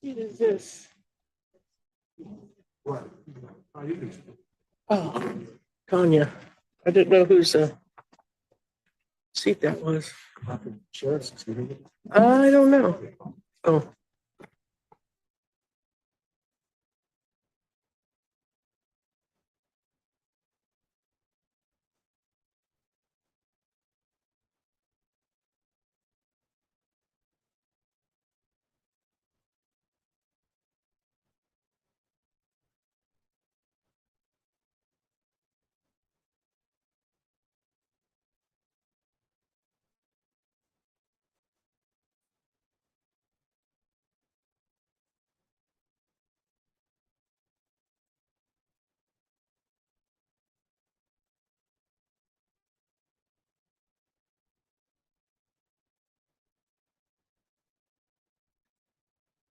What is this? What? Oh, Tanya. I didn't know whose seat that was. I don't know. Oh.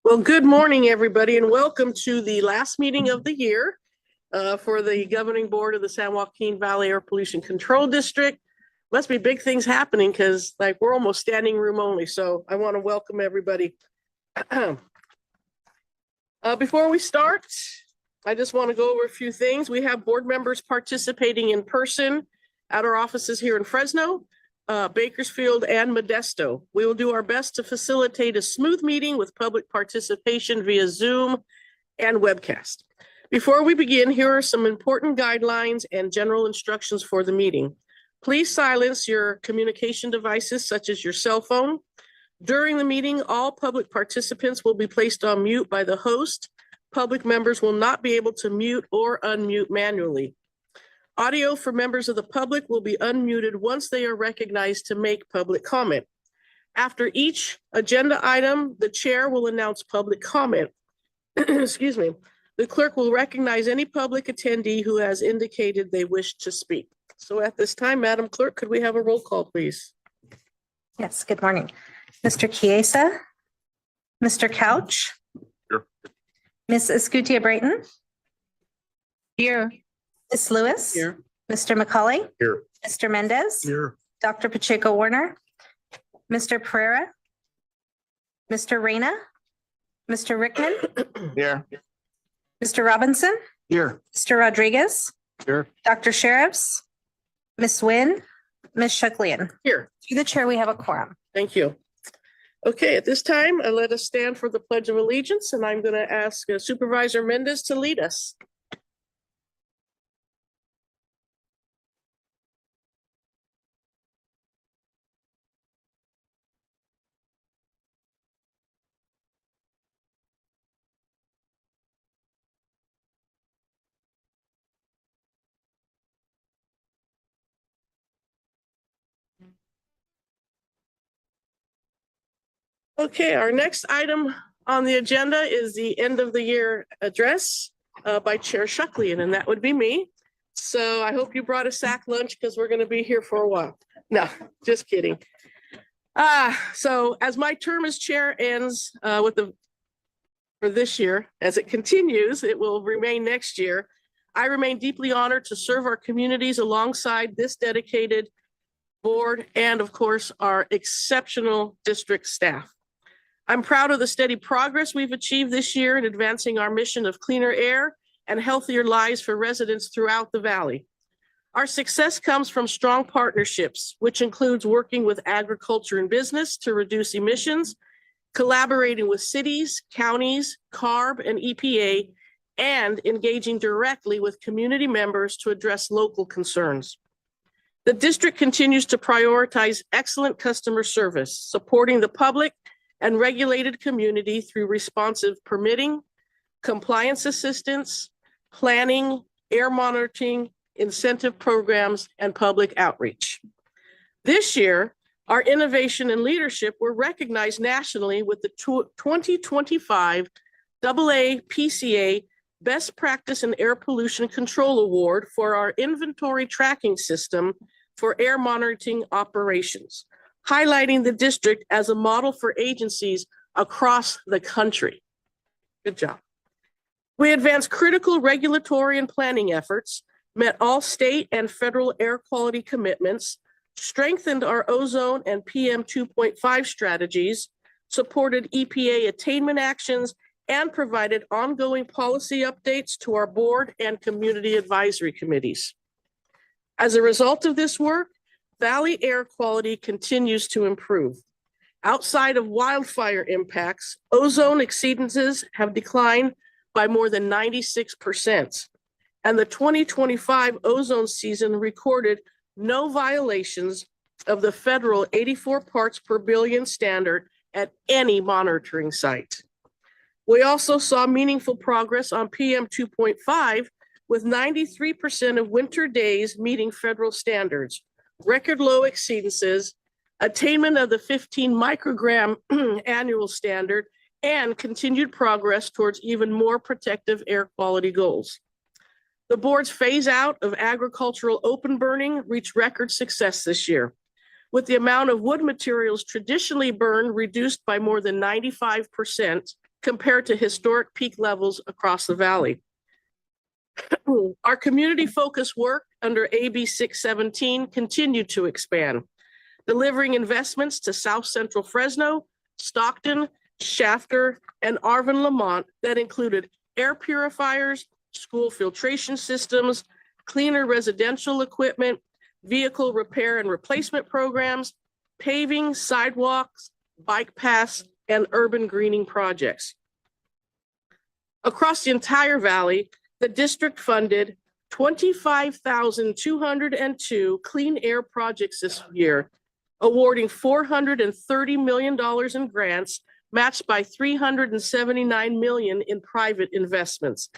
Well, good morning, everybody, and welcome to the last meeting of the year for the governing board of the San Joaquin Valley Air Pollution Control District. Must be big things happening because we're almost standing room only. So I want to welcome everybody. Before we start, I just want to go over a few things. We have board members participating in person at our offices here in Fresno, Bakersfield, and Modesto. We will do our best to facilitate a smooth meeting with public participation via Zoom and webcast. Before we begin, here are some important guidelines and general instructions for the meeting. Please silence your communication devices such as your cell phone. During the meeting, all public participants will be placed on mute by the host. Public members will not be able to mute or unmute manually. Audio for members of the public will be unmuted once they are recognized to make public comment. After each agenda item, the chair will announce public comment. Excuse me. The clerk will recognize any public attendee who has indicated they wish to speak. So at this time, Madam Clerk, could we have a roll call, please? Yes, good morning. Mr. Chiesa, Mr. Couch. Here. Ms. Escutia Brayton. Here. Ms. Lewis. Here. Mr. McCauley. Here. Mr. Mendez. Here. Dr. Pacheco Warner. Mr. Pereira. Mr. Reyna. Mr. Rickman. Here. Mr. Robinson. Here. Mr. Rodriguez. Here. Dr. Sheriffs. Ms. Nguyen. Ms. Shucklian. Here. Through the chair, we have a quorum. Thank you. Okay, at this time, let us stand for the Pledge of Allegiance, and I'm going to ask Supervisor Mendez to lead us. Okay, our next item on the agenda is the end of the year address by Chair Shucklian, and that would be me. So I hope you brought a sack lunch because we're going to be here for a while. No, just kidding. So as my term as chair ends for this year, as it continues, it will remain next year. I remain deeply honored to serve our communities alongside this dedicated board and, of course, our exceptional district staff. I'm proud of the steady progress we've achieved this year in advancing our mission of cleaner air and healthier lives for residents throughout the valley. Our success comes from strong partnerships, which includes working with agriculture and business to reduce emissions, collaborating with cities, counties, CARB, and EPA, and engaging directly with community members to address local concerns. The district continues to prioritize excellent customer service, supporting the public and regulated community through responsive permitting, compliance assistance, planning, air monitoring, incentive programs, and public outreach. This year, our innovation and leadership were recognized nationally with the 2025 SJVAPCD Best Practice in Air Pollution Control Award for our inventory tracking system for air monitoring operations, highlighting the district as a model for agencies across the country. Good job. We advanced critical regulatory and planning efforts, met all state and federal air quality commitments, strengthened our ozone and PM 2.5 strategies, supported EPA attainment actions, and provided ongoing policy updates to our board and community advisory committees. As a result of this work, Valley air quality continues to improve. Outside of wildfire impacts, ozone exceedances have declined by more than 96%. And the 2025 ozone season recorded no violations of the federal 84 parts per billion standard at any monitoring site. We also saw meaningful progress on PM 2.5, with 93% of winter days meeting federal standards, record low exceedances, attainment of the 15 microgram annual standard, and continued progress towards even more protective air quality goals. The board's phase out of agricultural open burning reached record success this year, with the amount of wood materials traditionally burned reduced by more than 95% compared to historic peak levels across the valley. Our community-focused work under AB 617 continued to expand, delivering investments to South Central Fresno, Stockton, Shafter, and Arvin Lamont that included air purifiers, school filtration systems, cleaner residential equipment, vehicle repair and replacement programs, paving, sidewalks, bike paths, and urban greening projects. Across the entire valley, the district funded 25,202 clean air projects this year, awarding $430 million in grants, matched by $379 million in private investments,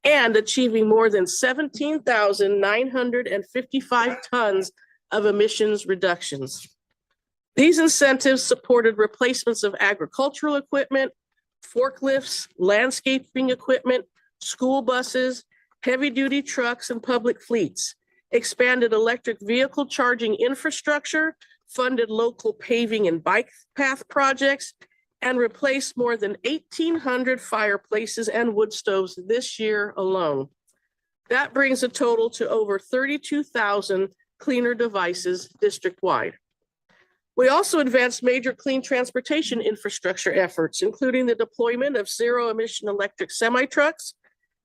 and achieving more than 17,955 tons of emissions reductions. These incentives supported replacements of agricultural equipment, forklifts, landscaping equipment, school buses, heavy-duty trucks, and public fleets, expanded electric vehicle charging infrastructure, funded local paving and bike path projects, and replaced more than 1,800 fireplaces and wood stoves this year alone. That brings a total to over 32,000 cleaner devices district-wide. We also advanced major clean transportation infrastructure efforts, including the deployment of zero-emission electric semi-trucks,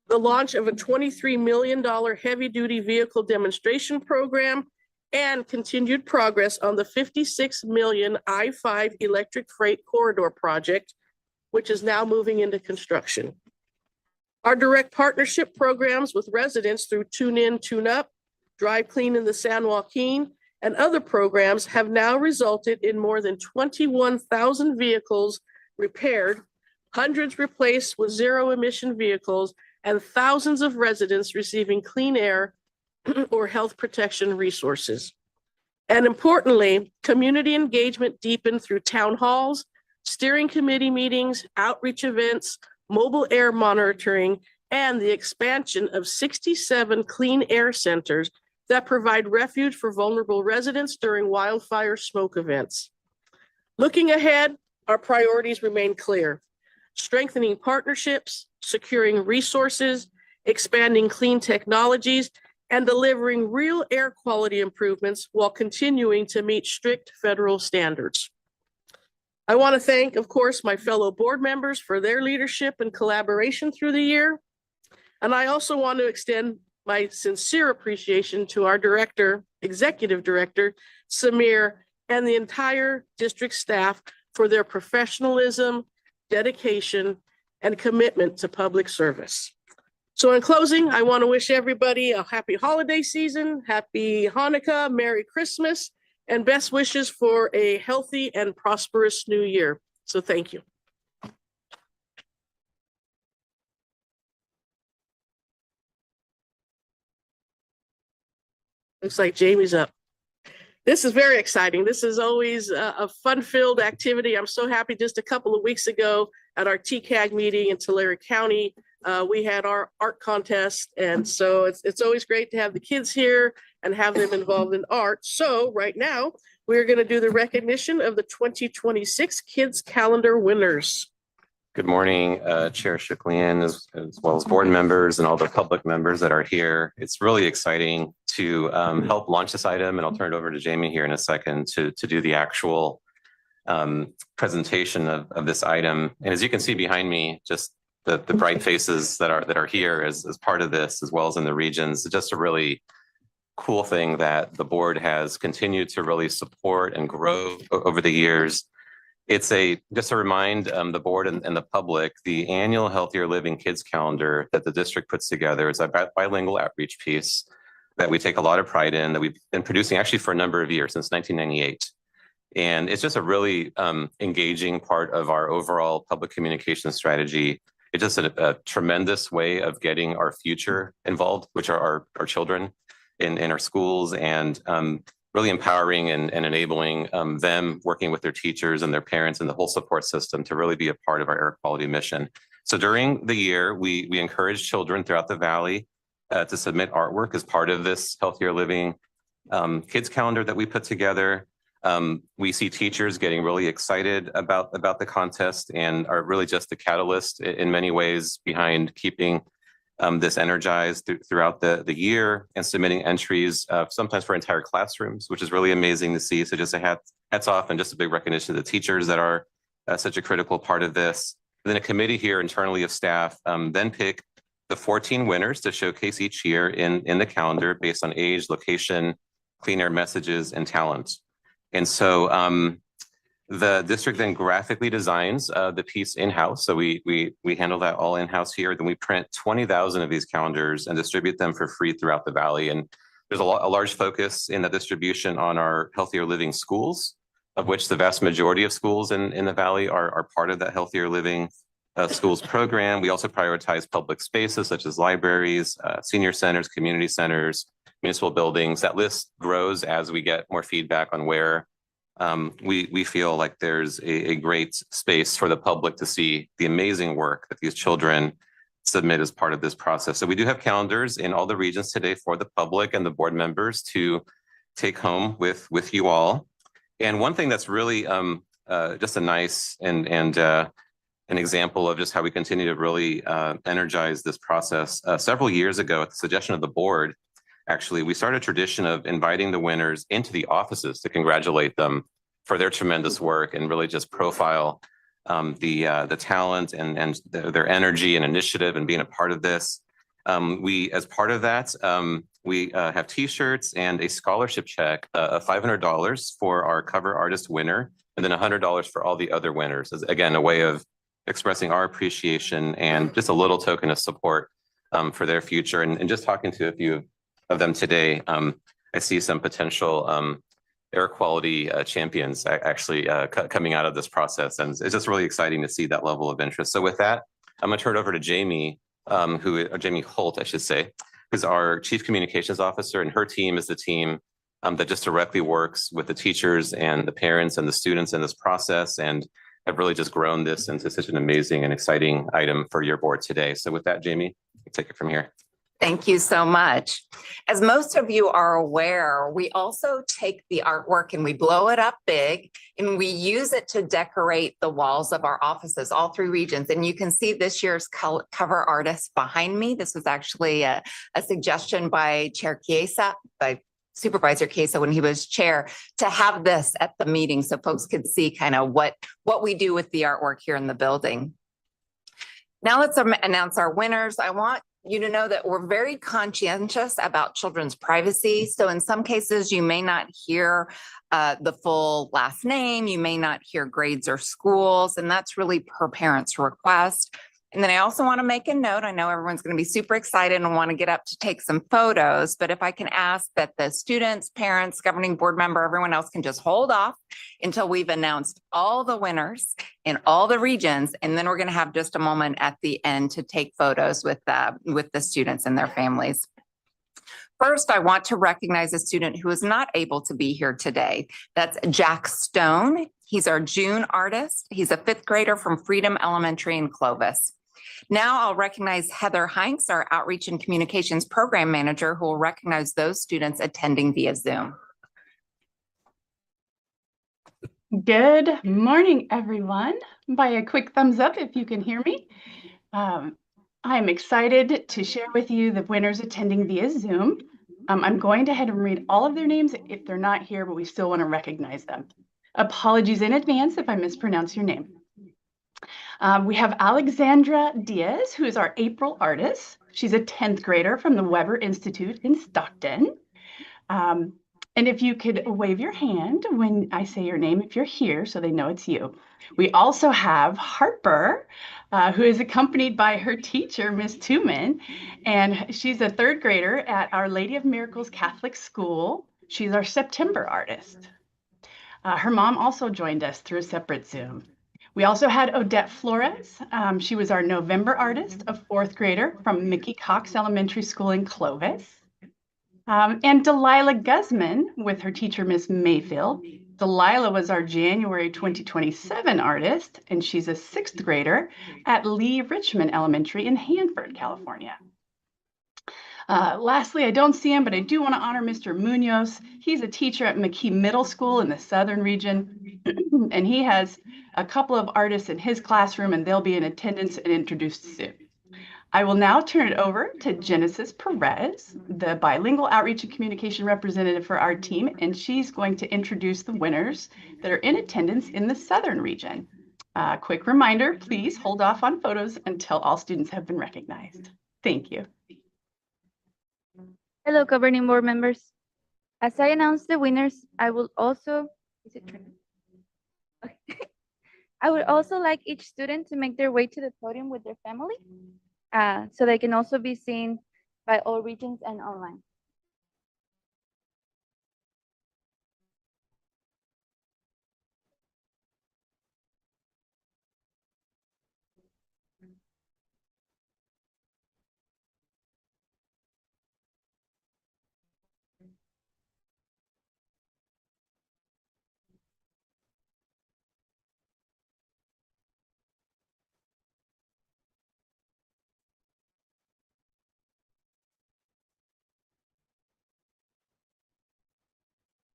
the launch of a $23 million heavy-duty vehicle demonstration program, and continued progress on the $56 million I-5 electric freight corridor project, which is now moving into construction. Our direct partnership programs with residents through Tune In, Tune Up, Drive Clean in the San Joaquin, and other programs have now resulted in more than 21,000 vehicles repaired, hundreds replaced with zero-emission vehicles, and thousands of residents receiving clean air or health protection resources. And importantly, community engagement deepened through town halls, steering committee meetings, outreach events, mobile air monitoring, and the expansion of 67 clean air centers that provide refuge for vulnerable residents during wildfire smoke events. Looking ahead, our priorities remain clear: strengthening partnerships, securing resources, expanding clean technologies, and delivering real air quality improvements while continuing to meet strict federal standards. I want to thank, of course, my fellow board members for their leadership and collaboration through the year. And I also want to extend my sincere appreciation to our director, executive director, Samir, and the entire district staff for their professionalism, dedication, and commitment to public service. So in closing, I want to wish everybody a happy holiday season, happy Hanukkah, Merry Christmas, and best wishes for a healthy and prosperous new year. So thank you. Looks like Jamie's up. This is very exciting. This is always a fun-filled activity. I'm so happy. Just a couple of weeks ago at our TCAG meeting in Tulare County, we had our art contest. And so it's always great to have the kids here and have them involved in art. So right now, we're going to do the recognition of the 2026 Kids Calendar winners. Good morning, Chair Shiklian, as well as board members and all the public members that are here. It's really exciting to help launch this item, and I'll turn it over to Jamie here in a second to do the actual presentation of this item. And as you can see behind me, just the bright faces that are here as part of this, as well as in the regions. It's just a really cool thing that the board has continued to really support and grow over the years. It's just to remind the board and the public, the annual Healthier Living Kids Calendar that the district puts together is a bilingual outreach piece that we take a lot of pride in, that we've been producing actually for a number of years, since 1998. And it's just a really engaging part of our overall public communication strategy. It's just a tremendous way of getting our future involved, which are our children in our schools, and really empowering and enabling them, working with their teachers and their parents and the whole support system to really be a part of our air quality mission. So during the year, we encourage children throughout the Valley to submit artwork as part of this Healthier Living Kids Calendar that we put together. We see teachers getting really excited about the contest and are really just the catalyst in many ways behind keeping this energized throughout the year, and submitting entries sometimes for entire classrooms, which is really amazing to see. So just hats off, and just a big recognition to the teachers that are such a critical part of this. And then a committee here internally of staff then pick the 14 winners to showcase each year in the calendar based on age, location, clean air messages, and talent. And so the district then graphically designs the piece in-house. So we handle that all in-house here. Then we print 20,000 of these calendars and distribute them for free throughout the Valley. And there's a large focus in the distribution on our Healthier Living schools, of which the vast majority of schools in the Valley are part of that Healthier Living schools program. We also prioritize public spaces such as libraries, senior centers, community centers, municipal buildings. That list grows as we get more feedback on where we feel like there's a great space for the public to see the amazing work that these children submit as part of this process. So we do have calendars in all the regions today for the public and the board members to take home with you all. And one thing that's really just a nice and an example of just how we continue to really energize this process. Several years ago, at the suggestion of the board, actually, we started a tradition of inviting the winners into the offices to congratulate them for their tremendous work and really just profile the talent and their energy and initiative and being a part of this. As part of that, we have T-shirts and a scholarship check of $500 for our cover artist winner, and then $100 for all the other winners. As, again, a way of expressing our appreciation and just a little token of support for their future. And just talking to a few of them today, I see some potential air quality champions actually coming out of this process. And it's just really exciting to see that level of interest. So with that, I'm gonna turn it over to Jamie, Jamie Holt, I should say, who's our Chief Communications Officer, and her team is the team that just directly works with the teachers and the parents and the students in this process, and have really just grown this into such an amazing and exciting item for your board today. So with that, Jamie, take it from here. Thank you so much. As most of you are aware, we also take the artwork and we blow it up big, and we use it to decorate the walls of our offices, all three regions. And you can see this year's cover artist behind me. This was actually a suggestion by Chair Chiesa, by Supervisor Chiesa when he was chair, to have this at the meeting so folks could see kind of what we do with the artwork here in the building. Now let's announce our winners. I want you to know that we're very conscientious about children's privacy. So in some cases, you may not hear the full last name, you may not hear grades or schools, and that's really per parent's request. And then I also want to make a note. I know everyone's going to be super excited and want to get up to take some photos, but if I can ask that the students, parents, governing board member, everyone else can just hold off until we've announced all the winners in all the regions. And then we're going to have just a moment at the end to take photos with the students and their families. First, I want to recognize a student who is not able to be here today. That's Jack Stone. He's our June artist. He's a 5th grader from Freedom Elementary in Clovis. Now I'll recognize Heather Heinz, our Outreach and Communications Program Manager, who will recognize those students attending via Zoom. Good morning, everyone. By a quick thumbs up if you can hear me. I'm excited to share with you the winners attending via Zoom. I'm going to head and read all of their names if they're not here, but we still want to recognize them. Apologies in advance if I mispronounce your name. We have Alexandra Diaz, who is our April artist. She's a 10th grader from the Weber Institute in Stockton. And if you could wave your hand when I say your name, if you're here, so they know it's you. We also have Harper, who is accompanied by her teacher, Miss Tuman, and she's a 3rd grader at Our Lady of Miracles Catholic School. She's our September artist. Her mom also joined us through a separate Zoom. We also had Odette Flores. She was our November artist, a 4th grader from Mickey Cox Elementary School in Clovis. And Delilah Guzman with her teacher, Miss Mayfield. Delilah was our January 2027 artist, and she's a 6th grader at Lee Richmond Elementary in Hanford, California. Lastly, I don't see him, but I do want to honor Mr. Munoz. He's a teacher at McKee Middle School in the Southern region, and he has a couple of artists in his classroom, and they'll be in attendance and introduced soon. I will now turn it over to Genesis Perez, the bilingual outreach and communication representative for our team, and she's going to introduce the winners that are in attendance in the Southern region. Quick reminder, please hold off on photos until all students have been recognized. Thank you. Hello, governing board members. As I announce the winners, I will also, is it turning? Okay. I would also like each student to make their way to the podium with their family, so they can also be seen by all regions and online.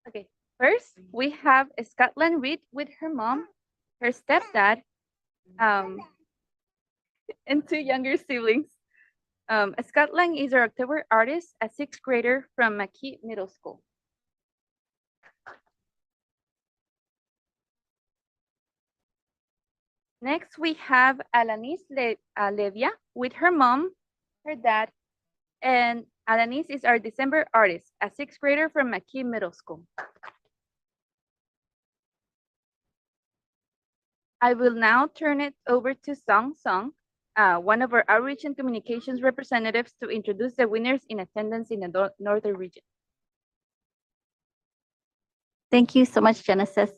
Okay, first we have Scotland Reed with her mom, her stepdad, and 2 younger siblings. Scotland is our October artist, a 6th grader from McKee Middle School. Next, we have Alanis Levia with her mom, her dad, and Alanis is our December artist, a 6th grader from McKee Middle School. I will now turn it over to Song Song, one of our outreach and communications representatives, to introduce the winners in attendance in the Northern region. Thank you so much, Genesis.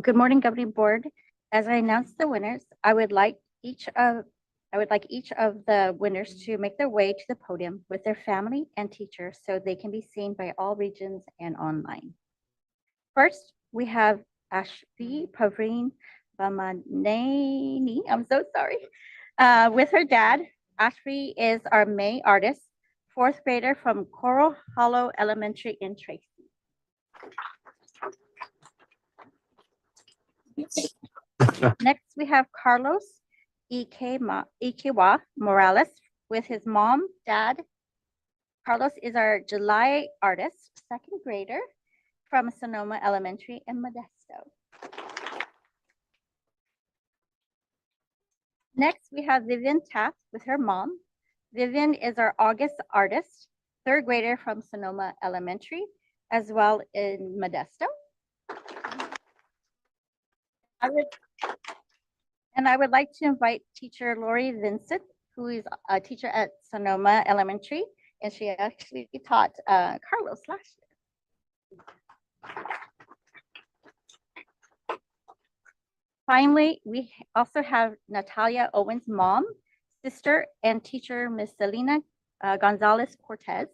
Good morning, governing board. As I announce the winners, I would like each of the winners to make their way to the podium with their family and teachers so they can be seen by all regions and online. First, we have Ashvi Pavreen Bamanani. I'm so sorry. With her dad, Ashvi is our May artist, 4th grader from Coral Hollow Elementary in Tracy. Next, we have Carlos Ikewa Morales with his mom, dad. Carlos is our July artist, 2nd grader from Sonoma Elementary in Modesto. Next, we have Vivian Taft with her mom. Vivian is our August artist, 3rd grader from Sonoma Elementary, as well in Modesto. I would like to invite teacher Lori Vincent, who is a teacher at Sonoma Elementary, and she actually taught Carlos last year. Finally, we also have Natalia Owen's mom, sister, and teacher, Miss Selena Gonzalez Cortez,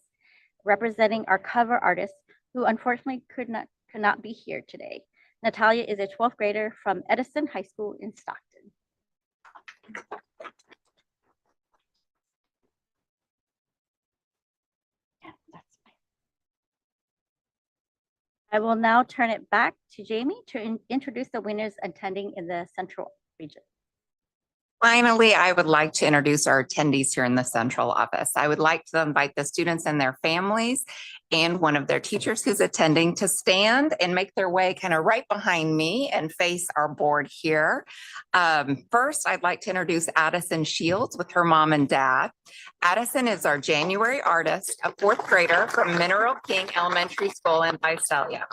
representing our cover artist, who unfortunately could not be here today. Natalia is a 12th grader from Edison High School in Stockton. Yeah, that's fine. I will now turn it back to Jamie to introduce the winners attending in the Central region. Finally, I would like to introduce our attendees here in the central office. I would like to invite the students and their families and one of their teachers who's attending to stand and make their way kind of right behind me and face our board here. First, I'd like to introduce Addison Shields with her mom and dad. Addison is our January artist, a fourth grader from Mineral King Elementary School in Visalia.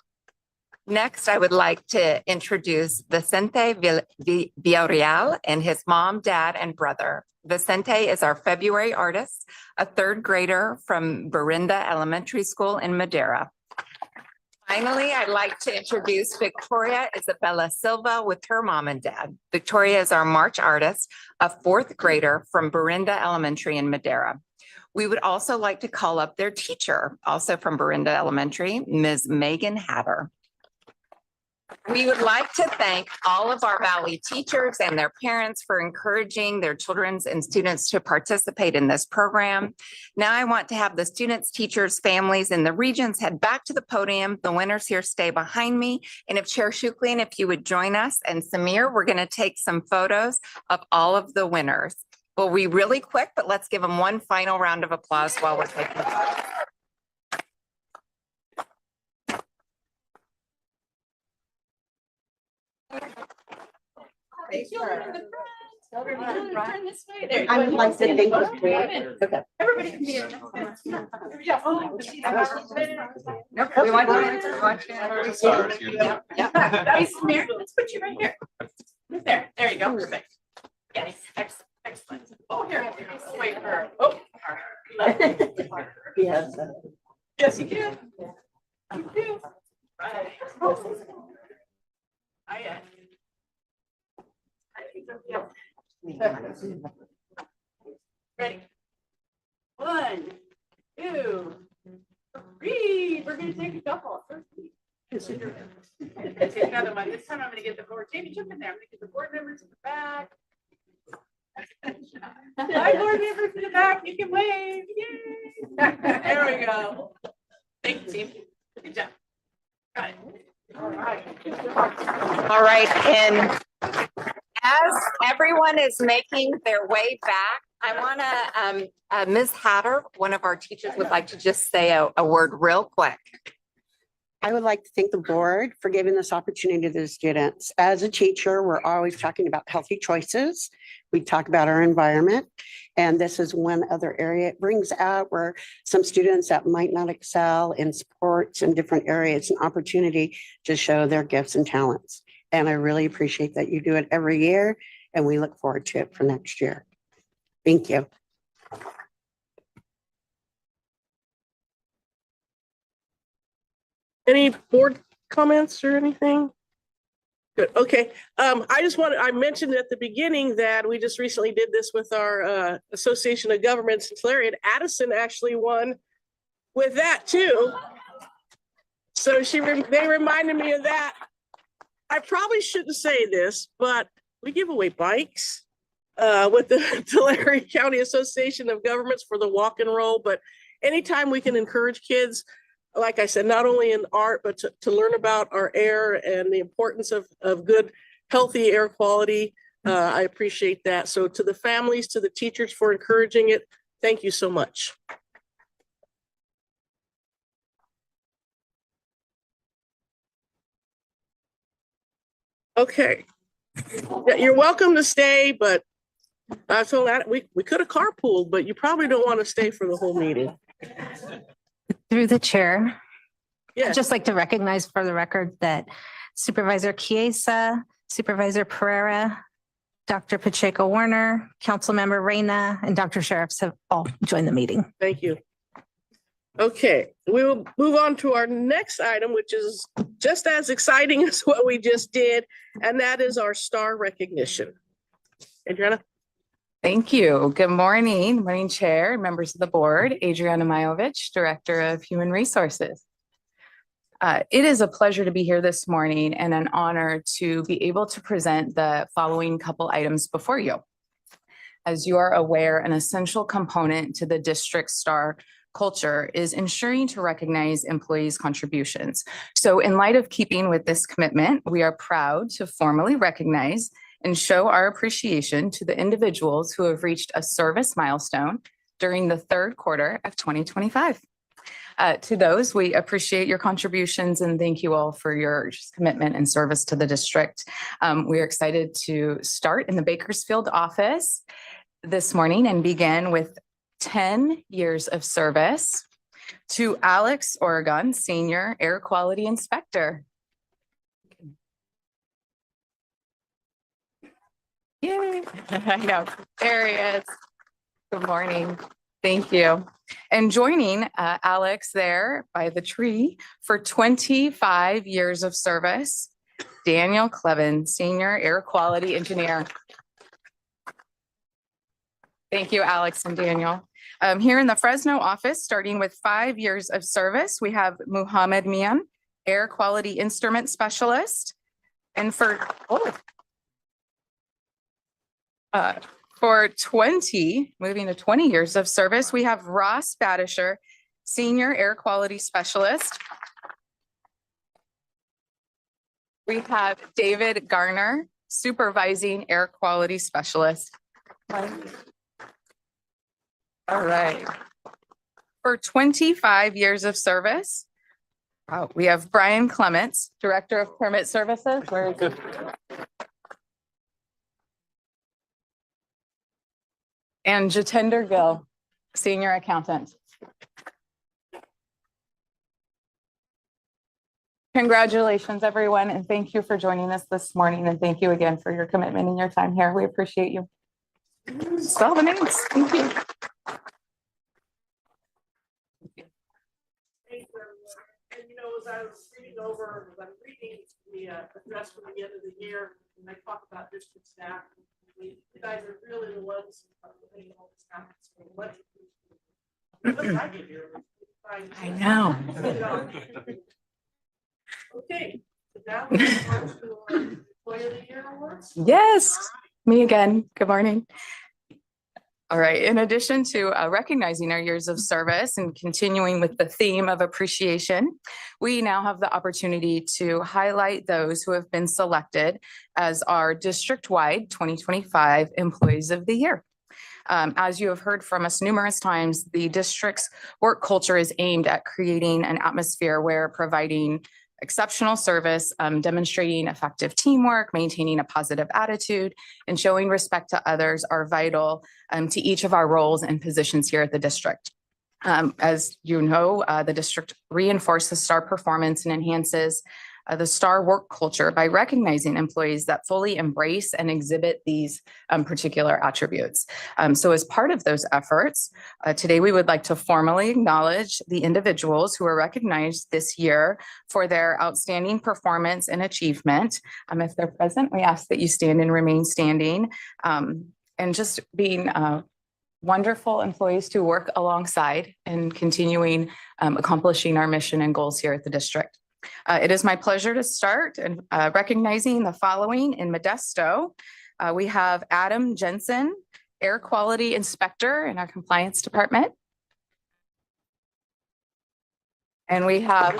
Next, I would like to introduce Vicente Villarreal and his mom, dad, and brother. Vicente is our February artist, a third grader from Berinda Elementary School in Madera. Finally, I'd like to introduce Victoria Isabella Silva with her mom and dad. Victoria is our March artist, a fourth grader from Berinda Elementary in Madera. We would also like to call up their teacher, also from Berinda Elementary, Ms. Megan Hatter. We would like to thank all of our Valley teachers and their parents for encouraging their children and students to participate in this program. Now I want to have the students, teachers, families, and the regions head back to the podium. The winners here stay behind me. And if Chair Shuklian, if you would join us, and Samir, we're going to take some photos of all of the winners. We'll be really quick, but let's give them one final round of applause while we're taking photos. I would like to thank you. Everybody can be in. Nope, we want you. Nice, Samir. Let's put you right here. Right there you go, perfect. Yes, excellent. Oh, here, wait for her. Oh. Yes. Yes, you can. You do. Right. Ready? 1, 2, 3. We're gonna take a couple. Take another one. This time I'm gonna get the board. Jamie, jump in there. I'm gonna get the board members in the back. Hi, board members in the back. You can wave. Yay! There we go. Thank you, team. Good job. Got it. All right, and as everyone is making their way back, I want to, Ms. Hatter, one of our teachers, would like to just say a word real quick. I would like to thank the board for giving this opportunity to the students. As a teacher, we're always talking about healthy choices. We talk about our environment, and this is one other area it brings out where some students that might not excel in sports in different areas, an opportunity to show their gifts and talents. And I really appreciate that you do it every year, and we look forward to it for next year. Thank you. Any board comments or anything? Good, okay. I mentioned at the beginning that we just recently did this with our Association of Governments in Tulare, and Addison actually won with that too. So they reminded me of that. I probably shouldn't say this, but we give away bikes with the Tulare County Association of Governments for the walk and roll, but anytime we can encourage kids, like I said, not only in art, but to learn about our air and the importance of good, healthy air quality. I appreciate that. So to the families, to the teachers for encouraging it, thank you so much. Okay. Yeah, you're welcome to stay, but so that we could have carpooled, but you probably don't want to stay for the whole meeting. Through the chair, Yeah. I'd just like to recognize for the record that Supervisor Chiesa, Supervisor Pereira, Dr. Pacheco Warner, Councilmember Reyna, and Dr. Sheriffs have all joined the meeting. Thank you. Okay, we will move on to our next item, which is just as exciting as what we just did, and that is our star recognition. Adriana? Thank you. Good morning. Morning, Chair, members of the board, Adriana Majovich, Director of Human Resources. It is a pleasure to be here this morning and an honor to be able to present the following couple items before you. As you are aware, an essential component to the district star culture is ensuring to recognize employees' contributions. So in light of keeping with this commitment, we are proud to formally recognize and show our appreciation to the individuals who have reached a service milestone during the third quarter of 2025. To those, we appreciate your contributions and thank you all for your just commitment and service to the district. We are excited to start in the Bakersfield office this morning and begin with 10 years of service to Alex Oregon, Senior Air Quality Inspector. Yay. I know, there he is. Good morning. Thank you. And joining Alex there by the tree for 25 years of service, Daniel Clevin, Senior Air Quality Engineer. Thank you, Alex and Daniel. Here in the Fresno office, starting with 5 years of service, we have Muhammad Mian, Air Quality Instrument Specialist. And for 20 years of service, we have Ross Badisher, Senior Air Quality Specialist. We have David Garner, Supervising Air Quality Specialist. All right. For 25 years of service, we have Brian Clements, Director of Permit Services. Where is it? And Jatinder Gill, Senior Accountant. Congratulations, everyone, and thank you for joining us this morning. And thank you again for your commitment and your time here. We appreciate you. Spell the names. Thank you. And you know, as I was reading over, I'm reading the address from the end of the year, and I talk about district staff. You guys are really the ones putting all this happens for much. I know. Okay, so now we're on to our Employee of the Year awards. Yes, me again. Good morning. All right, in addition to recognizing our years of service and continuing with the theme of appreciation, we now have the opportunity to highlight those who have been selected as our district-wide 2025 Employees of the Year. As you have heard from us numerous times, the district's work culture is aimed at creating an atmosphere where providing exceptional service, demonstrating effective teamwork, maintaining a positive attitude, and showing respect to others are vital to each of our roles and positions here at the district. As you know, the district reinforces STAR performance and enhances the STAR work culture by recognizing employees that fully embrace and exhibit these particular attributes. So as part of those efforts, today we would like to formally acknowledge the individuals who are recognized this year for their outstanding performance and achievement. If they're present, we ask that you stand and remain standing, and just being wonderful employees to work alongside and continuing accomplishing our mission and goals here at the district. It is my pleasure to start and recognizing the following in Modesto. We have Adam Jensen, Air Quality Inspector in our Compliance Department. And we have,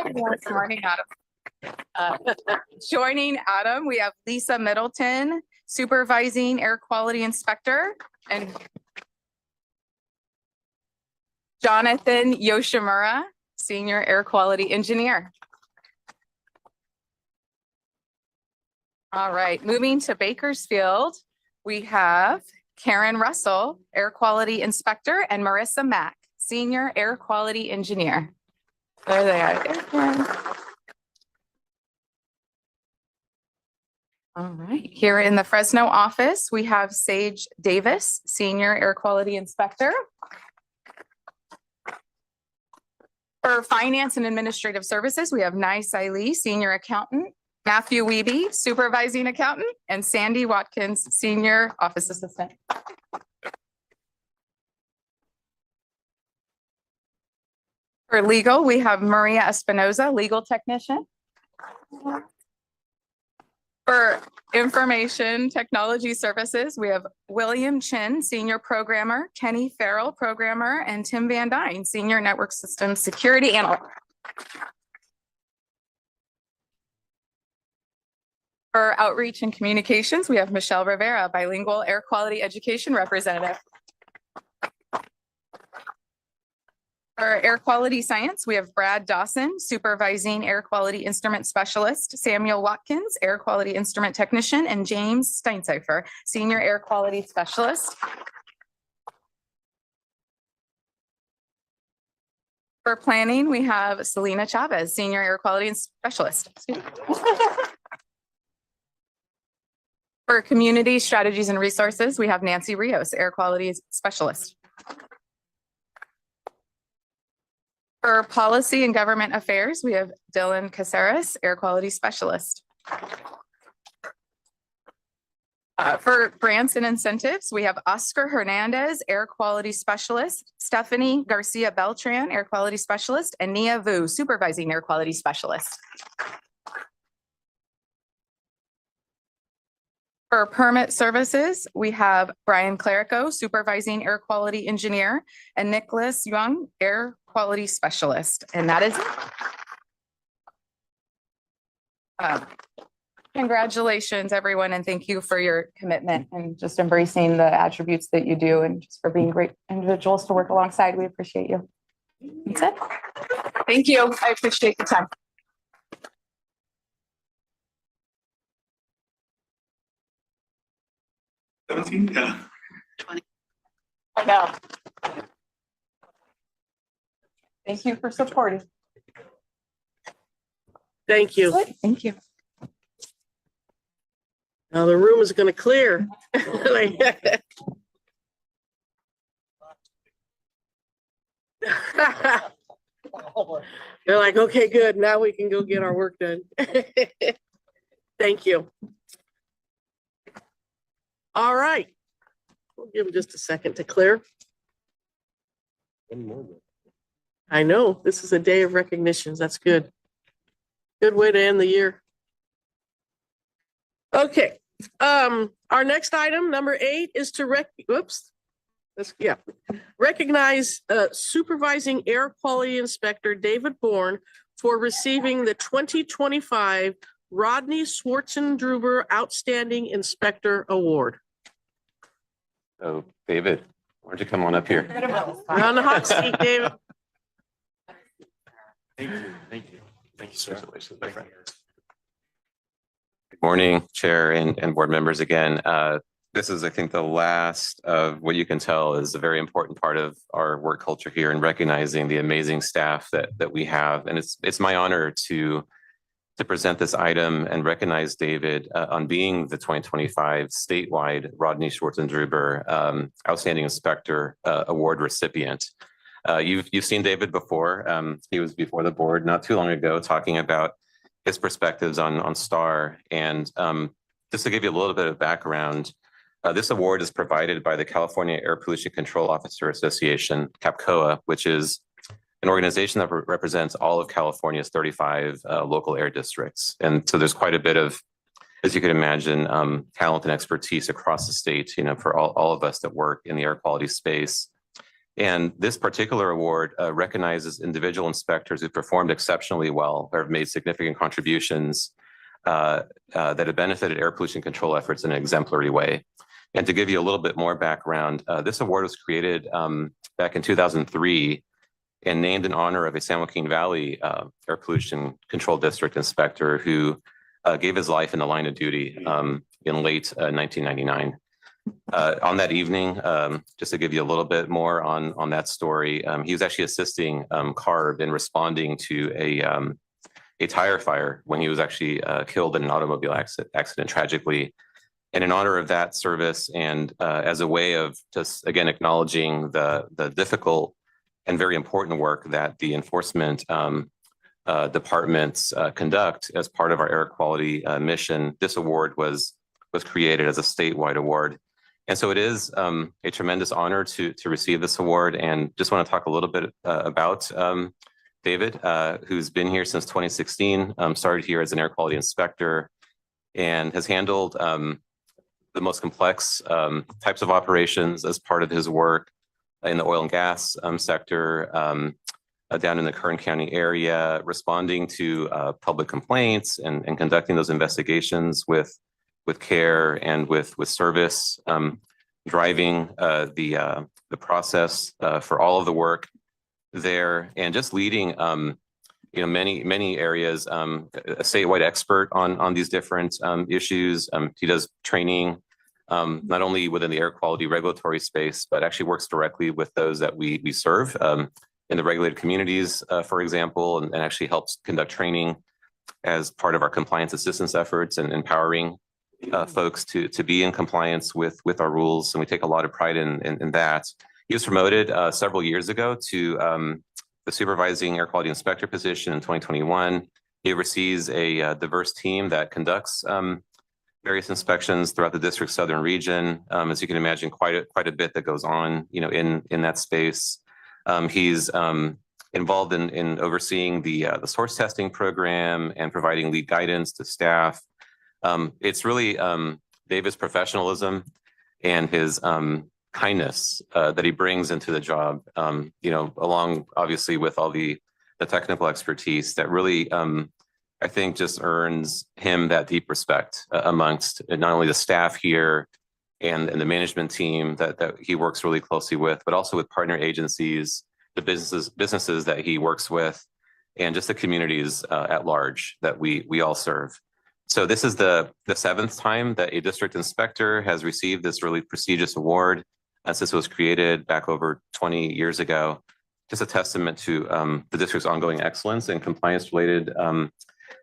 good morning, Adam. Joining Adam, we have Lisa Middleton, Supervising Air Quality Inspector, and Jonathan Yoshimura, Senior Air Quality Engineer. All right, moving to Bakersfield, we have Karen Russell, Air Quality Inspector, and Marissa Mack, Senior Air Quality Engineer. There they are. All right, here in the Fresno office, we have Sage Davis, Senior Air Quality Inspector. For Finance and Administrative Services, we have Nai Saili, Senior Accountant, Matthew Wiebe, Supervising Accountant, and Sandy Watkins, Senior Office Assistant. For Legal, we have Maria Espinoza, Legal Technician. For Information Technology Services, we have William Chin, Senior Programmer, Kenny Farrell, Programmer, and Tim Van Dyne, Senior Network Systems Security Analyst. For outreach and communications, we have Michelle Rivera, bilingual air quality education representative. For air quality science, we have Brad Dawson, supervising air quality instrument specialist, Samuel Watkins, air quality instrument technician, and James Steinzeifer, senior air quality specialist. For planning, we have Selena Chavez, senior air quality specialist. For community strategies and resources, we have Nancy Rios, air quality specialist. For policy and government affairs, we have Dylan Caceres, air quality specialist. For grants and incentives, we have Oscar Hernandez, air quality specialist, Stephanie Garcia Beltran, air quality specialist, and Nia Vu, supervising air quality specialist. For permit services, we have Brian Clerico, supervising air quality engineer, and Nicholas Young, air quality specialist. And that is it. Congratulations, everyone, and thank you for your commitment and just embracing the attributes that you do and just for being great individuals to work alongside. We appreciate you. That's it. Thank you. I appreciate the time. Yeah. I know. Thank you for supporting. Thank you. Thank you. Now the room is going to clear. Like- They're like, okay, good. Now we can go get our work done. Thank you. All right. We'll give them just a second to clear. I know this is a day of recognitions. That's good. Good way to end the year. Okay. Our next item, number 8, is to recognize supervising air quality inspector David Bourne for receiving the 2025 Rodney Schwartzendruber Outstanding Inspector Award. So David, why don't you come on up here? You're on the hot seat, David. Thank you. Thank you. Thank you, sir. Congratulations, my friend. Good morning, Chair and board members again. This is, I think, the last of what you can tell is a very important part of our work culture here in recognizing the amazing staff that we have. And it's my honor to present this item and recognize David on being the 2025 statewide Rodney Schwartzendruber Outstanding Inspector Award recipient. You've seen David before. He was before the board not too long ago talking about his perspectives on STAR. And just to give you a little bit of background, this award is provided by the California Air Pollution Control Officer Association, CAPCOA, which is an organization that represents all of California's 35 local air districts. And so there's quite a bit of, as you can imagine, talent and expertise across the state, for all of us that work in the air quality space. And this particular award recognizes individual inspectors who performed exceptionally well or have made significant contributions that have benefited air pollution control efforts in an exemplary way. And to give you a little bit more background, this award was created back in 2003 and named in honor of a San Joaquin Valley air pollution control district inspector who gave his life in the line of duty in late 1999. On that evening, just to give you a little bit more on that story, he was actually assisting CARB in responding to a tire fire when he was actually killed in an automobile accident tragically. And in honor of that service and as a way of just, again, acknowledging the difficult and very important work that the enforcement departments conduct as part of our air quality mission, this award was created as a statewide award. And so it is a tremendous honor to receive this award, and just want to talk a little bit about David, who's been here since 2016, started here as an air quality inspector and has handled the most complex types of operations as part of his work in the oil and gas sector, down in the Kern County area, responding to public complaints and conducting those investigations with care and with service, driving the process for all of the work there, and just leading many areas, a statewide expert on these different issues. He does training not only within the air quality regulatory space, but actually works directly with those that we serve in the regulated communities, for example, and actually helps conduct training as part of our compliance assistance efforts and empowering folks to be in compliance with our rules. And we take a lot of pride in that. He was promoted several years ago to the supervising air quality inspector position in 2021. He oversees a diverse team that conducts various inspections throughout the district's southern region. As you can imagine, quite a bit that goes on, in that space. He's involved in overseeing the source testing program and providing lead guidance to staff. It's really David's professionalism and his kindness that he brings into the job, along obviously with all the technical expertise that really, I think, just earns him that deep respect amongst not only the staff here and the management team that he works really closely with, but also with partner agencies, the businesses that he works with, and just the communities at large that we all serve. So this is the 7th time that a district inspector has received this really prestigious award, since it was created back over 20 years ago. Just a testament to the district's ongoing excellence and compliance-related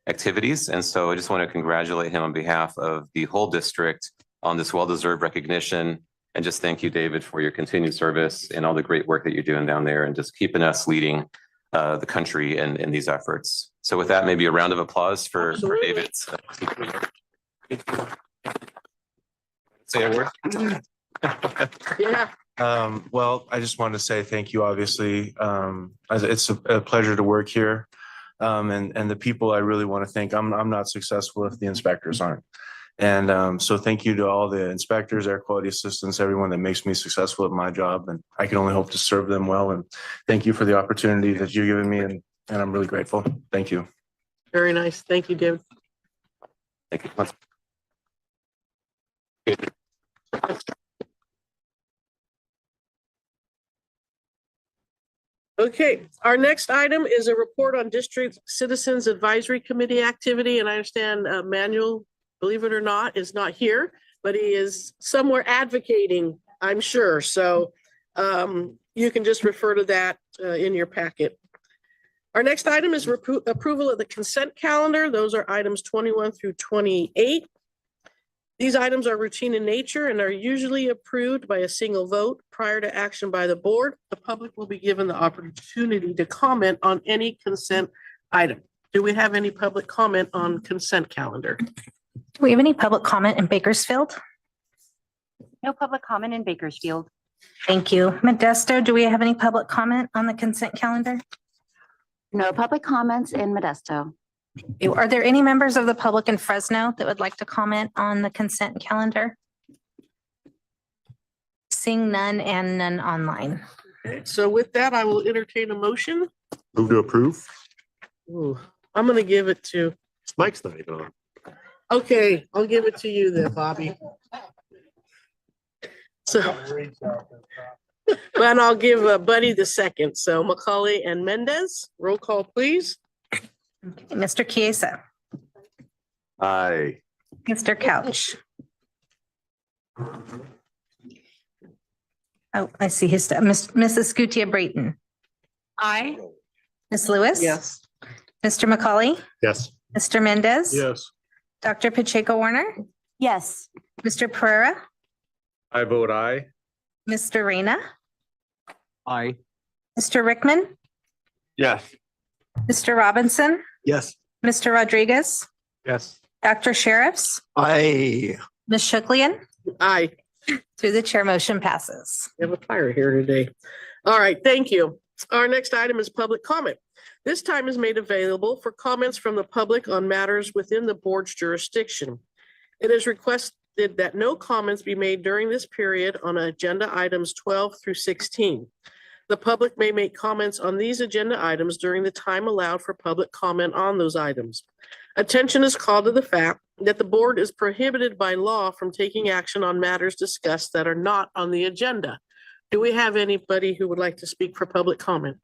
activities. And so I just want to congratulate him on behalf of the whole district on this well-deserved recognition. And just thank you, David, for your continued service and all the great work that you're doing down there and just keeping us leading the country in these efforts. So with that, maybe a round of applause for David. Say a word. Yeah. Well, I just wanted to say thank you, obviously. It's a pleasure to work here. And the people I really want to thank, I'm not successful if the inspectors aren't. And so thank you to all the inspectors, air quality assistants, everyone that makes me successful at my job. And I can only hope to serve them well. And thank you for the opportunity that you've given me. And I'm really grateful. Thank you. Very nice. Thank you, David. Thank you. Okay, our next item is a report on District Citizens Advisory Committee activity, and I understand Manuel, believe it or not, is not here, but he is somewhere advocating, I'm sure. So you can just refer to that in your packet. Our next item is approval of the consent calendar. Those are items 21 through 28. These items are routine in nature and are usually approved by a single vote prior to action by the board. The public will be given the opportunity to comment on any consent item. Do we have any public comment on consent calendar? Do we have any public comment in Bakersfield? No public comment in Bakersfield. Thank you. Modesto, do we have any public comment on the consent calendar? No public comments in Modesto. Are there any members of the public in Fresno that would like to comment on the consent calendar? Seeing none and none online. Okay, so with that, I will entertain a motion. Move to approve. Ooh, I'm going to give it to, Mike's not even on. okay, I'll give it to you then, Bobby. So, and I'll give Buddy the second. So Macaulay and Mendez, roll call, please. Okay, Mr. Chiesa, Aye. Mr. Couch. Oh, I see his, Mrs. Scutia Brayton, Aye. Ms. Lewis. Yes. Mr. Macaulay, Yes. Mr. Mendez. Yes. Dr. Pacheco Warner, Yes. Mr. Pereira, I vote aye. Mr. Reyna, Aye. Mr. Rickman, Yes. Mr. Robinson, Yes. Mr. Rodriguez, Yes. Dr. Sheriffs, Aye. Ms. Shuklien. Aye. Through the chair, motion passes. We have a fire here today. All right, thank you. Our next item is public comment. This time is made available for comments from the public on matters within the board's jurisdiction. It is requested that no comments be made during this period on agenda items 12 through 16. The public may make comments on these agenda items during the time allowed for public comment on those items. Attention is called to the fact that the board is prohibited by law from taking action on matters discussed that are not on the agenda. Do we have anybody who would like to speak for public comment?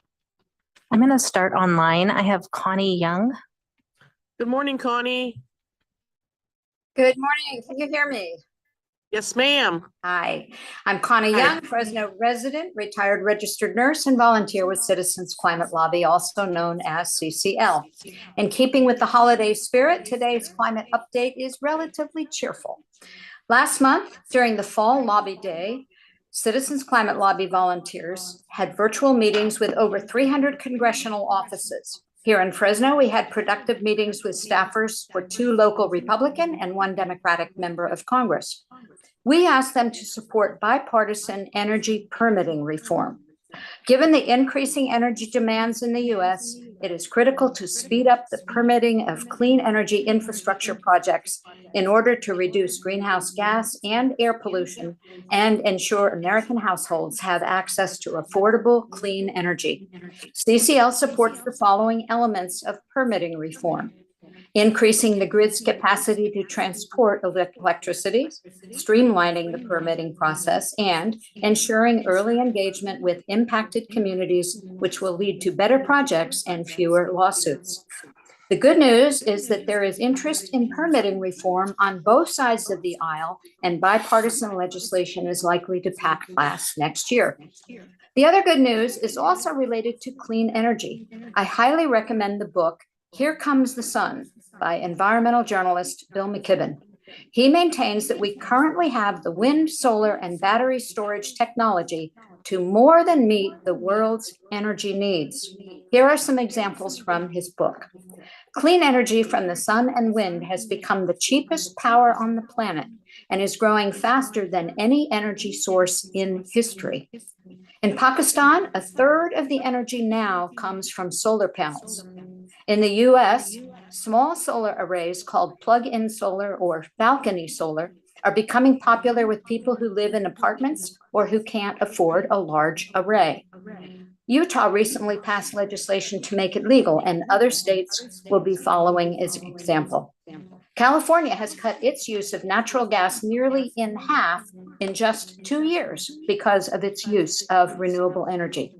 I'm going to start online. I have Connie Young. Good morning, Connie. Good morning. Can you hear me? Yes, ma'am. Hi, I'm Connie Hi. Young, Fresno resident, retired registered nurse, and volunteer with Citizens Climate Lobby, also known as CCL. In keeping with the holiday spirit, today's climate update is relatively cheerful. Last month, during the Fall Lobby Day, Citizens Climate Lobby volunteers had virtual meetings with over 300 congressional offices. Here in Fresno, we had productive meetings with staffers for 2 local Republican and 1 Democratic member of Congress. We asked them to support bipartisan energy permitting reform. Given the increasing energy demands in the U.S., it is critical to speed up the permitting of clean energy infrastructure projects in order to reduce greenhouse gas and air pollution and ensure American households have access to affordable, clean energy. CCL supports the following elements of permitting reform: increasing the grid's capacity to transport electricity, streamlining the permitting process, and ensuring early engagement with impacted communities, which will lead to better projects and fewer lawsuits. The good news is that there is interest in permitting reform on both sides of the aisle, and bipartisan legislation is likely to pass next year. The other good news is also related to clean energy. I highly recommend the book Here Comes the Sun by environmental journalist Bill McKibben. He maintains that we currently have the wind, solar, and battery storage technology to more than meet the world's energy needs. Here are some examples from his book. Clean energy from the sun and wind has become the cheapest power on the planet and is growing faster than any energy source in history. In Pakistan, 1/3 of the energy now comes from solar panels. In the US, small solar arrays called plug-in solar or balcony solar are becoming popular with people who live in apartments or who can't afford a large array. Utah recently passed legislation to make it legal, and other states will be following as an example. California has cut its use of natural gas nearly in half in just 2 years because of its use of renewable energy.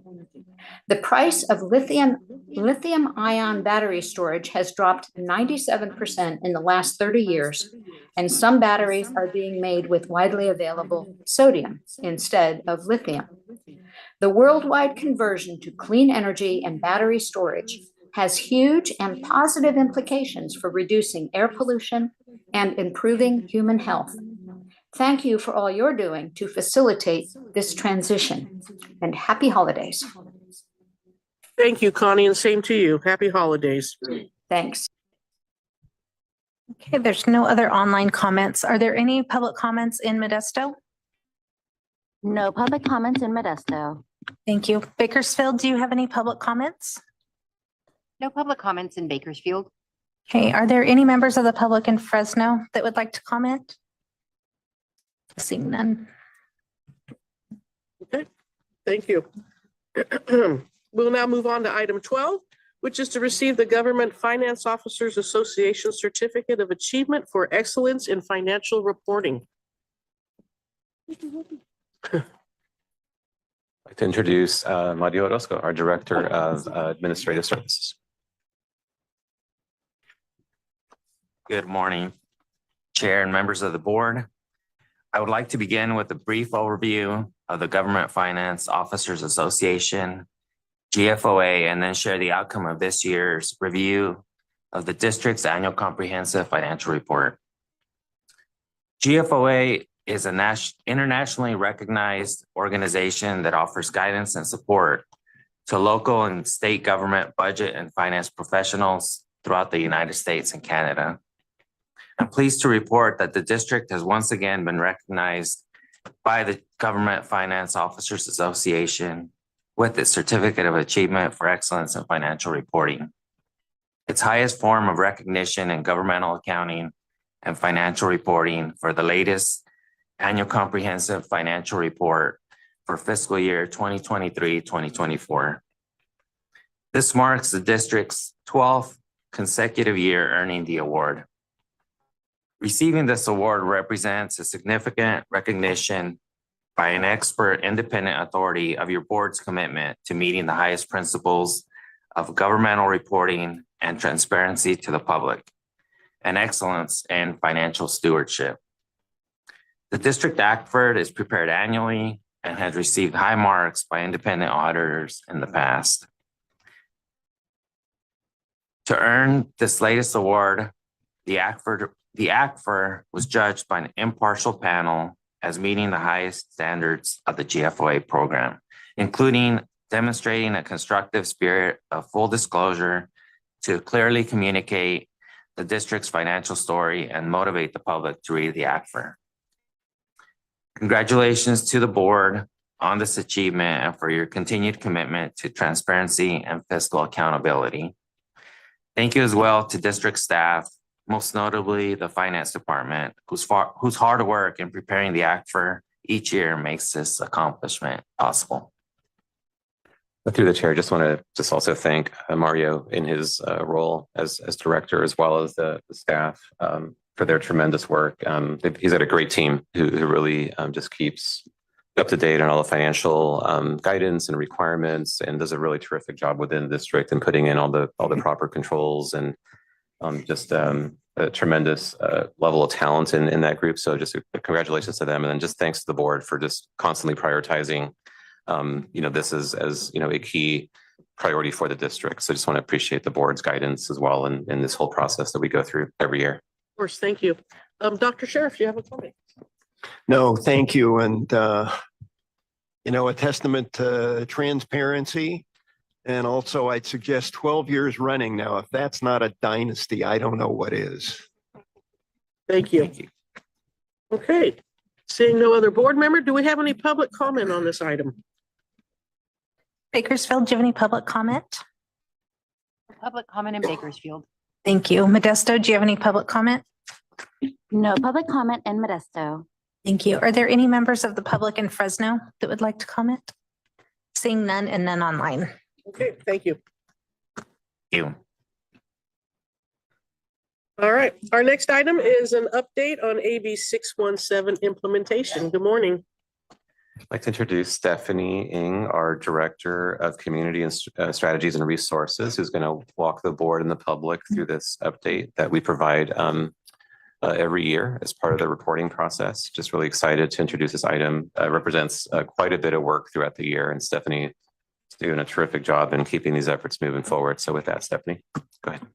The price of lithium-ion battery storage has dropped 97% in the last 30 years, and some batteries are being made with widely available sodium instead of lithium. The worldwide conversion to clean energy and battery storage has huge and positive implications for reducing air pollution and improving human health. Thank you for all you're doing to facilitate this transition, and happy holidays. Thank you, Connie, and same to you. Happy holidays. Thanks. Okay, there's no other online comments. Are there any public comments in Modesto? No public comments in Modesto. Thank you. Bakersfield, do you have any public comments? No public comments in Bakersfield. Okay, are there any members of the public in Fresno that would like to comment? Seeing none. Okay, thank you. We'll now move on to item 12, which is to receive the Government Finance Officers Association Certificate of Achievement for Excellence in Financial Reporting. I'd like to introduce Mario Orozco, our Director of Administrative Services. Good morning, Chair and members of the board. I would like to begin with a brief overview of the Government Finance Officers Association, GFOA, and then share the outcome of this year's review of the district's annual comprehensive financial report. GFOA is an internationally recognized organization that offers guidance and support to local and state government budget and finance professionals throughout the United States and Canada. I'm pleased to report that the district has once again been recognized by the Government Finance Officers Association with its Certificate of Achievement for Excellence in Financial Reporting. Its highest form of recognition in governmental accounting and financial reporting for the latest annual comprehensive financial report for fiscal year 2023-2024. This marks the district's 12th consecutive year earning the award. Receiving this award represents a significant recognition by an expert independent authority of your board's commitment to meeting the highest principles of governmental reporting and transparency to the public, and excellence in financial stewardship. The District Ackford is prepared annually and has received high marks by independent auditors in the past. To earn this latest award, the Ackford was judged by an impartial panel as meeting the highest standards of the GFOA program, including demonstrating a constructive spirit of full disclosure to clearly communicate the district's financial story and motivate the public to read the Ackford. Congratulations to the board on this achievement and for your continued commitment to transparency and fiscal accountability. Thank you as well to district staff, most notably the finance department, whose hard work in preparing the Ackford each year makes this accomplishment possible. Through the chair, just want to also thank Mario in his role as director, as well as the staff for their tremendous work. He's got a great team who really just keeps up to date on all the financial guidance and requirements, and does a really terrific job within the district and putting in all the proper controls, and just a tremendous level of talent in that group. So just congratulations to them, and then just thanks to the board for just constantly prioritizing this is as a key priority for the district. So just want to appreciate the board's guidance as well in this whole process that we go through every year. Of course, thank you. Dr. Sheriff, you have a comment? No, thank you. And, a testament to transparency. And also I'd suggest 12 years running now. If that's not a dynasty, I don't know what is. Thank you. Okay. Seeing no other board member, do we have any public comment on this item? Bakersfield, do you have any public comment? Public comment in Bakersfield. Thank you. Modesto, do you have any public comment? No public comment in Modesto. Thank you. Are there any members of the public in Fresno that would like to comment? Seeing none and none online. Okay, thank you. Thank you. All right, our next item is an update on AB 617 implementation. Good morning. I'd like to introduce Stephanie Ng, our Director of Community and Strategies and Resources, who's going to walk the board and the public through this update that we provide every year as part of the reporting process. Just really excited to introduce this item. Represents quite a bit of work throughout the year, and Stephanie is doing a terrific job in keeping these efforts moving forward. So with that, Stephanie, go ahead.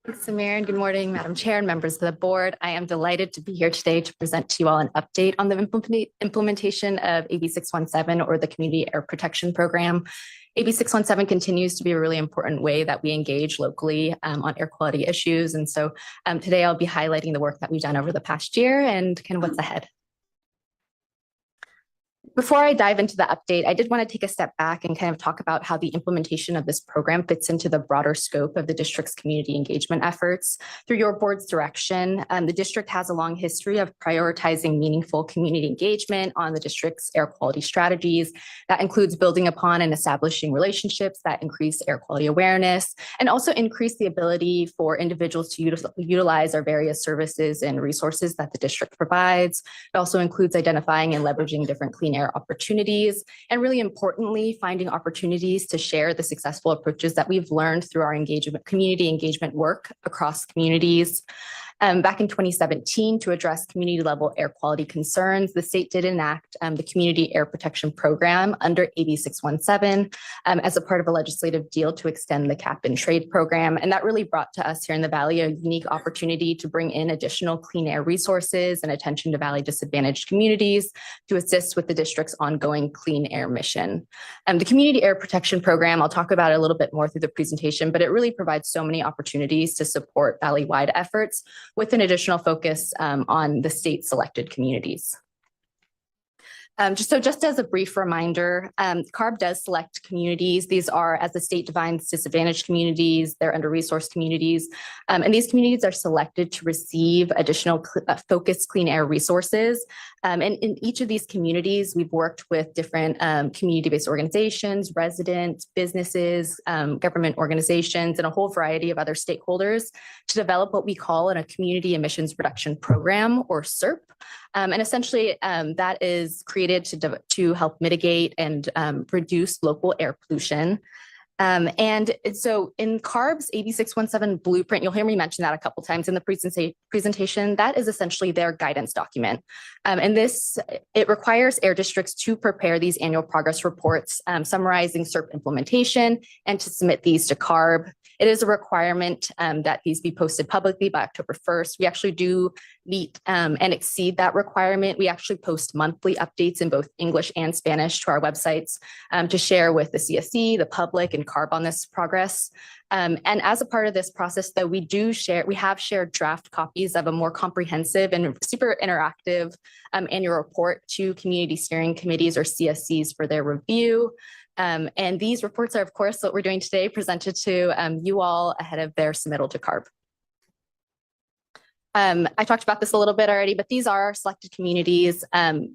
Thanks, Samir, and good morning, Madam Chair and members of the board. I am delighted to be here today to present to you all an update on the implementation of AB 617, or the Community Air Protection Program. AB 617 continues to be a really important way that we engage locally on air quality issues. And so today I'll be highlighting the work that we've done over the past year and kind of what's ahead. Before I dive into the update, I did want to take a step back and kind of talk about how the implementation of this program fits into the broader scope of the district's community engagement efforts. Through your board's direction, the district has a long history of prioritizing meaningful community engagement on the district's air quality strategies. That includes building upon and establishing relationships that increase air quality awareness and also increase the ability for individuals to utilize our various services and resources that the district provides. It also includes identifying and leveraging different clean air opportunities, and really importantly, finding opportunities to share the successful approaches that we've learned through our community engagement work across communities. Back in 2017, to address community level air quality concerns, the state did enact the Community Air Protection Program under AB 617 as a part of a legislative deal to extend the cap and trade program. And that really brought to us here in the Valley a unique opportunity to bring in additional clean air resources and attention to Valley disadvantaged communities to assist with the district's ongoing clean air mission. The Community Air Protection Program, I'll talk about it a little bit more through the presentation, but it really provides so many opportunities to support Valley-wide efforts with an additional focus on the state selected communities. Just as a brief reminder, CARB does select communities. These are, as the state defines, disadvantaged communities, they're under-resourced communities. And these communities are selected to receive additional focused clean air resources. And in each of these communities, we've worked with different community-based organizations, residents, businesses, government organizations, and a whole variety of other stakeholders to develop what we call a community emissions reduction program, or CERP. And essentially, that is created to help mitigate and reduce local air pollution. And so in CARB's AB 617 blueprint, you'll hear me mention that a couple times in the presentation, that is essentially their guidance document. And it requires air districts to prepare these annual progress reports summarizing CERP implementation and to submit these to CARB. It is a requirement that these be posted publicly by October 1st. We actually do meet and exceed that requirement. We actually post monthly updates in both English and Spanish to our websites to share with the CSC, the public, and CARB on this progress. And as a part of this process, though, we have shared draft copies of a more comprehensive and super interactive annual report to community steering committees, or CSCs, for their review. And these reports are, of course, what we're doing today, presented to you all ahead of their submittal to CARB. I talked about this a little bit already, but these are our selected communities.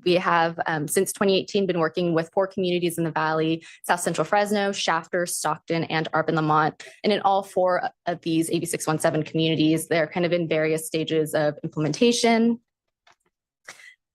We have, since 2018, been working with 4 communities in the Valley: South Central Fresno, Shafter, Stockton, and Arbor-Lamont. And in all 4 of these AB 617 communities, they're kind of in various stages of implementation.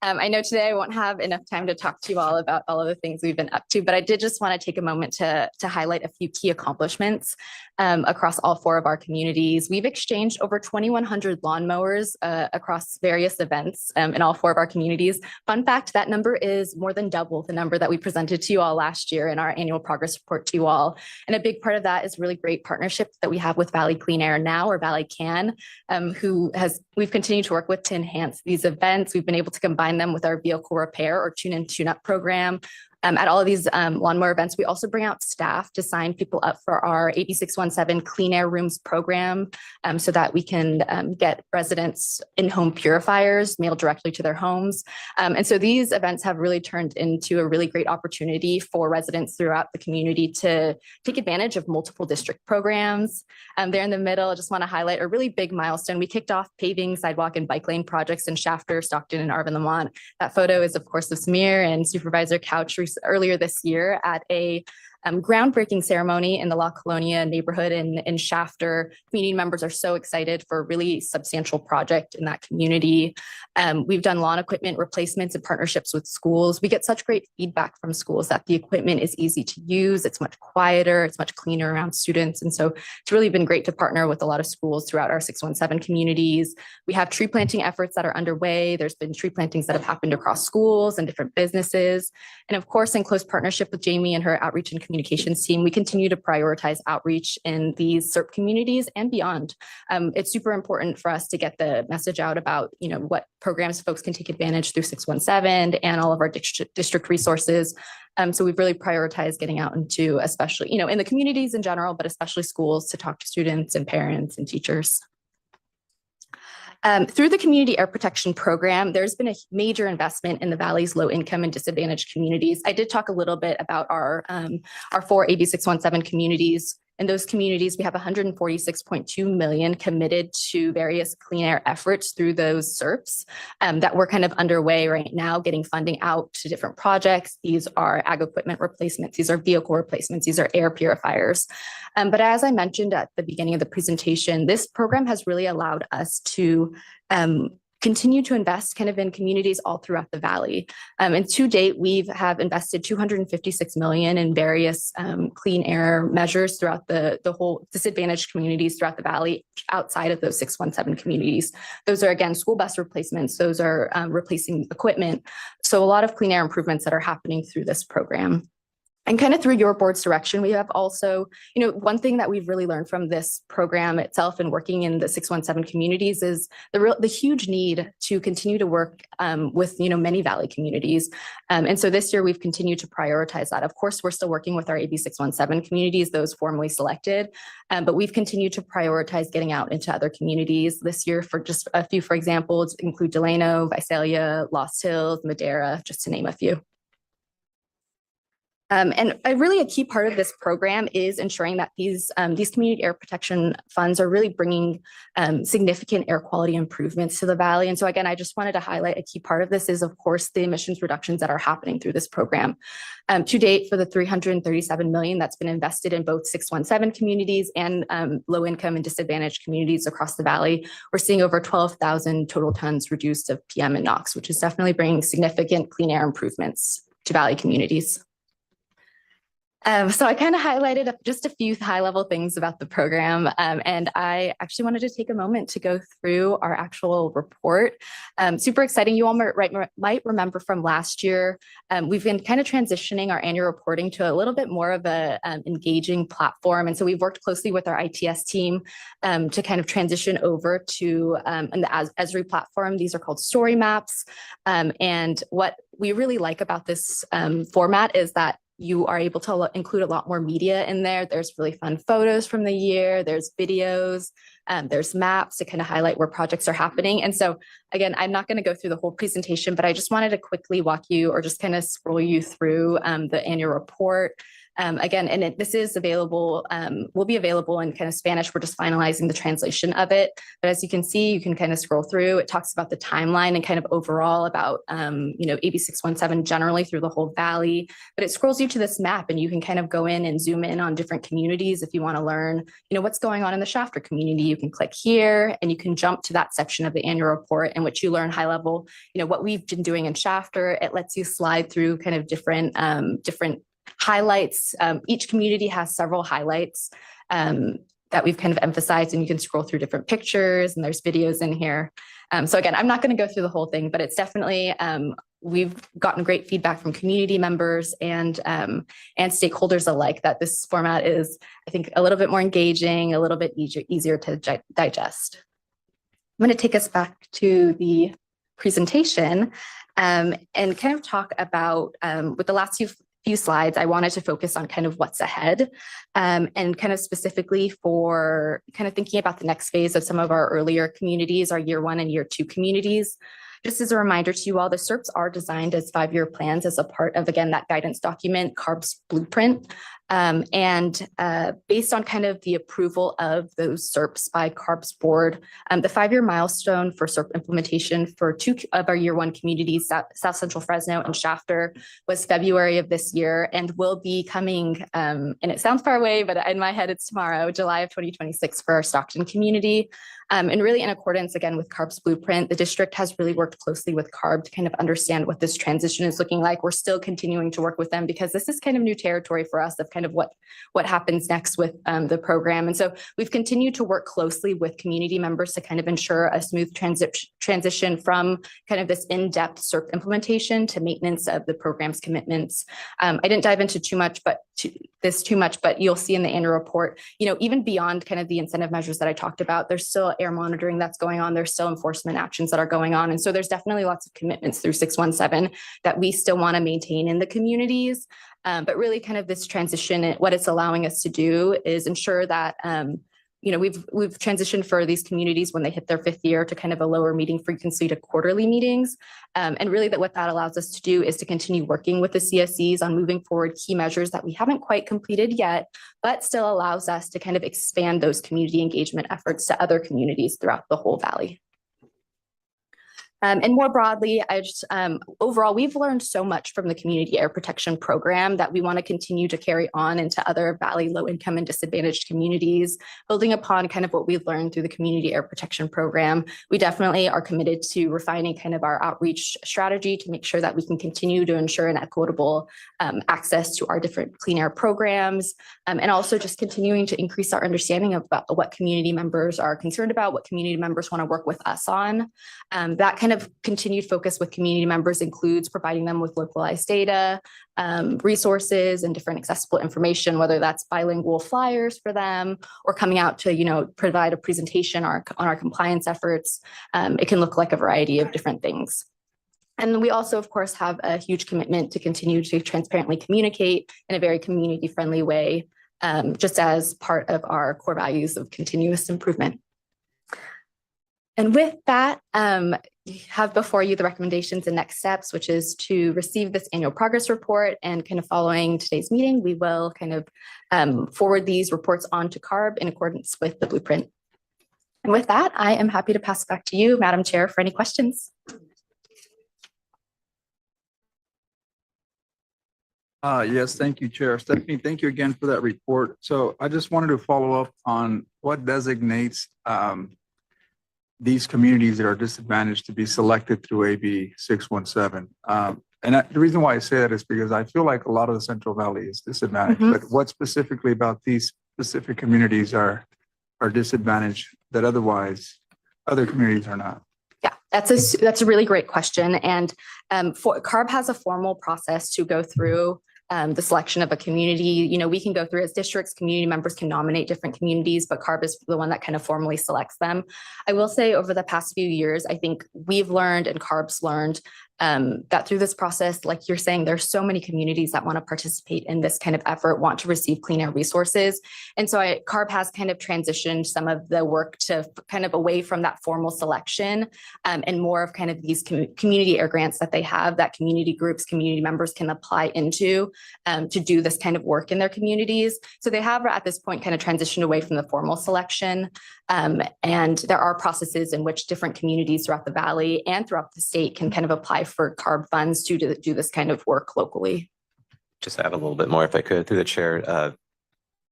I know today I won't have enough time to talk to you all about all of the things we've been up to, but I did just want to take a moment to highlight a few key accomplishments across all 4 of our communities. We've exchanged over 2,100 lawnmowers across various events in all 4 of our communities. Fun fact, that number is more than double the number that we presented to you all last year in our annual progress report to you all. And a big part of that is really great partnership that we have with Valley Clean Air now, or Valley CAN, we've continued to work with to enhance these events. We've been able to combine them with our vehicle repair or tune-in tune-up program. At all of these lawnmower events, we also bring out staff to sign people up for our AB 617 Clean Air Rooms program so that we can get residents in-home purifiers mailed directly to their homes. And so these events have really turned into a really great opportunity for residents throughout the community to take advantage of multiple district programs. There in the middle, I just want to highlight a really big milestone. We kicked off paving, sidewalk, and bike lane projects in Shafter, Stockton, and Arbor-Lamont. That photo is, of course, of Samir and Supervisor Couch earlier this year at a groundbreaking ceremony in the La Colonia neighborhood in Shafter. Community members are so excited for a really substantial project in that community. We've done lawn equipment replacements and partnerships with schools. We get such great feedback from schools that the equipment is easy to use. It's much quieter. It's much cleaner around students. And so it's really been great to partner with a lot of schools throughout our 617 communities. We have tree planting efforts that are underway. There's been tree plantings that have happened across schools and different businesses. And of course, in close partnership with Jamie and her outreach and communications team, we continue to prioritize outreach in these CERP communities and beyond. It's super important for us to get the message out about, what programs folks can take advantage through 617 and all of our district resources. So we've really prioritized getting out into, especially, in the communities in general, but especially schools, to talk to students and parents and teachers. Through the Community Air Protection Program, there's been a major investment in the Valley's low-income and disadvantaged communities. I did talk a little bit about our 4 AB 617 communities. In those communities, we have $146.2 million committed to various clean air efforts through those CERPs that we're kind of underway right now, getting funding out to different projects. These are ag equipment replacements. These are vehicle replacements. These are air purifiers. But as I mentioned at the beginning of the presentation, this program has really allowed us to continue to invest kind of in communities all throughout the Valley. And to date, we have invested $256 million in various clean air measures throughout the whole disadvantaged communities throughout the Valley outside of those 617 communities. Those are, again, school bus replacements. Those are replacing equipment. So a lot of clean air improvements that are happening through this program. And kind of through your board's direction, we have also, one thing that we've really learned from this program itself and working in the 617 communities is the huge need to continue to work with, many Valley communities. And so this year we've continued to prioritize that. Of course, we're still working with our AB 617 communities, those formally selected, but we've continued to prioritize getting out into other communities this year. For just a few, for example, include Delano, Visalia, Lost Hills, Madera, just to name a few. And really a key part of this program is ensuring that these community air protection funds are really bringing significant air quality improvements to the valley. And so again, I just wanted to highlight a key part of this is, of course, the emissions reductions that are happening through this program. To date, for the $337 million that's been invested in both 617 communities and low income and disadvantaged communities across the valley, we're seeing over 12,000 total tons reduced of PM and NOx, which is definitely bringing significant clean air improvements to valley communities. So I kind of highlighted just a few high-level things about the program, and I actually wanted to take a moment to go through our actual report. Super exciting. You all might remember from last year, we've been kind of transitioning our annual reporting to a little bit more of a engaging platform, and so we've worked closely with our ITS team to kind of transition over to the Esri platform. These are called story maps, and what we really like about this format is that you are able to include a lot more media in there. There's really fun photos from the year, there's videos, there's maps to kind of highlight where projects are happening. And so again, I'm not going to go through the whole presentation, but I just wanted to quickly walk you or just kind of scroll you through the annual report. Again, and this is available, will be available in kind of Spanish. We're just finalizing the translation of it. But as you can see, you can kind of scroll through. It talks about the timeline and kind of overall about, AB 617 generally through the whole valley. But it scrolls you to this map and you can kind of go in and zoom in on different communities. If you want to learn, what's going on in the Shafter community, you can click here and you can jump to that section of the annual report in which you learn high level, what we've been doing in Shafter. It lets you slide through kind of different highlights. Each community has several highlights that we've kind of emphasized, and you can scroll through different pictures and there's videos in here. So again, I'm not going to go through the whole thing, but it's definitely, we've gotten great feedback from community members and stakeholders alike that this format is, I think, a little bit more engaging, a little bit easier to digest. I'm going to take us back to the presentation and kind of talk about, with the last few slides, I wanted to focus on kind of what's ahead and kind of specifically for kind of thinking about the next phase of some of our earlier communities, our year 1 and year 2 communities. Just as a reminder to you all, the SERPs are designed as 5-year plans as a part of, again, that guidance document, CARB's blueprint. And based on kind of the approval of those SERPs by CARB's board, the 5-year milestone for SERP implementation for 2 of our year 1 communities, South Central Fresno and Shafter, was February of this year and will be coming, and it sounds far away, but in my head it's tomorrow, July of 2026 for our Stockton community. And really in accordance, again, with CARB's blueprint, the district has really worked closely with CARB to kind of understand what this transition is looking like. We're still continuing to work with them because this is kind of new territory for us of kind of what happens next with the program. And so we've continued to work closely with community members to kind of ensure a smooth transition from kind of this in-depth SERP implementation to maintenance of the program's commitments. I didn't dive into too much, but you'll see in the annual report, even beyond kind of the incentive measures that I talked about, there's still air monitoring that's going on. There's still enforcement actions that are going on. And so there's definitely lots of commitments through 617 that we still want to maintain in the communities. But really kind of this transition, what it's allowing us to do is ensure that, we've transitioned for these communities when they hit their 5th year to kind of a lower meeting frequency to quarterly meetings. And really what that allows us to do is to continue working with the CSCs on moving forward key measures that we haven't quite completed yet, but still allows us to kind of expand those community engagement efforts to other communities throughout the whole valley. And more broadly, overall, we've learned so much from the Community Air Protection Program that we want to continue to carry on into other Valley low-income and disadvantaged communities, building upon kind of what we've learned through the Community Air Protection Program. We definitely are committed to refining kind of our outreach strategy to make sure that we can continue to ensure an equitable access to our different clean air programs, and also just continuing to increase our understanding of what community members are concerned about, what community members want to work with us on. That kind of continued focus with community members includes providing them with localized data, resources, and different accessible information, whether that's bilingual flyers for them or coming out to, provide a presentation on our compliance efforts. It can look like a variety of different things. And we also, of course, have a huge commitment to continue to transparently communicate in a very community-friendly way, just as part of our core values of continuous improvement. And with that, you have before you the recommendations and next steps, which is to receive this annual progress report, and kind of following today's meeting, we will kind of forward these reports on to CARB in accordance with the blueprint. And with that, I am happy to pass it back to you, Madam Chair, for any questions. Yes, thank you, Chair. Stephanie, thank you again for that report. So I just wanted to follow up on what designates these communities that are disadvantaged to be selected through AB 617. The reason why I say that is because I feel like a lot of the Central Valley is disadvantaged, but what specifically about these specific communities are disadvantaged that otherwise other communities are not? Yeah, that's a really great question. And CARB has a formal process to go through the selection of a community. You know, we can go through as districts, community members can nominate different communities, but CARB is the one that kind of formally selects them. I will say over the past few years, I think we've learned and CARB's learned that through this process, like you're saying, there's so many communities that want to participate in this kind of effort, want to receive clean air resources. And so CARB has kind of transitioned some of the work to kind of away from that formal selection and more of kind of these community air grants that they have that community groups, community members can apply into to do this kind of work in their communities. So they have at this point kind of transitioned away from the formal selection. And there are processes in which different communities throughout the valley and throughout the state can kind of apply for CARB funds to do this kind of work locally. Just add a little bit more if I could through the chair.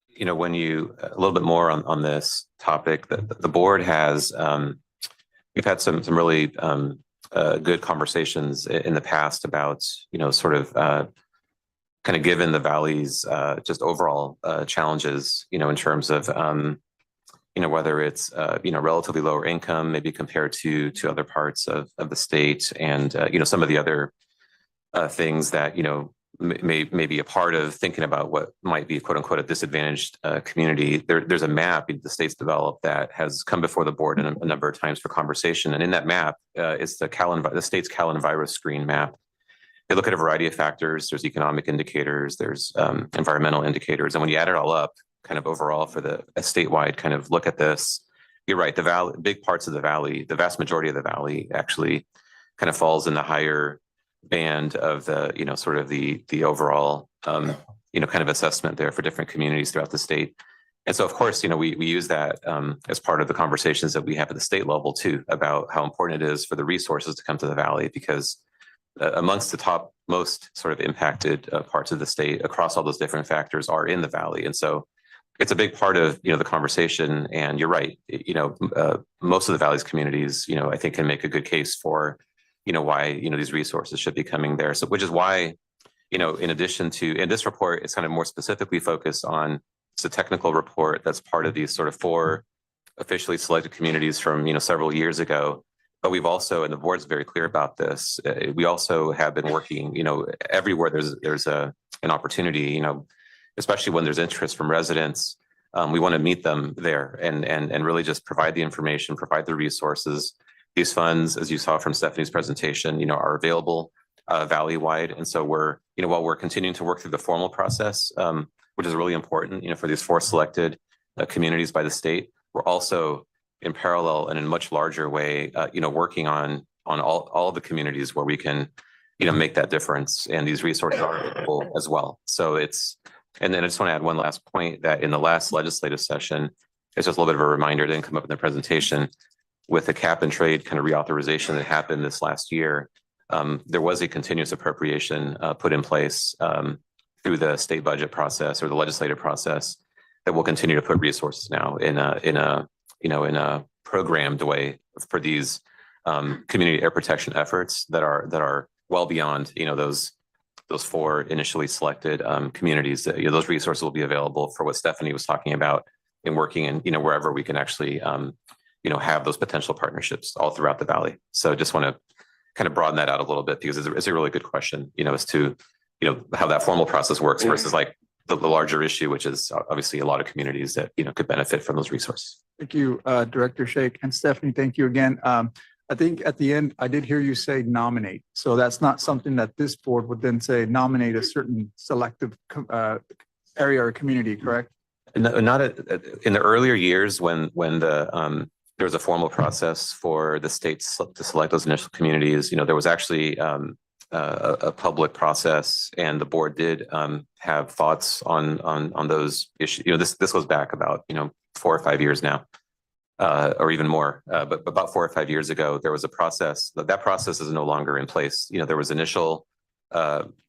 You know, when you a little bit more on this topic, the board has we've had some really good conversations in the past about, you know, sort of kind of given the valley's just overall challenges, you know, in terms of you know, whether it's you know, relatively lower income, maybe compared to other parts of the state, and you know, some of the other things that, you know, may be a part of thinking about what might be quote unquote a disadvantaged community. There's a map the state's developed that has come before the board a number of times for conversation, and in that map is the state's CalEnviro screen map. They look at a variety of factors. There's economic indicators, there's environmental indicators, and when you add it all up, kind of overall for a statewide kind of look at this, you're right. The valley, big parts of the valley, the vast majority of the valley actually kind of falls in the higher band of the, you know, sort of the overall, you know, kind of assessment there for different communities throughout the state. And so, of course, you know, we use that as part of the conversations that we have at the state level too, about how important it is for the resources to come to the valley, because amongst the top most sort of impacted parts of the state across all those different factors are in the valley. And so it's a big part of, you know, the conversation. And you're right, you know, most of the valley's communities, you know, I think can make a good case for, you know, why, you know, these resources should be coming there. So, which is why, you know, in addition to, in this report, it's kind of more specifically focused on, it's a technical report that's part of these sort of 4 officially selected communities from, you know, several years ago. But we've also, and the board's very clear about this, we also have been working, you know, everywhere there's an opportunity, you know, especially when there's interest from residents, we want to meet them there and really just provide the information, provide the resources. These funds, as you saw from Stephanie's presentation, you know, are available valley-wide. And so we're, you know, while we're continuing to work through the formal process, which is really important, you know, for these 4 selected communities by the state, we're also in parallel and in a much larger way, you know, working on all the communities where we can, you know, make that difference. And these resources are available as well. So it's, and then I just want to add one last point that in the last legislative session, it's just a little bit of a reminder, it didn't come up in the presentation, with the cap and trade kind of reauthorization that happened this last year. There was a continuous appropriation put in place through the state budget process or the legislative process that will continue to put resources now in a programmed way for these community air protection efforts that are well beyond, you know, those 4 initially selected communities. You know, those resources will be available for what Stephanie was talking about in working in, you know, wherever we can actually you know, have those potential partnerships all throughout the valley. So just want to kind of broaden that out a little bit, because it's a really good question, you know, as to, you know, how that formal process works versus like the larger issue, which is obviously a lot of communities that, you know, could benefit from those resources. Thank you, Director Sheikh, and Stephanie, thank you again. I think at the end, I did hear you say nominate. So that's not something that this board would then say nominate a certain selective area or community, correct? Not in the earlier years when there was a formal process for the states to select those initial communities. There was actually a public process, and the board did have thoughts on those issues. This goes back about 4 or 5 years now, or even more. But about 4 or 5 years ago, there was a process. That process is no longer in place. There was initial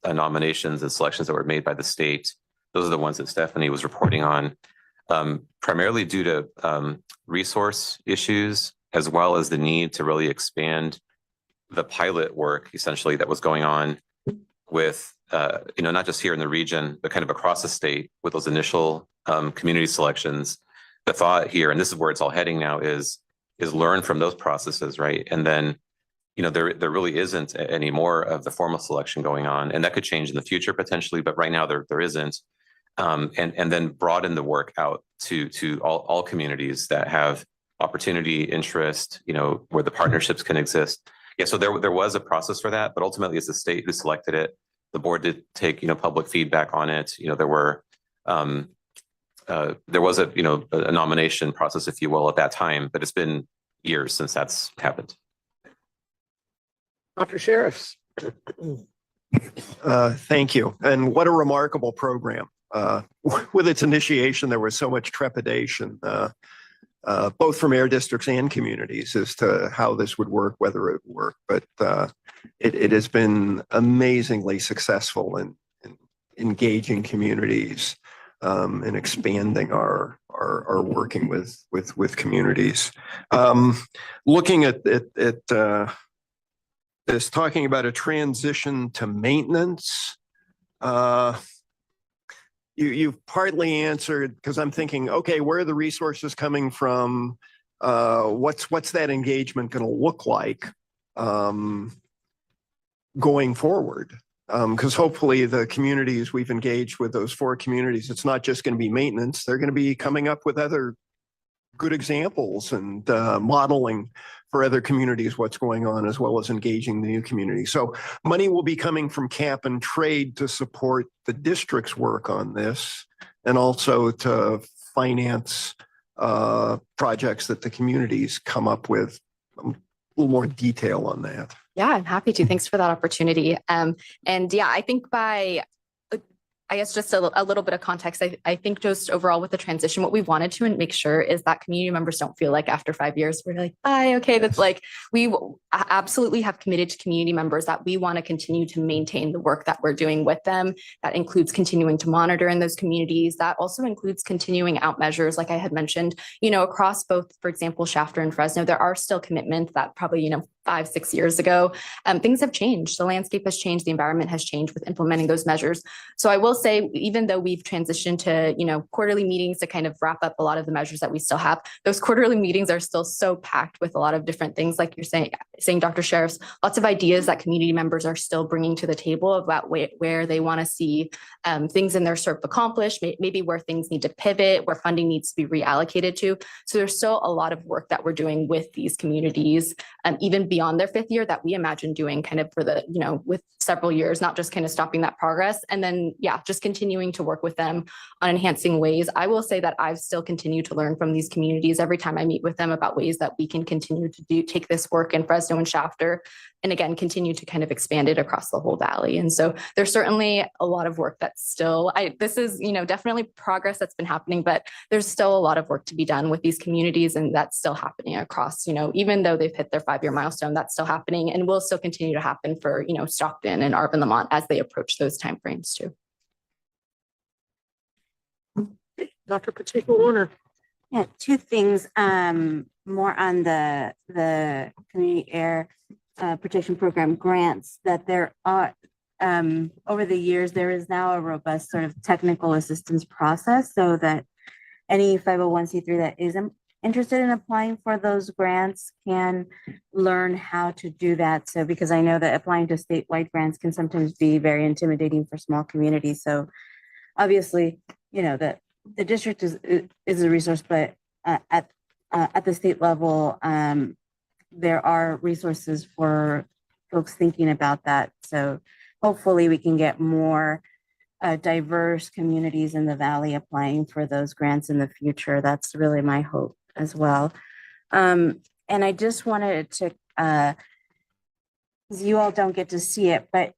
nominations and selections that were made by the state. Those are the ones that Stephanie was reporting on, primarily due to resource issues, as well as the need to really expand the pilot work essentially that was going on with, not just here in the region, but kind of across the state with those initial community selections. The thought here, and this is where it's all heading now, is learn from those processes, right? And then, there really isn't any more of the formal selection going on, and that could change in the future potentially, but right now there isn't. And then broaden the work out to all communities that have opportunity, interest, where the partnerships can exist. Yeah, so there was a process for that, but ultimately it's the state who selected it. The board did take, public feedback on it. There was a nomination process, if you will, at that time, but it's been years since that's happened. Dr. Sheriffs. Thank you. And what a remarkable program. With its initiation, there was so much trepidation, both from air districts and communities, as to how this would work, whether it would work. But it has been amazingly successful in engaging communities and expanding our working with communities. Looking at this, talking about a transition to maintenance. You've partly answered, because I'm thinking, okay, where are the resources coming from? What's that engagement going to look like going forward? Because hopefully the communities we've engaged with, those 4 communities, it's not just going to be maintenance. They're going to be coming up with other good examples and modeling for other communities what's going on, as well as engaging the new community. So money will be coming from cap and trade to support the district's work on this, and also to finance projects that the communities come up with. A little more detail on that. Yeah, I'm happy to. Thanks for that opportunity. And yeah, I think I guess just a little bit of context. I think just overall with the transition, what we wanted to make sure is that community members don't feel like after 5 years, we're like, bye, okay, that's like, we absolutely have committed to community members that we want to continue to maintain the work that we're doing with them. That includes continuing to monitor in those communities. That also includes continuing out measures, like I had mentioned, across both, for example, Shafter and Fresno, there are still commitments that probably, 5, 6 years ago, things have changed. The landscape has changed. The environment has changed with implementing those measures. So I will say, even though we've transitioned to, quarterly meetings to kind of wrap up a lot of the measures that we still have, those quarterly meetings are still so packed with a lot of different things, like you're saying, Dr. Sheriffs, lots of ideas that community members are still bringing to the table about where they want to see things in their SERP accomplished, maybe where things need to pivot, where funding needs to be reallocated to. So there's still a lot of work that we're doing with these communities, even beyond their 5th year, that we imagine doing kind of for the, with several years, not just kind of stopping that progress. And then, yeah, just continuing to work with them on enhancing ways. I will say that I've still continued to learn from these communities every time I meet with them about ways that we can continue to take this work in Fresno and Shafter, and again, continue to kind of expand it across the whole valley. And so there's certainly a lot of work that's still, this is, definitely progress that's been happening, but there's still a lot of work to be done with these communities, and that's still happening across, even though they've hit their 5-year milestone, that's still happening and will still continue to happen for, Stockton and Arvin Lamont as they approach those timeframes too. Dr. Pacheco-Warner. Yeah, 2 things, more on the community air protection program grants, that there are, over the years, there is now a robust sort of technical assistance process, so that any 501c3 that isn't interested in applying for those grants can learn how to do that. So, because I know that applying to statewide grants can sometimes be very intimidating for small communities. So obviously, that the district is a resource, but at the state level, there are resources for folks thinking about that. So hopefully we can get more diverse communities in the valley applying for those grants in the future. That's really my hope as well. And I just wanted to, 'cause you all don't get to see it, but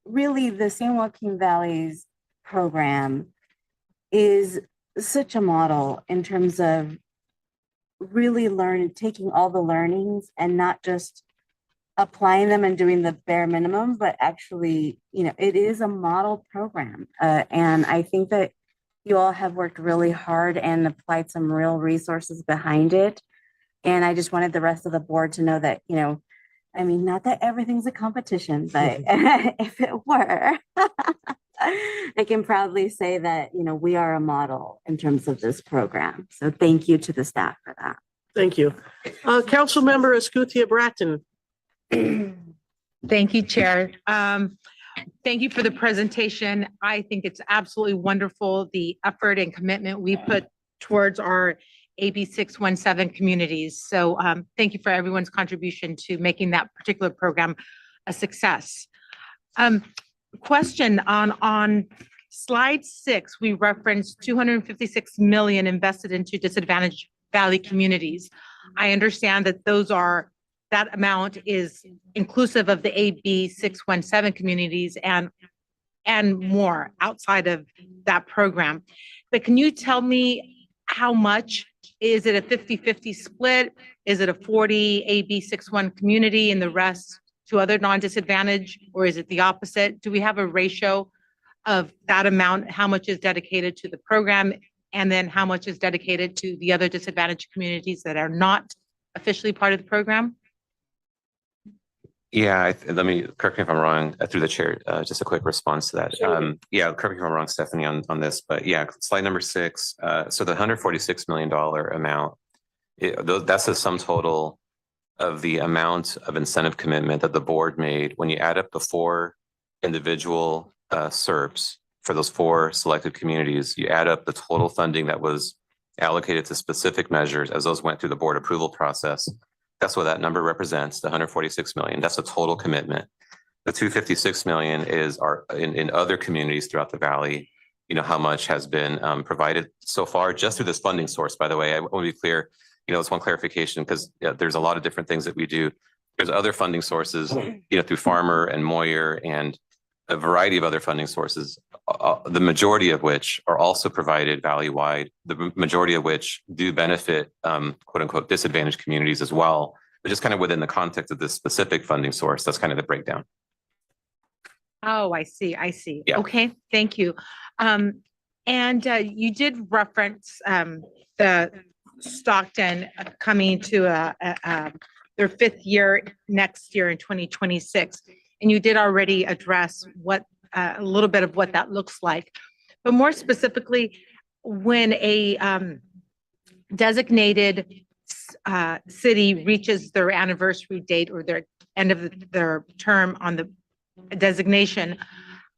really the San Joaquin Valley's program is such a model in terms of really taking all the learnings and not just applying them and doing the bare minimum, but actually, it is a model program. And I think that you all have worked really hard and applied some real resources behind it. And I just wanted the rest of the board to know that, I mean, not that everything's a competition, but if it were, I can proudly say that, we are a model in terms of this program. So thank you to the staff for that. Thank you. Councilmember Escutia Bratton. Thank you, Chair. Thank you for the presentation. I think it's absolutely wonderful, the effort and commitment we put towards our AB 617 communities. So thank you for everyone's contribution to making that particular program a success. Question on slide 6, we referenced 256 million invested into disadvantaged Valley communities. I understand that that amount is inclusive of the AB 617 communities and more outside of that program. But can you tell me how much? Is it a 50-50 split? Is it a 40 AB 61 community and the rest to other non-disadvantaged, or is it the opposite? Do we have a ratio of that amount? How much is dedicated to the program, and then how much is dedicated to the other disadvantaged communities that are not officially part of the program? Yeah, let me, correct me if I'm wrong, through the chair, just a quick response to that. Sure. Yeah, correct me if I'm wrong, Stephanie, on this, but yeah, slide number 6. So the $146 million amount, that's the sum total of the amount of incentive commitment that the board made when you add up the 4 individual SERPs for those 4 selected communities. You add up the total funding that was allocated to specific measures as those went through the board approval process. That's what that number represents, the 146 million. That's a total commitment. The 256 million is in other communities throughout the Valley, how much has been provided so far just through this funding source. By the way, I want to be clear, it's one clarification because there's a lot of different things that we do. There's other funding sources, through Farmer and Moyer and a variety of other funding sources, the majority of which are also provided Valley-wide, the majority of which do benefit quote unquote disadvantaged communities as well, but just kind of within the context of this specific funding source. That's kind of the breakdown. Oh, I see. Yeah. Okay, thank you. And you did reference the Stockton coming to their 5th year next year in 2026. And you did already address a little bit of what that looks like. But more specifically, when a designated city reaches their anniversary date or their end of their term on the designation,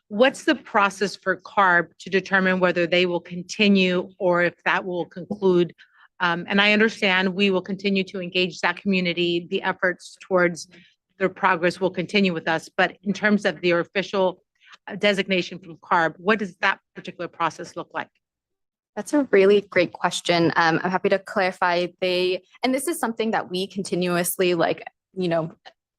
what's the process for CARB to determine whether they will continue or if that will conclude? And I understand we will continue to engage that community. The efforts towards their progress will continue with us. But in terms of their official designation from CARB, what does that particular process look like? That's a really great question. I'm happy to clarify. And this is something that we continuously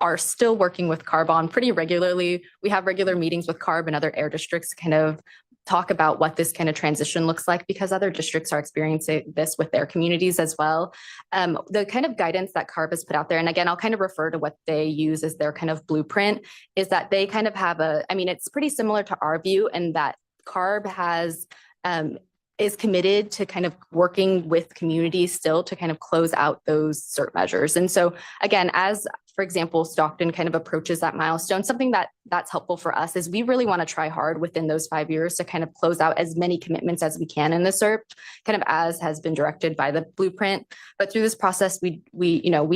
are still working with CARB on pretty regularly. We have regular meetings with CARB and other air districts to kind of talk about what this kind of transition looks like because other districts are experiencing this with their communities as well. The kind of guidance that CARB has put out there, and again, I'll kind of refer to what they use as their kind of blueprint, is that they kind of have it's pretty similar to our view in that CARB is committed to kind of working with communities still to kind of close out those CERT measures. And so again, as for example, Stockton kind of approaches that milestone, something that's helpful for us is we really want to try hard within those 5 years to kind of close out as many commitments as we can in the CERT, kind of as has been directed by the blueprint. But through this process, we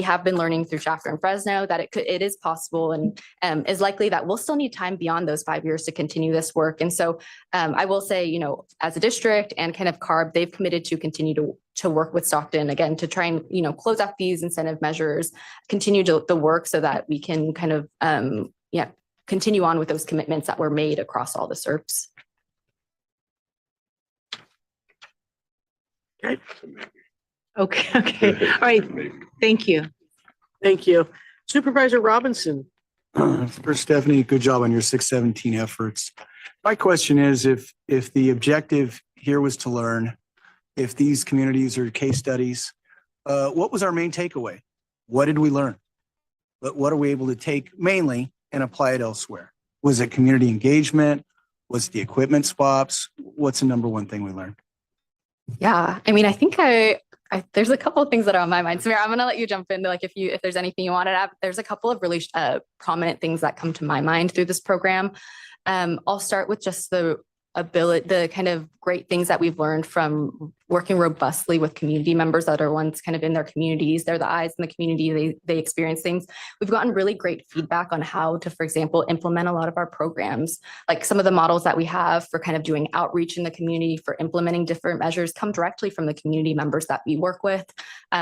have been learning through Shafter and Fresno that it is possible and is likely that we'll still need time beyond those 5 years to continue this work. And so I will say, as a district and kind of CARB, they've committed to continue to work with Stockton again to try and close out these incentive measures, continue the work so that we can kind of continue on with those commitments that were made across all the CERPs. Okay. Okay, okay. All right. Thank you. Thank you. Supervisor Robinson. For Stephanie, good job on your 617 efforts. My question is, if the objective here was to learn, if these communities are case studies, what was our main takeaway? What did we learn? But what are we able to take mainly and apply it elsewhere? Was it community engagement? Was it the equipment swaps? What's the number one thing we learned? Yeah, I mean, I think there's a couple of things that are on my mind. Samira, I'm gonna let you jump into like if there's anything you wanted to add. There's a couple of really prominent things that come to my mind through this program. I'll start with just the kind of great things that we've learned from working robustly with community members that are ones kind of in their communities. They're the eyes in the community. They experience things. We've gotten really great feedback on how to, for example, implement a lot of our programs. Like some of the models that we have for kind of doing outreach in the community, for implementing different measures come directly from the community members that we work with,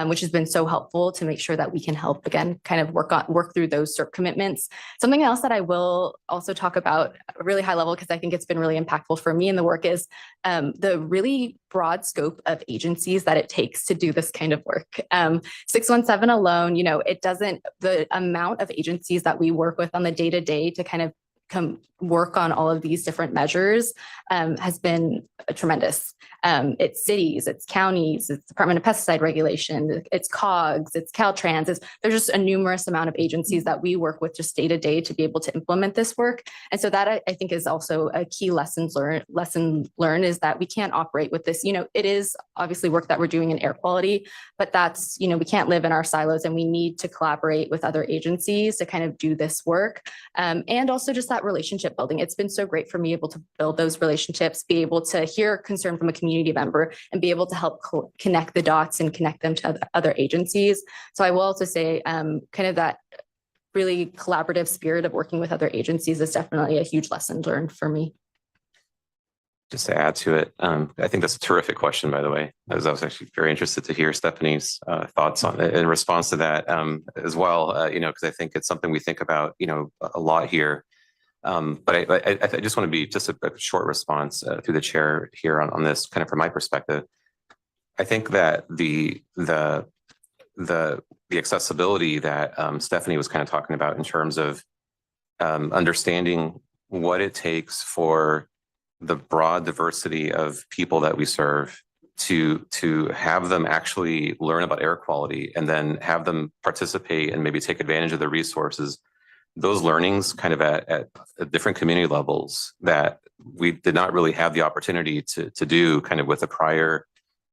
which has been so helpful to make sure that we can help, again, kind of work through those CERP commitments. Something else that I will also talk about a really high level, because I think it's been really impactful for me in the work, is the really broad scope of agencies that it takes to do this kind of work. 617 alone, the amount of agencies that we work with on the day-to-day to kind of work on all of these different measures has been tremendous. It's cities, it's counties, it's Department of Pesticide Regulation, it's COGS, it's Caltrans. There's just a numerous amount of agencies that we work with just day to day to be able to implement this work. And so that I think is also a key lesson learned is that we can't operate with this. It is obviously work that we're doing in air quality, but that's, we can't live in our silos, and we need to collaborate with other agencies to kind of do this work. And also just that relationship building. It's been so great for me able to build those relationships, be able to hear concern from a community member and be able to help connect the dots and connect them to other agencies. So I will also say kind of that really collaborative spirit of working with other agencies is definitely a huge lesson learned for me. Just to add to it, I think that's a terrific question, by the way. I was actually very interested to hear Stephanie's thoughts on it in response to that as well, because I think it's something we think about, a lot here. But I just want to be just a short response through the chair here on this, kind of from my perspective. I think that the accessibility that Stephanie was kind of talking about in terms of understanding what it takes for the broad diversity of people that we serve to have them actually learn about air quality and then have them participate and maybe take advantage of the resources. Those learnings kind of at different community levels that we did not really have the opportunity to do kind of with a prior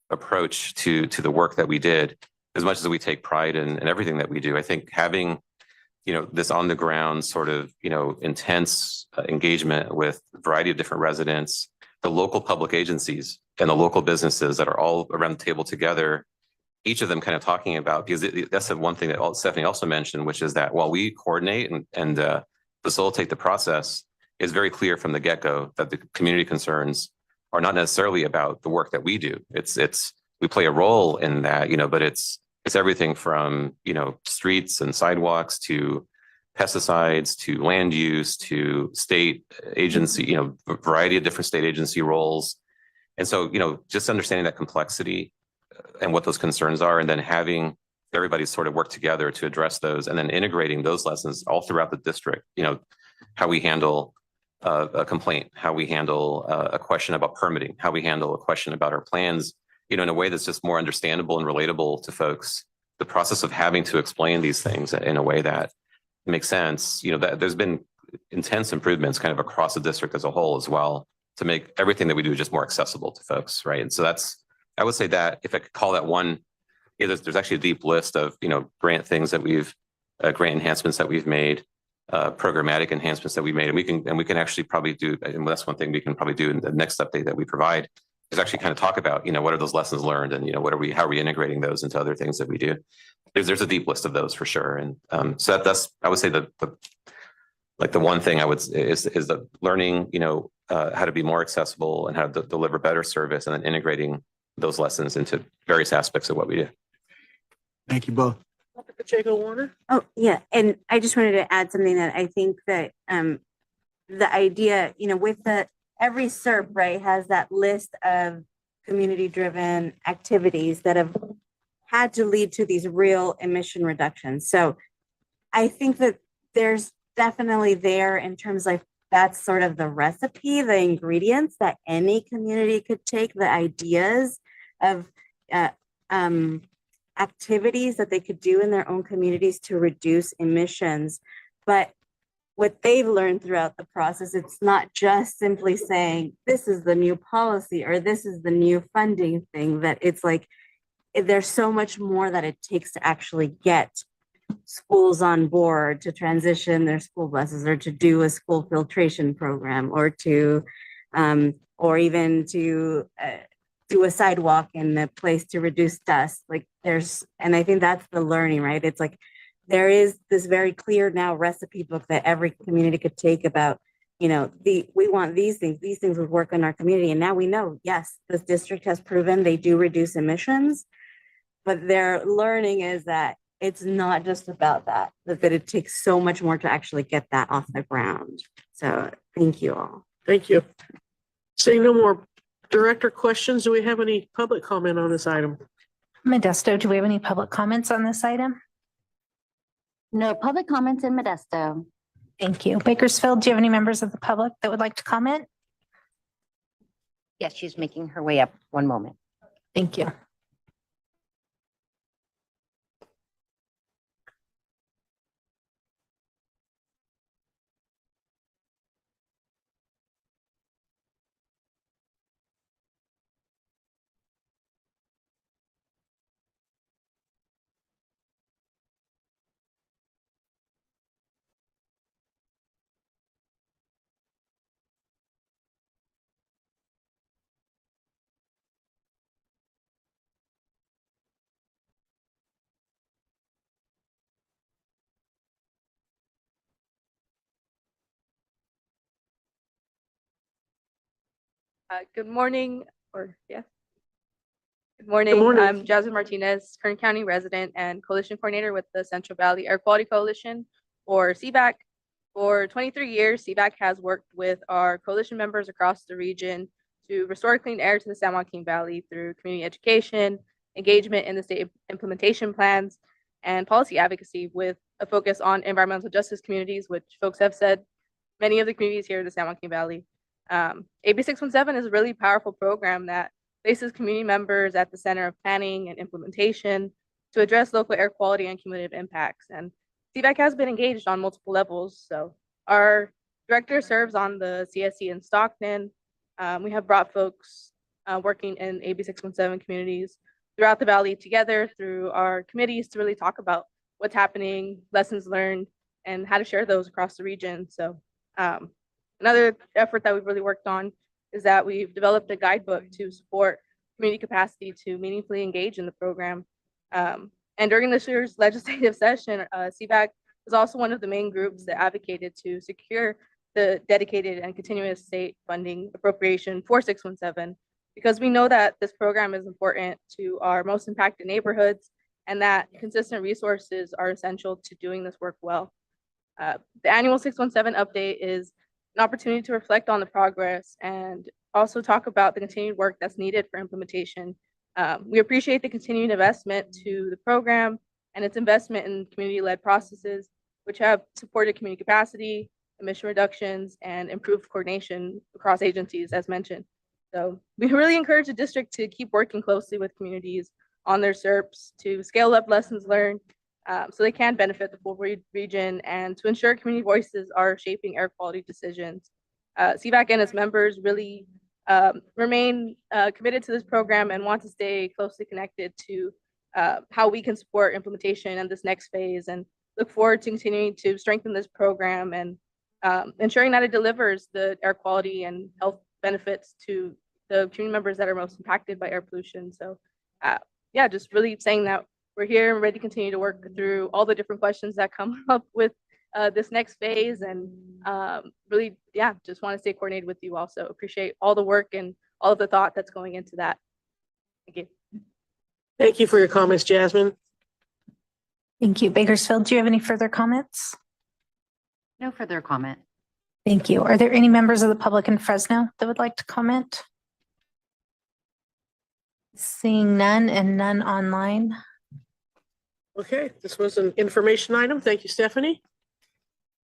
approach to the work that we did. As much as we take pride in everything that we do, I think having, this on the ground sort of, intense engagement with a variety of different residents, the local public agencies and the local businesses that are all around the table together, each of them kind of talking about, because that's the one thing that Stephanie also mentioned, which is that while we coordinate and facilitate the process, it's very clear from the get-go that the community concerns are not necessarily about the work that we do. We play a role in that, but it's everything from, streets and sidewalks to pesticides, to land use, to state agency, a variety of different state agency roles. And so, just understanding that complexity and what those concerns are, and then having everybody sort of work together to address those, and then integrating those lessons all throughout the district, how we handle a complaint, how we handle a question about permitting, how we handle a question about our plans, in a way that's just more understandable and relatable to folks. The process of having to explain these things in a way that makes sense, that there's been intense improvements kind of across the district as a whole as well, to make everything that we do just more accessible to folks, right? And so I would say that if I could call that one, there's actually a deep list of, grant things that grant enhancements that we've made, programmatic enhancements that we made, and we can actually probably do, and that's one thing we can probably do in the next update that we provide, is actually kind of talk about, what are those lessons learned, and, how are we integrating those into other things that we do? There's a deep list of those for sure. And so that's, I would say the one thing is the learning, how to be more accessible and how to deliver better service, and then integrating those lessons into various aspects of what we do. Thank you both. Dr. Pacheco Warner. Oh, yeah. And I just wanted to add something that I think that the idea, with every CERP, right, has that list of community driven activities that have had to lead to these real emission reductions. So I think that there's definitely there in terms of that's sort of the recipe, the ingredients that any community could take, the ideas of activities that they could do in their own communities to reduce emissions. But what they've learned throughout the process, it's not just simply saying, this is the new policy or this is the new funding thing, that it's like, there's so much more that it takes to actually get schools on board to transition their school buses or to do a school filtration program or to or even to do a sidewalk in the place to reduce dust. Like and I think that's the learning, right? It's like there is this very clear now recipe book that every community could take about, we want these things would work in our community. And now we know, yes, this district has proven they do reduce emissions, but their learning is that it's not just about that it takes so much more to actually get that off the ground. So thank you all. Thank you. Seeing no more director questions, do we have any public comment on this item? Modesto, do we have any public comments on this item? No public comments in Modesto. Thank you. Bakersfield, do you have any members of the public that would like to comment? Yes, she's making her way up. One moment. Thank you. Good morning, Good morning. morning. I'm Jasmine Martinez, Kern County resident and coalition coordinator with the Central Valley Air Quality Coalition, or CVAC. For 23 years, CVAC has worked with our coalition members across the region to restore clean air to the San Joaquin Valley through community education, engagement in the state implementation plans, and policy advocacy with a focus on environmental justice communities, which folks have said many of the communities here in the San Joaquin Valley. AB 617 is a really powerful program that places community members at the center of planning and implementation to address local air quality and cumulative impacts. And CVAC has been engaged on multiple levels. So our director serves on the CSC in Stockton. We have brought folks working in AB 617 communities throughout the valley together through our committees to really talk about what's happening, lessons learned, and how to share those across the region. So another effort that we've really worked on is that we've developed a guidebook to support community capacity to meaningfully engage in the program. And during this year's legislative session, CVAC was also one of the main groups that advocated to secure the dedicated and continuous state funding appropriation for 617, because we know that this program is important to our most impacted neighborhoods and that consistent resources are essential to doing this work well. The annual 617 update is an opportunity to reflect on the progress and also talk about the continued work that's needed for implementation. We appreciate the continued investment to the program and its investment in community-led processes, which have supported community capacity, emission reductions, and improved coordination across agencies, as mentioned. So we really encourage the district to keep working closely with communities on their SERPs to scale up lessons learned so they can benefit the full region and to ensure community voices are shaping air quality decisions. CVAC and its members really remain committed to this program and want to stay closely connected to how we can support implementation in this next phase, and look forward to continuing to strengthen this program and ensuring that it delivers the air quality and health benefits to the community members that are most impacted by air pollution. So yeah, just really saying that we're here and ready to continue to work through all the different questions that come up with this next phase, and really, yeah, just want to stay coordinated with you also. Appreciate all the work and all of the thought that's going into that. Thank you. Thank you for your comments, Jasmine. Thank you. Bakersfield, do you have any further comments? No further comment. Thank you. Are there any members of the public in Fresno that would like to comment? Seeing none and none online. Okay, this was an information item. Thank you, Stephanie.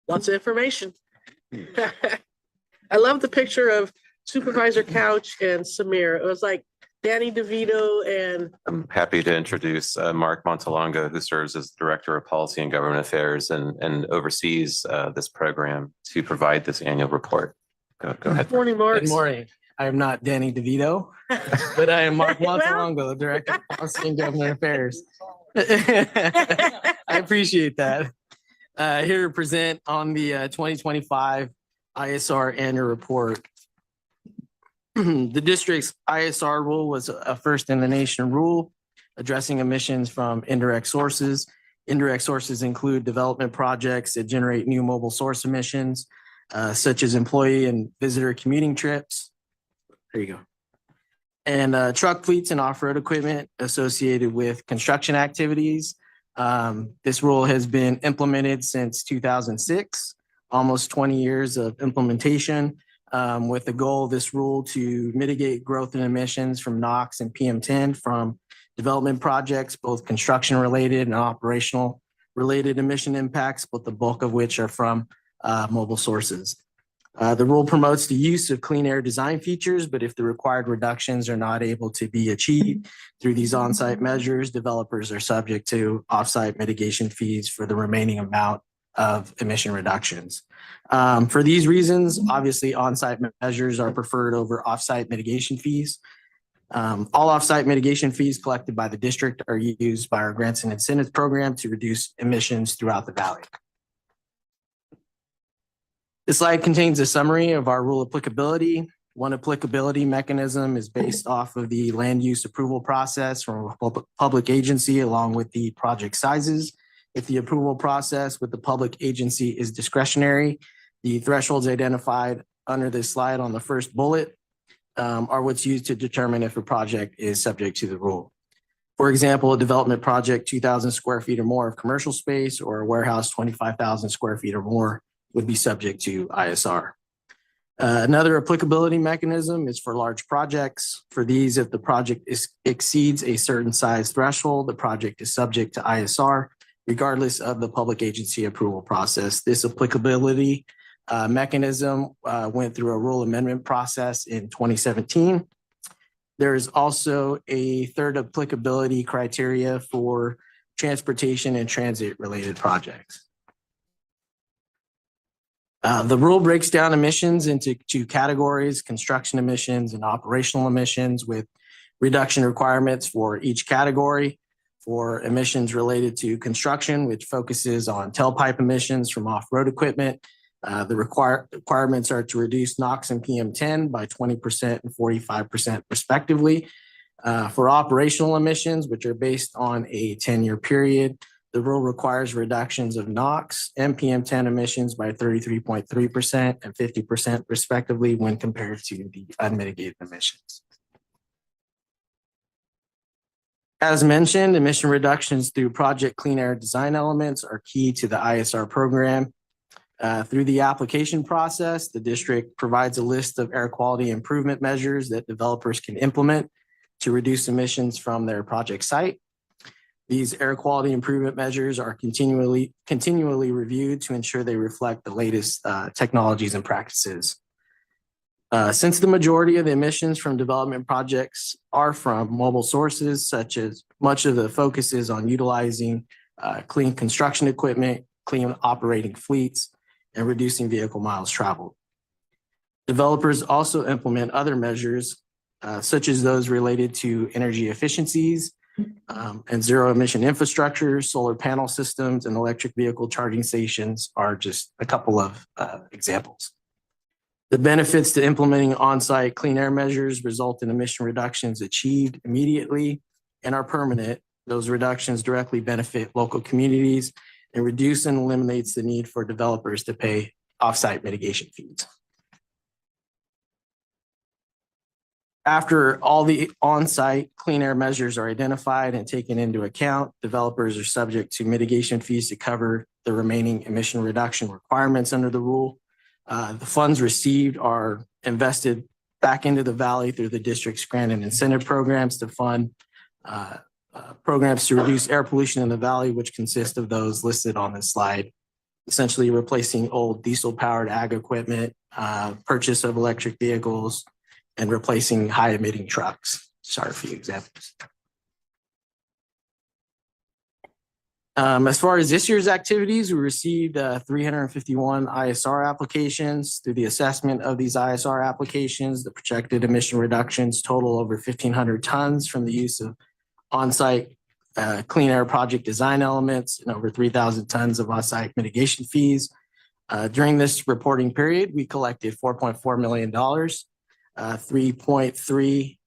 Lots of information. I love the picture of Supervisor Couch and Samir. It was like Danny DeVito and I'm happy to introduce Mark Montalongo, who serves as Director of Policy and Government Affairs and oversees this program to provide this annual report. Go ahead. Morning, Mark. Good morning. I am not Danny DeVito, but I am Mark Montalongo, Director of Policy and Government Affairs. I appreciate that. Here to present on the 2025 ISR annual report. The district's ISR rule was a first in the nation rule addressing emissions from indirect sources. Indirect sources include development projects that generate new mobile source emissions, such as employee and visitor commuting trips. There you go. And truck fleets and off-road equipment associated with construction activities. This rule has been implemented since 2006, almost 20 years of implementation, with the goal of this rule to mitigate growth in emissions from NOx and PM10 from development projects, both construction related and operational related emission impacts, but the bulk of which are from mobile sources. The rule promotes the use of clean air design features, but if the required reductions are not able to be achieved through these on-site measures, developers are subject to off-site mitigation fees for the remaining amount of emission reductions. For these reasons, obviously on-site measures are preferred over off-site mitigation fees. All off-site mitigation fees collected by the district are used by our grants and incentives program to reduce emissions throughout the valley. This slide contains a summary of our rule applicability. One applicability mechanism is based off of the land use approval process from a public agency along with the project sizes. If the approval process with the public agency is discretionary, the thresholds identified under this slide on the first bullet are what's used to determine if a project is subject to the rule. For example, a development project, 2,000 square feet or more of commercial space, or a warehouse, 25,000 square feet or more, would be subject to ISR. Another applicability mechanism is for large projects. For these, if the project exceeds a certain size threshold, the project is subject to ISR, regardless of the public agency approval process. This applicability mechanism went through a rule amendment process in 2017. There is also a third applicability criteria for transportation and transit related projects. The rule breaks down emissions into two categories: construction emissions and operational emissions, with reduction requirements for each category. For emissions related to construction, which focuses on tailpipe emissions from off-road equipment, the requirements are to reduce NOx and PM10 by 20% and 45% respectively. For operational emissions, which are based on a 10-year period, the rule requires reductions of NOx and PM10 emissions by 33.3% and 50% respectively when compared to the unmitigated emissions. As mentioned, emission reductions through project clean air design elements are key to the ISR program. Through the application process, the district provides a list of air quality improvement measures that developers can implement to reduce emissions from their project site. These air quality improvement measures are continually reviewed to ensure they reflect the latest technologies and practices. Since the majority of the emissions from development projects are from mobile sources, such as much of the focus is on utilizing clean construction equipment, clean operating fleets, and reducing vehicle miles traveled. Developers also implement other measures, such as those related to energy efficiencies, and zero emission infrastructure. Solar panel systems and electric vehicle charging stations are just a couple of examples. The benefits to implementing on-site clean air measures result in emission reductions achieved immediately and are permanent. Those reductions directly benefit local communities and reduce and eliminates the need for developers to pay off-site mitigation fees. After all the on-site clean air measures are identified and taken into account, developers are subject to mitigation fees to cover the remaining emission reduction requirements under the rule. The funds received are invested back into the valley through the district's grant and incentive programs to fund programs to reduce air pollution in the valley, which consist of those listed on this slide. Essentially replacing old diesel-powered ag equipment, purchase of electric vehicles, and replacing high-emitting trucks. Sorry, a few examples. As far as this year's activities, we received 351 ISR applications. Through the assessment of these ISR applications, the projected emission reductions total over 1,500 tons from the use of on-site clean air project design elements and over 3,000 tons of on-site mitigation fees. During this reporting period, we collected $4.4 million. 3.3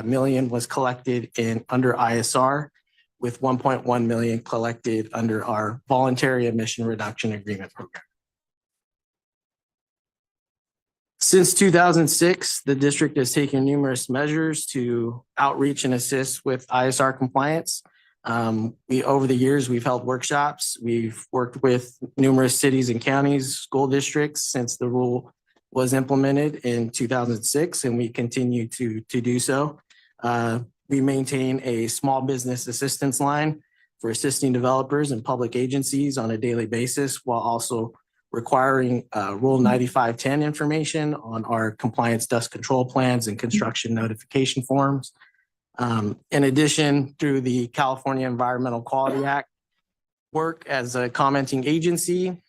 million was collected under ISR, with 1.1 million collected under our voluntary emission reduction agreement program. Since 2006, the district has taken numerous measures to outreach and assist with ISR compliance. Over the years, we've held workshops. We've worked with numerous cities and counties, school districts since the rule was implemented in 2006, and we continue to do so. We maintain a small business assistance line for assisting developers and public agencies on a daily basis, while also requiring Rule 9510 information on our compliance dust control plans and construction notification forms. In addition, through the California Environmental Quality Act work as a commenting agency,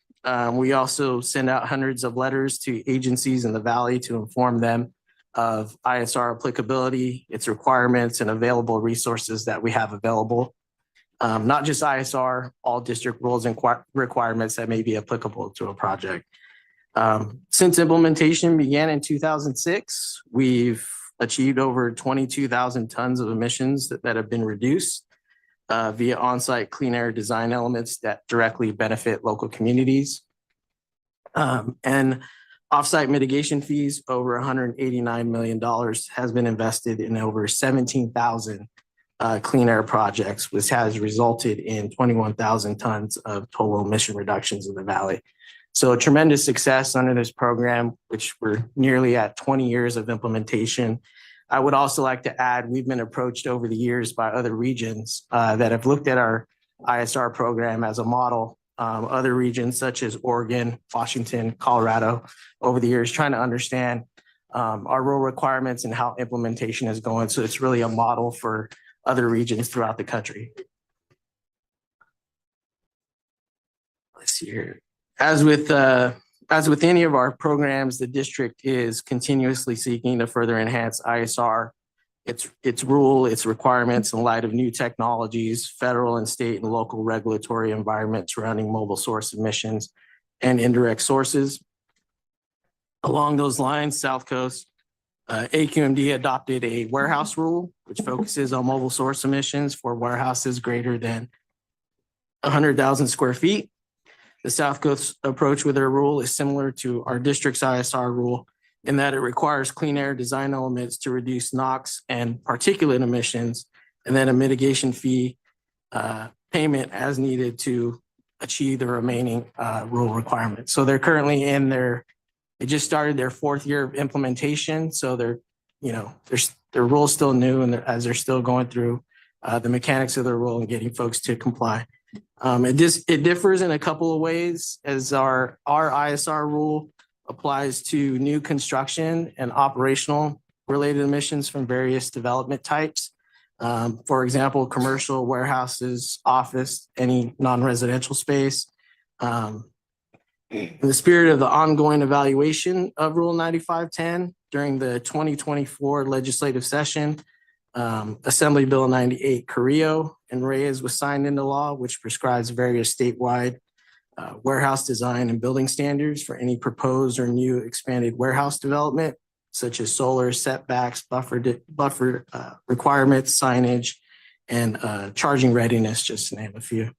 we also send out hundreds of letters to agencies in the Valley to inform them of ISR applicability, its requirements, and available resources that we have available. Not just ISR, all district rules and requirements that may be applicable to a project. Since implementation began in 2006, we've achieved over 22,000 tons of emissions that have been reduced via on-site clean air design elements that directly benefit local communities. And off-site mitigation fees, over $189 million has been invested in over 17,000 clean air projects, which has resulted in 21,000 tons of total emission reductions in the Valley. So tremendous success under this program, which we're nearly at 20 years of implementation. I would also like to add, we've been approached over the years by other regions that have looked at our ISR program as a model. Other regions such as Oregon, Washington, Colorado, over the years, trying to understand our rule requirements and how implementation is going. So it's really a model for other regions throughout the country. Let's see here. As with any of our programs, the district is continuously seeking to further enhance ISR, its rule, its requirements in light of new technologies, federal and state and local regulatory environment surrounding mobile source emissions and indirect sources. Along those lines, South Coast AQMD adopted a warehouse rule, which focuses on mobile source emissions for warehouses greater than 100,000 square feet. The South Coast approach with their rule is similar to our district's ISR rule in that it requires clean air design elements to reduce NOx and particulate emissions, and then a mitigation fee payment as needed to achieve the remaining rule requirements. So they're currently they just started their 4th year of implementation. So their rule's still new, and as they're still going through the mechanics of their rule and getting folks to comply. It differs in a couple of ways, as our ISR rule applies to new construction and operational related emissions from various development types. For example, commercial, warehouses, office, any non-residential space. In the spirit of the ongoing evaluation of Rule 9510 during the 2024 legislative session, Assembly Bill 98 Carrillo and Reyes was signed into law, which prescribes various statewide warehouse design and building standards for any proposed or new expanded warehouse development, such as solar setbacks, buffer requirements, signage, and charging readiness, just to name a few.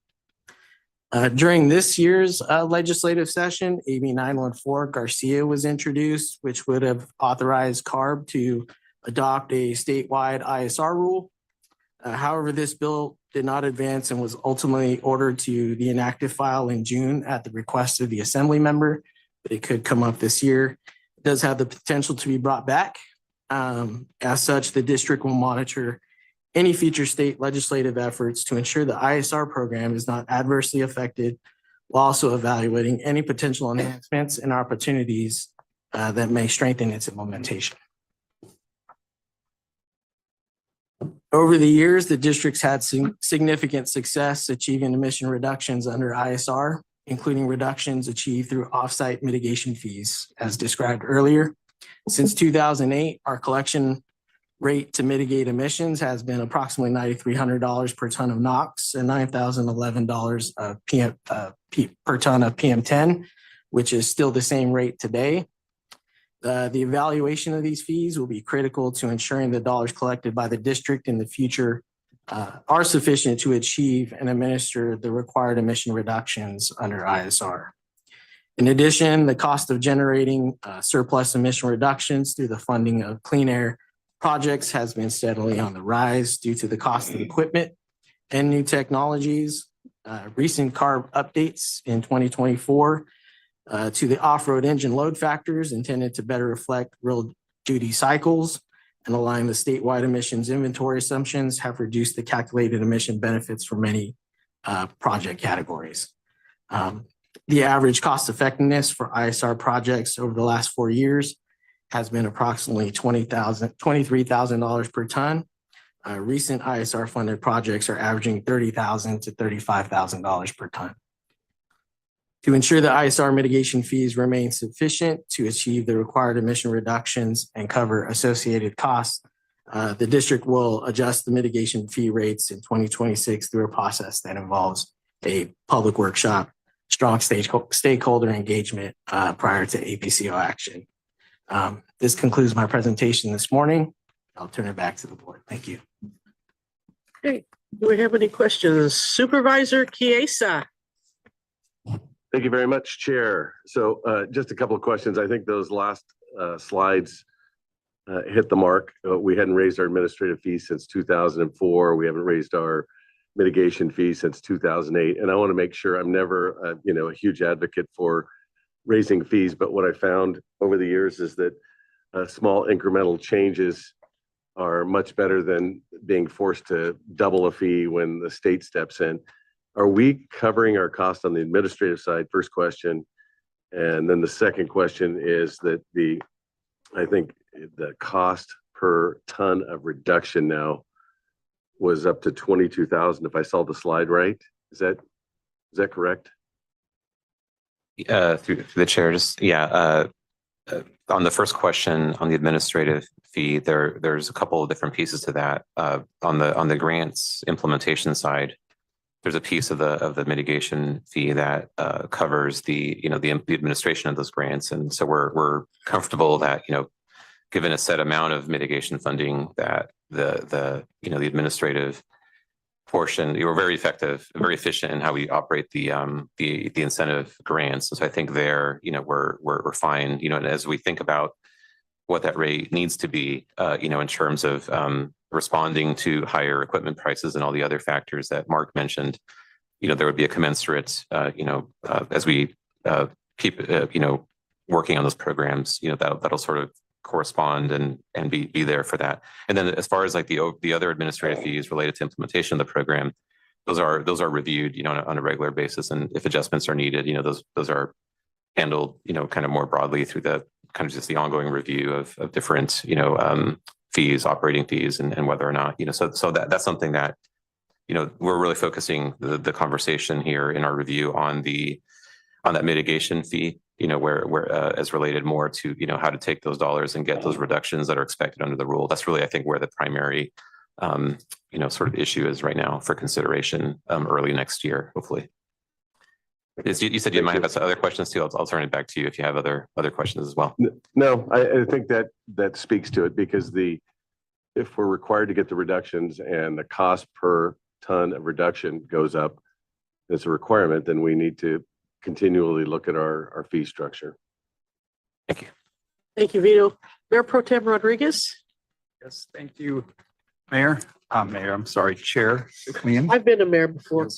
During this year's legislative session, AB 914 Garcia was introduced, which would have authorized CARB to adopt a statewide ISR rule. However, this bill did not advance and was ultimately ordered to the inactive file in June at the request of the Assembly member, but it could come up this year. It does have the potential to be brought back. As such, the district will monitor any future state legislative efforts to ensure the ISR program is not adversely affected, while also evaluating any potential enhancements and opportunities that may strengthen its implementation. Over the years, the district's had significant success achieving emission reductions under ISR, including reductions achieved through offsite mitigation fees, as described earlier. Since 2008, our collection rate to mitigate emissions has been approximately $9,300 per ton of NOx and $9,011 per ton of PM10, which is still the same rate today. The evaluation of these fees will be critical to ensuring the dollars collected by the district in the future are sufficient to achieve and administer the required emission reductions under ISR. In addition, the cost of generating surplus emission reductions through the funding of clean air projects has been steadily on the rise due to the cost of equipment and new technologies. Recent CARB updates in 2024 to the off-road engine load factors intended to better reflect real duty cycles and align the statewide emissions inventory assumptions have reduced the calculated emission benefits for many project categories. The average cost effectiveness for ISR projects over the last 4 years has been approximately $23,000 per ton. Recent ISR funded projects are averaging $30,000 to $35,000 per ton. To ensure the ISR mitigation fees remain sufficient to achieve the required emission reductions and cover associated costs, the district will adjust the mitigation fee rates in 2026 through a process that involves a public workshop, strong stakeholder engagement prior to APCO action. This concludes my presentation this morning. I'll turn it back to the board. Thank you. Okay, do we have any questions? Supervisor Chiesa. Thank you very much, Chair. So just a couple of questions. I think those last slides hit the mark. We hadn't raised our administrative fees since 2004. We haven't raised our mitigation fees since 2008. And I want to make sure I'm never, a huge advocate for raising fees. But what I found over the years is that small incremental changes are much better than being forced to double a fee when the state steps in. Are we covering our cost on the administrative side? First question. And then the second question is that I think the cost per ton of reduction now was up to 22,000. If I saw the slide right, is that correct? Through the chair, on the first question on the administrative fee, there's a couple of different pieces to that. On the grants implementation side, there's a piece of the mitigation fee that covers the administration of those grants, and so we're comfortable that given a set amount of mitigation funding that the administrative portion, we're very effective, very efficient in how we operate the incentive grants. And so I think there, we're fine. And as we think about what that rate needs to be, in terms of responding to higher equipment prices and all the other factors that Mark mentioned, there would be a commensurate, as we keep, working on those programs, that'll sort of correspond and be there for that. And then as far as like the other administrative fees related to implementation of the program, those are reviewed, on a regular basis. And if adjustments are needed, those are handled, kind of more broadly through the kind of just the ongoing review of different, fees, operating fees, and whether or not, so that's something that, we're really focusing the conversation here in our review on that mitigation fee, where as related more to, how to take those dollars and get those reductions that are expected under the rule. That's really, I think, where the primary, sort of issue is right now for consideration early next year, hopefully. You said you might have some other questions too. I'll turn it back to you if you have other questions as well. No, I think that speaks to it, because if we're required to get the reductions and the cost per ton of reduction goes up as a requirement, then we need to continually look at our fee structure. Thank you. Thank you, Vito. Mayor Pro Tem Rodriguez. Yes, thank you, Mayor. I'm sorry, Chair. I've been a mayor before.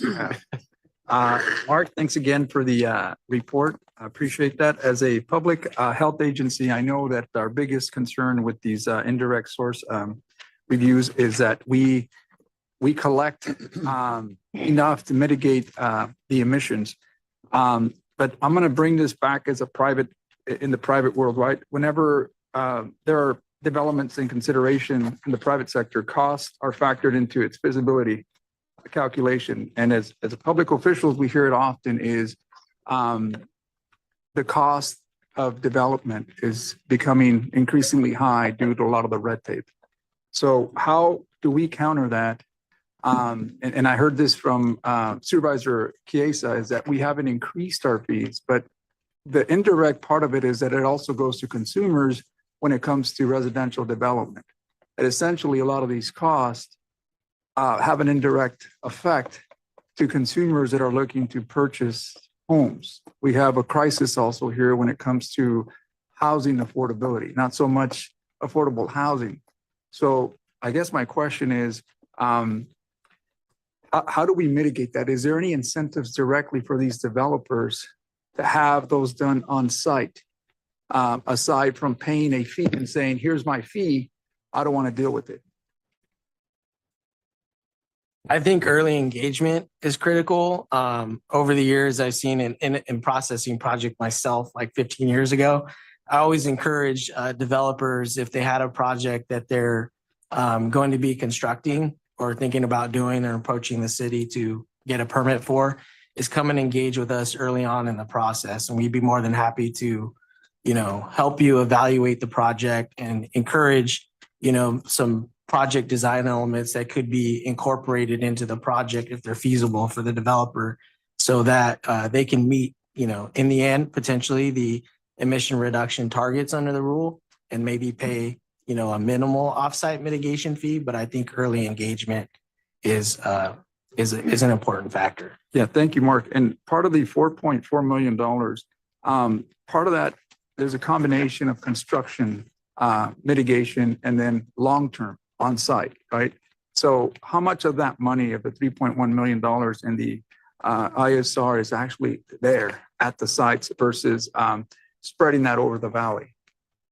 Mark, thanks again for the report. I appreciate that. As a public health agency, I know that our biggest concern with these indirect source reviews is that we we collect enough to mitigate the emissions. But I'm going to bring this back as in the private world, right? Whenever there are developments in consideration in the private sector, costs are factored into its feasibility calculation. And as public officials, we hear it often is the cost of development is becoming increasingly high due to a lot of the red tape. So how do we counter that? And I heard this from Supervisor Chiesa, is that we haven't increased our fees, but the indirect part of it is that it also goes to consumers when it comes to residential development. And essentially, a lot of these costs have an indirect effect to consumers that are looking to purchase homes. We have a crisis also here when it comes to housing affordability, not so much affordable housing. So I guess my question is, how do we mitigate that? Is there any incentives directly for these developers to have those done on site, aside from paying a fee and saying, here's my fee, I don't want to deal with it? I think early engagement is critical. Over the years, I've seen in processing project myself, like 15 years ago, I always encourage developers, if they had a project that they're going to be constructing or thinking about doing or approaching the city to get a permit for, is come and engage with us early on in the process. And we'd be more than happy to, help you evaluate the project and encourage, some project design elements that could be incorporated into the project if they're feasible for the developer, so that they can meet, in the end, potentially the emission reduction targets under the rule, and maybe pay, a minimal offsite mitigation fee. But I think early engagement is an important factor. Yeah, thank you, Mark. And part of the $4.4 million, part of that, there's a combination of construction mitigation and then long-term on-site, right? So how much of that money, of the $3.1 million in the ISR, is actually there at the sites versus spreading that over the valley?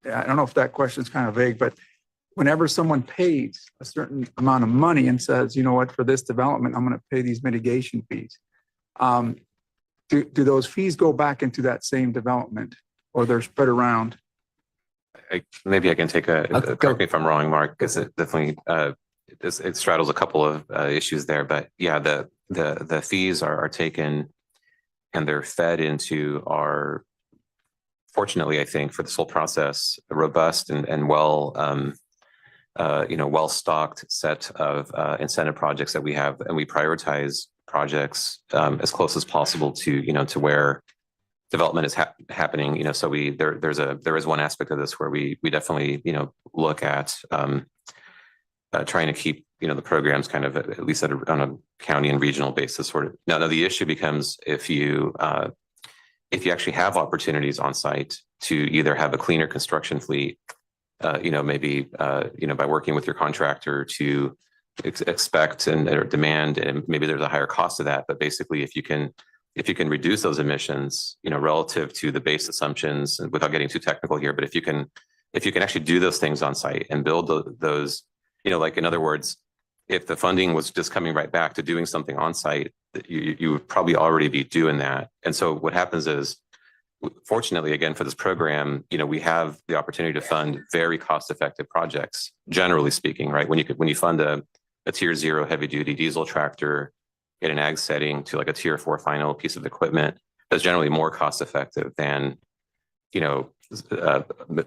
I don't know if that question is kind of vague, but whenever someone pays a certain amount of money and says, you know what, for this development, I'm going to pay these mitigation fees, do those fees go back into that same development, or they're spread around? Maybe I can take correct me if I'm wrong, Mark, because it definitely it straddles a couple of issues there. But yeah, the fees are taken and they're fed into our, fortunately, I think, for this whole process, a robust and well well-stocked set of incentive projects that we have, and we prioritize projects as close as possible to to where development is happening. So there is one aspect of this where we definitely look at trying to keep the programs kind of at least on a county and regional basis sort of. Now the issue becomes if you actually have opportunities on site to either have a cleaner construction fleet, maybe by working with your contractor to expect or demand, and maybe there's a higher cost to that, but basically if you can reduce those emissions, relative to the base assumptions, and without getting too technical here, but if you can actually do those things on site and build those, like in other words, if the funding was just coming right back to doing something on site, you would probably already be doing that. And so what happens is, fortunately, again, for this program, we have the opportunity to fund very cost-effective projects, generally speaking, right? When you fund a tier 0 heavy-duty diesel tractor in an ag setting to like a tier 4 final piece of equipment, that's generally more cost-effective than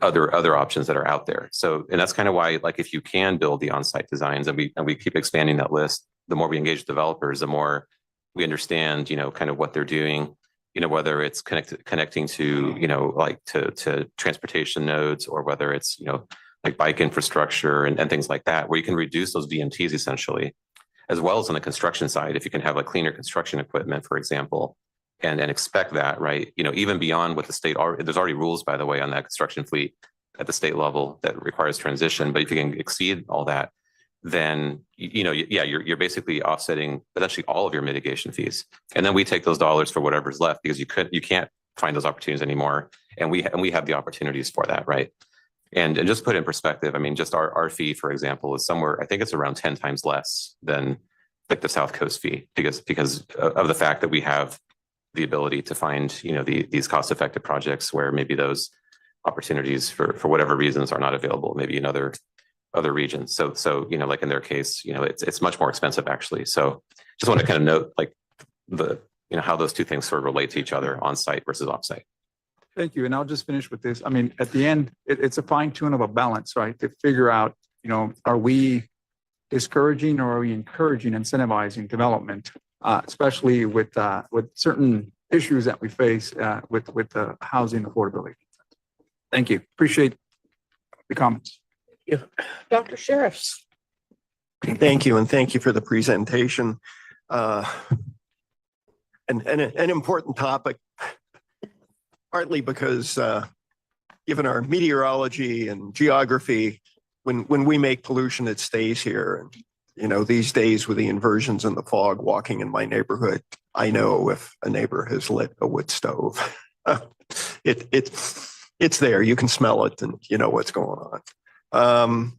other options that are out there. So, and that's kind of why, like, if you can build the on-site designs, and we keep expanding that list, the more we engage developers, the more we understand, kind of what they're doing, whether it's connecting to, to transportation nodes, or whether it's, like bike infrastructure and things like that, where you can reduce those VMTs essentially, as well as on the construction side. If you can have like cleaner construction equipment, for example, and expect that, right? Even beyond what the state there's already rules, by the way, on that construction fleet at the state level that requires transition. But if you can exceed all that, then you're basically offsetting potentially all of your mitigation fees, and then we take those dollars for whatever's left, because you can't find those opportunities anymore, and we have the opportunities for that, right? And just put in perspective, I mean, just our fee, for example, is somewhere, I think it's around 10 times less than like the South Coast fee because of the fact that we have the ability to find, these cost-effective projects where maybe those opportunities for whatever reasons are not available, maybe in other regions. So, like in their case, it's much more expensive actually. So just want to kind of note like how those two things sort of relate to each other on site versus off site. Thank you. And I'll just finish with this. I mean, at the end, it's a fine tune of a balance, right? To figure out, are we discouraging or are we encouraging, incentivizing development, especially with certain issues that we face with the housing affordability. Thank you. Appreciate the comments. Dr. Sheriffs. Thank you, and thank you for the presentation. An important topic, partly because given our meteorology and geography, when we make pollution, it stays here. And these days with the inversions in the fog, walking in my neighborhood, I know if a neighbor has lit a wood stove. It's there. You can smell it, and you know what's going on.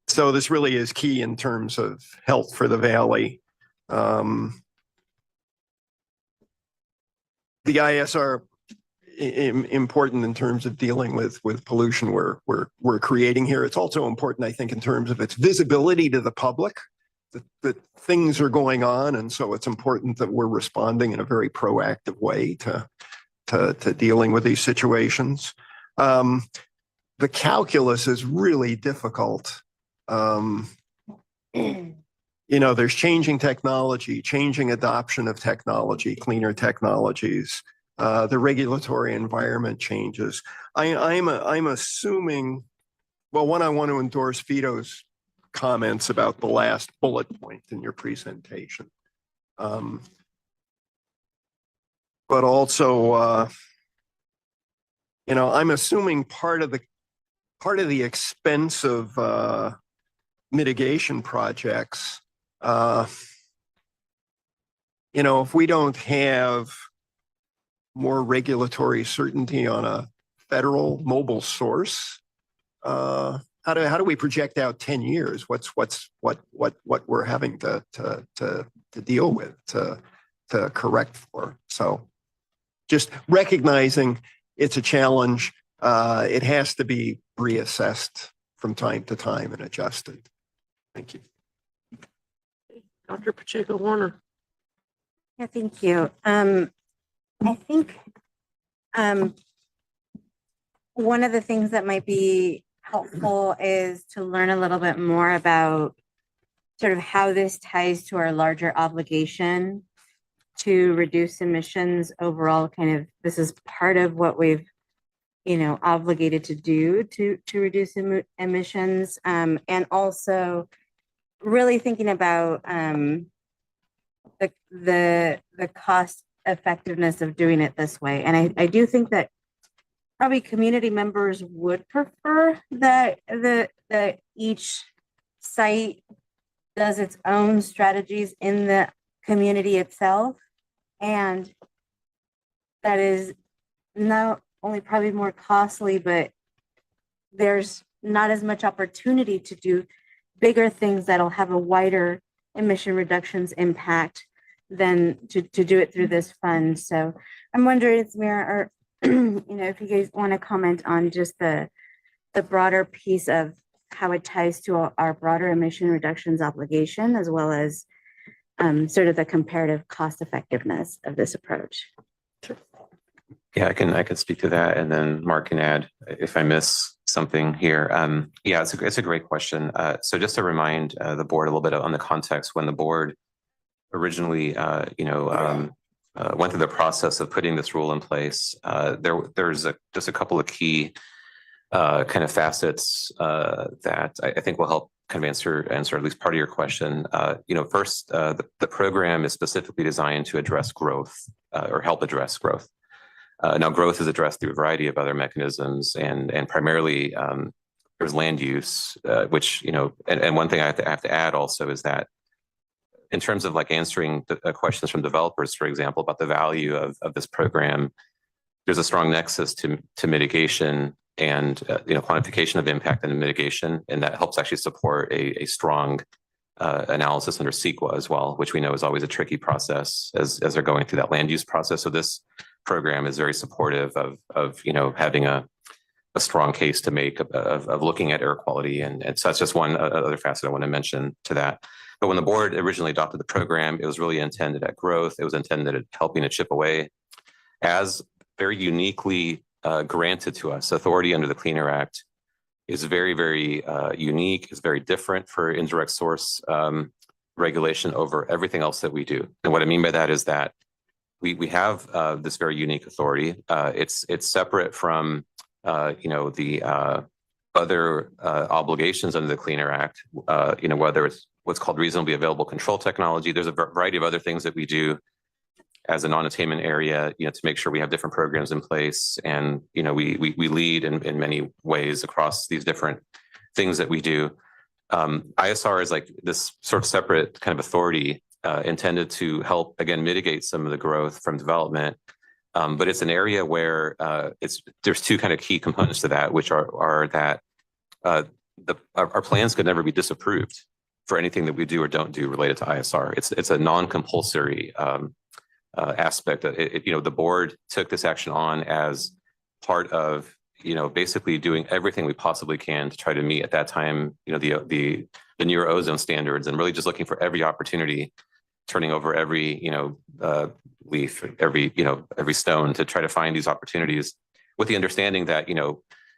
So this really is key in terms of health for the valley. The ISR important in terms of dealing with pollution we're creating here. It's also important, I think, in terms of its visibility to the public, that things are going on, and so it's important that we're responding in a very proactive way to dealing with these situations. The calculus is really difficult. There's changing technology, changing adoption of technology, cleaner technologies. The regulatory environment changes. I'm assuming, well, one, I want to endorse Vito's comments about the last bullet point in your presentation. But also, I'm assuming part of the expense of mitigation projects, if we don't have more regulatory certainty on a federal mobile source, how do we project out 10 years? What we're having to deal with, to correct for? So just recognizing it's a challenge. It has to be reassessed from time to time and adjusted. Thank you. Dr. Pacheco Warner. Yeah, thank you. I think one of the things that might be helpful is to learn a little bit more about sort of how this ties to our larger obligation to reduce emissions overall. Kind of, this is part of what we've obligated to do to reduce emissions, and also really thinking about the cost effectiveness of doing it this way. And I do think that probably community members would prefer that each site does its own strategies in the community itself, and that is not only probably more costly, but there's not as much opportunity to do bigger things that'll have a wider emission reductions impact than to do it through this fund. So I'm wondering, Samira, or if you guys want to comment on just the broader piece of how it ties to our broader emission reductions obligation, as well as sort of the comparative cost effectiveness of this approach. Yeah, I can speak to that, and then Mark can add if I miss something here. Yeah, it's a great question. So just to remind the board a little bit on the context, when the board originally, went through the process of putting this rule in place, there's just a couple of key kind of facets that I think will help kind of answer at least part of your question. First, the program is specifically designed to address growth or help address growth. Now, growth is addressed through a variety of other mechanisms, and primarily there's land use, which, and one thing I have to add also is that in terms of like answering the questions from developers, for example, about the value of this program, there's a strong nexus to mitigation and quantification of impact and mitigation, and that helps actually support a strong analysis under CEQA as well, which we know is always a tricky process as they're going through that land use process. So this program is very supportive of having a strong case to make of looking at air quality. And so that's just one other facet I want to mention to that. But when the board originally adopted the program, it was really intended at growth. It was intended at helping to chip away. As very uniquely granted to us, authority under the Clean Air Act is very, very unique, is very different for indirect source regulation over everything else that we do. And what I mean by that is that we have this very unique authority. It's separate from the other obligations under the Clean Air Act, whether it's what's called reasonably available control technology. There's a variety of other things that we do as a non-attainment area, to make sure we have different programs in place. And, we lead in many ways across these different things that we do. ISR is like this sort of separate kind of authority intended to help, again, mitigate some of the growth from development. But it's an area where there's two kind of key components to that, which are that our plans could never be disapproved for anything that we do or don't do related to ISR. It's a non-compulsory aspect. The board took this action on as part of basically doing everything we possibly can to try to meet at that time the near ozone standards, and really just looking for every opportunity, turning over every leaf, every stone to try to find these opportunities, with the understanding that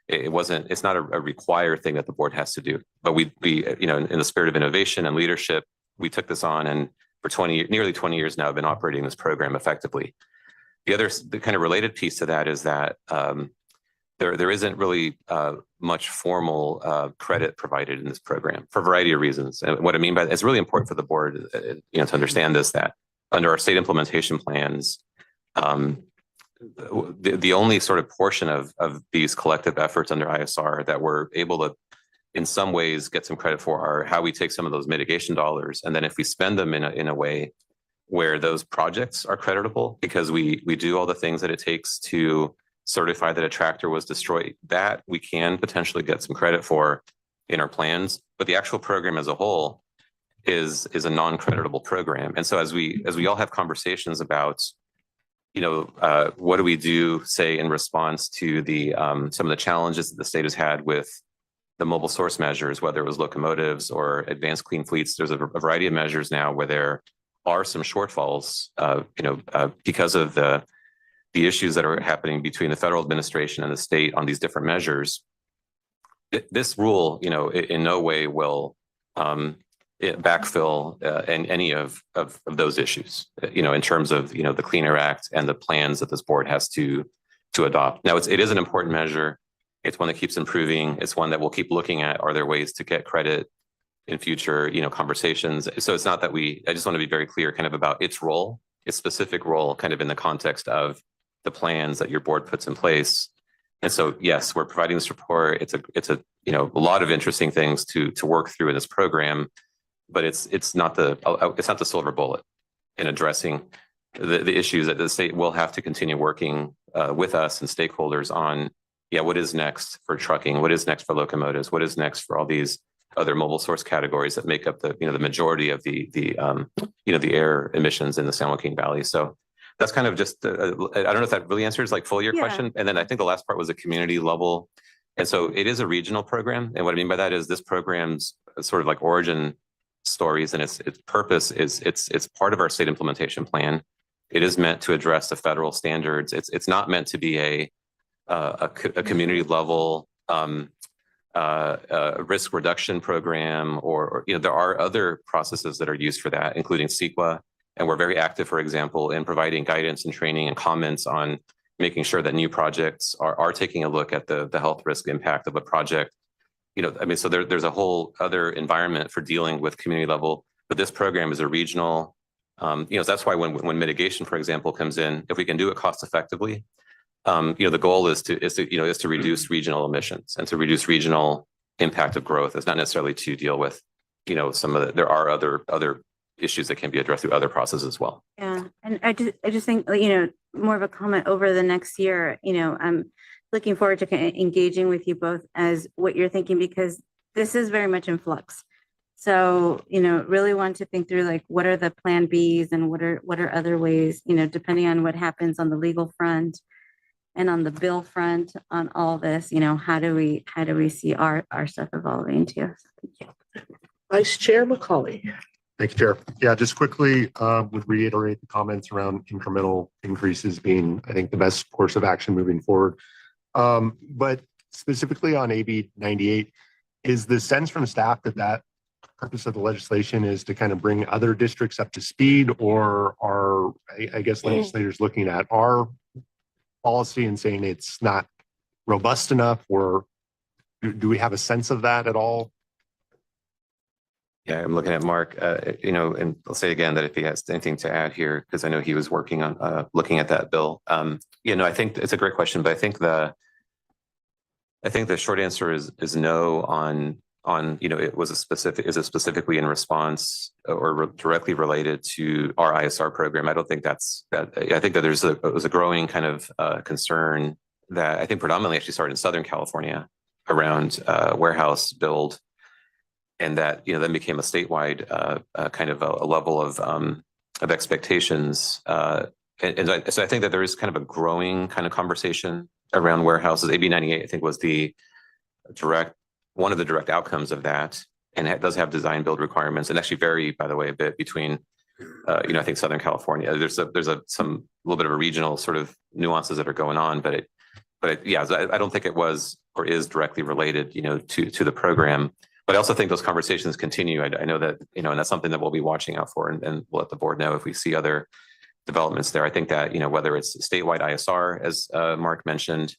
it's not a required thing that the board has to do. But we in the spirit of innovation and leadership, we took this on, and for nearly 20 years now, I've been operating this program effectively. The kind of related piece to that is that there isn't really much formal credit provided in this program for a variety of reasons. And what I mean by that, it's really important for the board, to understand this, that under our state implementation plans, the only sort of portion of these collective efforts under ISR that we're able to in some ways get some credit for are how we take some of those mitigation dollars, and then if we spend them in a way where those projects are creditable, because we do all the things that it takes to certify that a tractor was destroyed, that we can potentially get some credit for in our plans. But the actual program as a whole is a non-creditable program. And so as we all have conversations about what do we do, say, in response to the some of the challenges that the state has had with the mobile source measures, whether it was locomotives or advanced clean fleets, there's a variety of measures now where there are some shortfalls, because of the issues that are happening between the federal administration and the state on these different measures. This rule, in no way will backfill any of those issues, in terms of, the Clean Air Act and the plans that this board has to adopt. Now, it is an important measure. It's one that keeps improving. It's one that we'll keep looking at. Are there ways to get credit in future, conversations? So it's not that I just want to be very clear kind of about its role, its specific role, kind of in the context of the plans that your board puts in place. And so, yes, we're providing this report. It's a lot of interesting things to work through in this program, but it's not the silver bullet in addressing the issues that the state will have to continue working with us and stakeholders on. What is next for trucking? What is next for locomotives? What is next for all these other mobile source categories that make up the majority of the air emissions in the San Joaquin Valley? So that's kind of just, I don't know if that really answers fully your question. And then I think the last part was a community level. And so it is a regional program. And what I mean by that is this program's sort of like origin stories and its purpose is it's part of our state implementation plan. It is meant to address the federal standards. It's not meant to be a community level risk reduction program, or there are other processes that are used for that, including CEQA. And we're very active, for example, in providing guidance and training and comments on making sure that new projects are taking a look at the health risk impact of a project. So there's a whole other environment for dealing with community level, but this program is a regional, that's why when mitigation, for example, comes in, if we can do it cost effectively, the goal is to reduce regional emissions and to reduce regional impact of growth. It's not necessarily to deal with, there are other issues that can be addressed through other processes as well. Yeah, and I just think, more of a comment over the next year, I'm looking forward to engaging with you both as what you're thinking, because this is very much in flux. So, really want to think through like, what are the plan Bs and what are other ways, depending on what happens on the legal front and on the bill front on all this, how do we see our stuff evolving too? Vice Chair McCauley. Thank you, Chair. Yeah, just quickly would reiterate the comments around incremental increases being, I think, the best course of action moving forward. But specifically on AB 98, is the sense from staff that purpose of the legislation is to kind of bring other districts up to speed, or are, I guess, legislators looking at our policy and saying it's not robust enough, or do we have a sense of that at all? Yeah, I'm looking at Mark, and I'll say again that if he has anything to add here, because I know he was working on looking at that bill. I think it's a great question, but I think the short answer is no on it was is it specifically in response or directly related to our ISR program. I don't think that's that. I think that there's a growing kind of concern that I think predominantly actually started in Southern California around warehouse build. And that, then became a statewide kind of a level of expectations. So I think that there is kind of a growing kind of conversation around warehouses. AB 98, I think, was one of the direct outcomes of that. And it does have design build requirements, and actually vary, by the way, a bit between, I think Southern California. There's some little bit of a regional sort of nuances that are going on, but yeah, I don't think it was or is directly related, to the program. But I also think those conversations continue. I know that, and that's something that we'll be watching out for, and we'll let the board know if we see other developments there. I think that, whether it's statewide ISR, as Mark mentioned,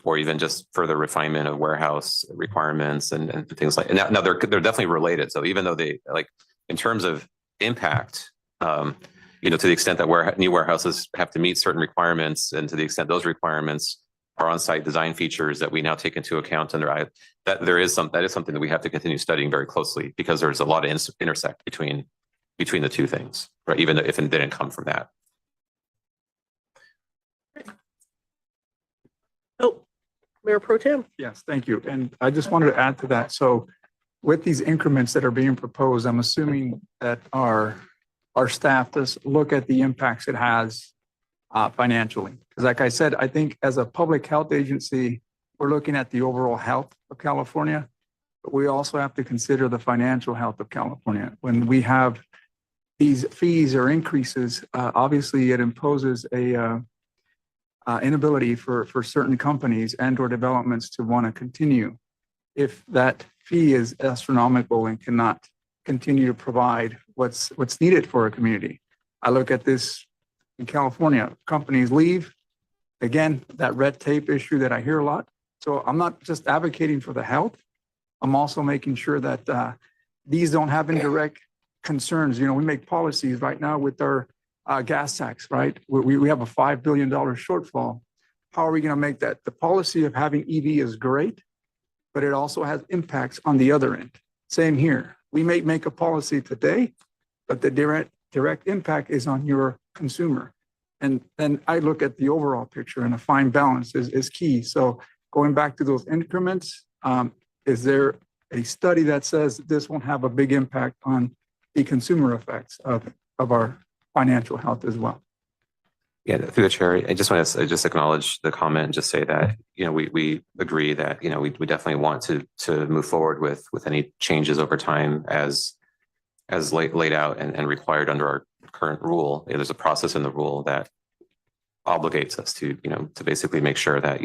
or even just further refinement of warehouse requirements and things like, and now they're definitely related. So even though they, like, in terms of impact, to the extent that new warehouses have to meet certain requirements, and to the extent those requirements are on-site design features that we now take into account under that is something that we have to continue studying very closely, because there's a lot of intersect between the two things, right? Even if it didn't come from that. Oh, Mayor Pro Tem. Yes, thank you. And I just wanted to add to that. So with these increments that are being proposed, I'm assuming that our staff does look at the impacts it has financially. Because like I said, I think as a public health agency, we're looking at the overall health of California, but we also have to consider the financial health of California. When we have these fees or increases, obviously it imposes a inability for certain companies and or developments to want to continue if that fee is astronomical and cannot continue to provide what's needed for a community. I look at this in California, companies leave. Again, that red tape issue that I hear a lot. So I'm not just advocating for the health. I'm also making sure that these don't have indirect concerns. We make policies right now with our gas tax, right? We have a $5 billion shortfall. How are we going to make that? The policy of having EV is great, but it also has impacts on the other end. Same here. We may make a policy today, but the direct impact is on your consumer. And then I look at the overall picture, and a fine balance is key. So going back to those increments, is there a study that says this won't have a big impact on the consumer effects of our financial health as well? Yeah, through the chair, I just want to just acknowledge the comment and just say that, we agree that, we definitely want to move forward with any changes over time as laid out and required under our current rule. There's a process in the rule that obligates us to basically make sure that,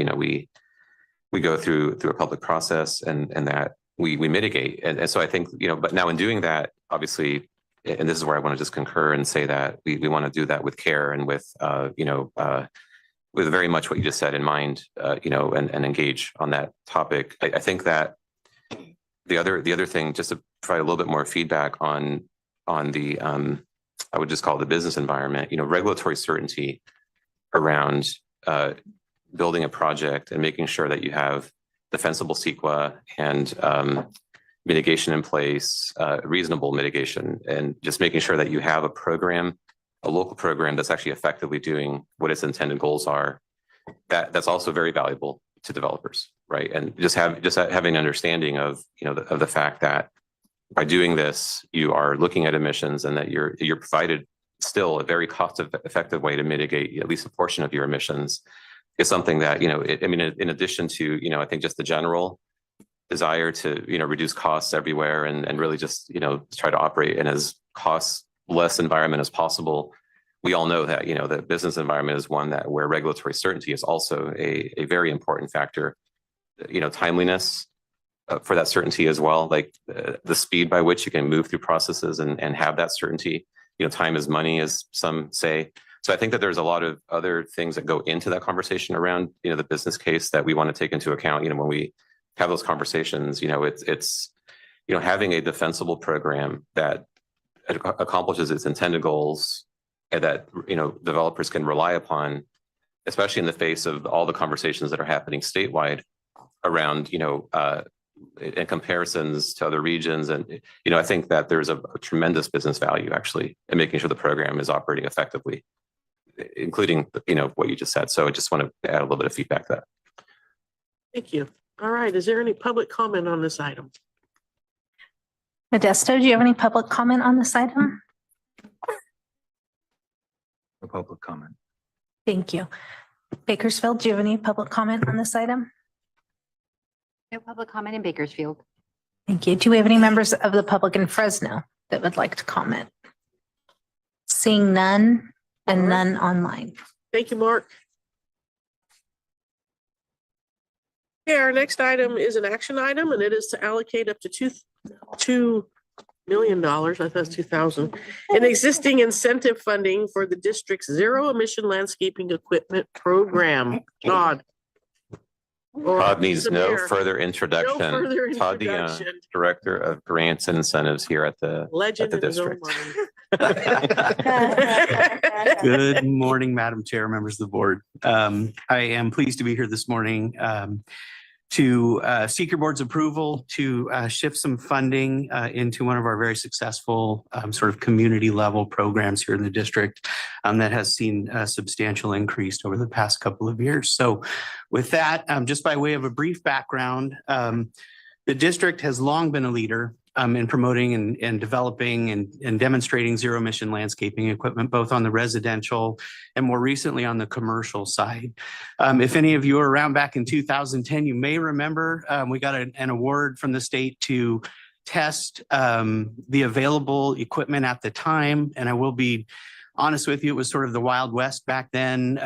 we go through a public process and that we mitigate. And so I think, but now in doing that, obviously, and this is where I want to just concur and say that we want to do that with care and with very much what you just said in mind, and engage on that topic. I think that the other thing, just to provide a little bit more feedback on the, I would just call it the business environment, regulatory certainty around building a project and making sure that you have defensible CEQA and mitigation in place, reasonable mitigation, and just making sure that you have a local program that's actually effectively doing what its intended goals are. That's also very valuable to developers, right? And just having an understanding of, of the fact that by doing this, you are looking at emissions and that you're provided still a very cost-effective way to mitigate at least a portion of your emissions is something that, I mean, in addition to, I think just the general desire to, reduce costs everywhere and really just, try to operate in as cost-less environment as possible. We all know that, the business environment is one that where regulatory certainty is also a very important factor. Timeliness for that certainty as well, like the speed by which you can move through processes and have that certainty. Time is money, as some say. So I think that there's a lot of other things that go into that conversation around, the business case that we want to take into account, when we have those conversations, it's having a defensible program that accomplishes its intended goals and that, developers can rely upon, especially in the face of all the conversations that are happening statewide around, in comparisons to other regions. And, I think that there's a tremendous business value actually in making sure the program is operating effectively, including, what you just said. So I just want to add a little bit of feedback to that. Thank you. All right. Is there any public comment on this item? Modesto, do you have any public comment on this item? A public comment. Thank you. Bakersfield, do you have any public comment on this item? No public comment in Bakersfield. Thank you. Do we have any members of the public in Fresno that would like to comment? Seeing none and none online. Thank you, Mark. Okay, our next item is an action item, and it is to allocate up to $2 million, I thought it was 2,000, in existing incentive funding for the district's zero emission landscaping equipment program. Todd. Todd needs no Samir. further introduction. No further Todd Dion, introduction. Director of Grants and Incentives here at the Legend at the in his own district. mind. Good morning, Madam Chair, members of the board. I am pleased to be here this morning to seek your board's approval to shift some funding into one of our very successful sort of community level programs here in the district that has seen a substantial increase over the past couple of years. So with that, just by way of a brief background, the district has long been a leader in promoting and developing and demonstrating zero emission landscaping equipment, both on the residential and more recently on the commercial side. If any of you were around back in 2010, you may remember we got an award from the state to test the available equipment at the time. And I will be honest with you, it was sort of the Wild West back then.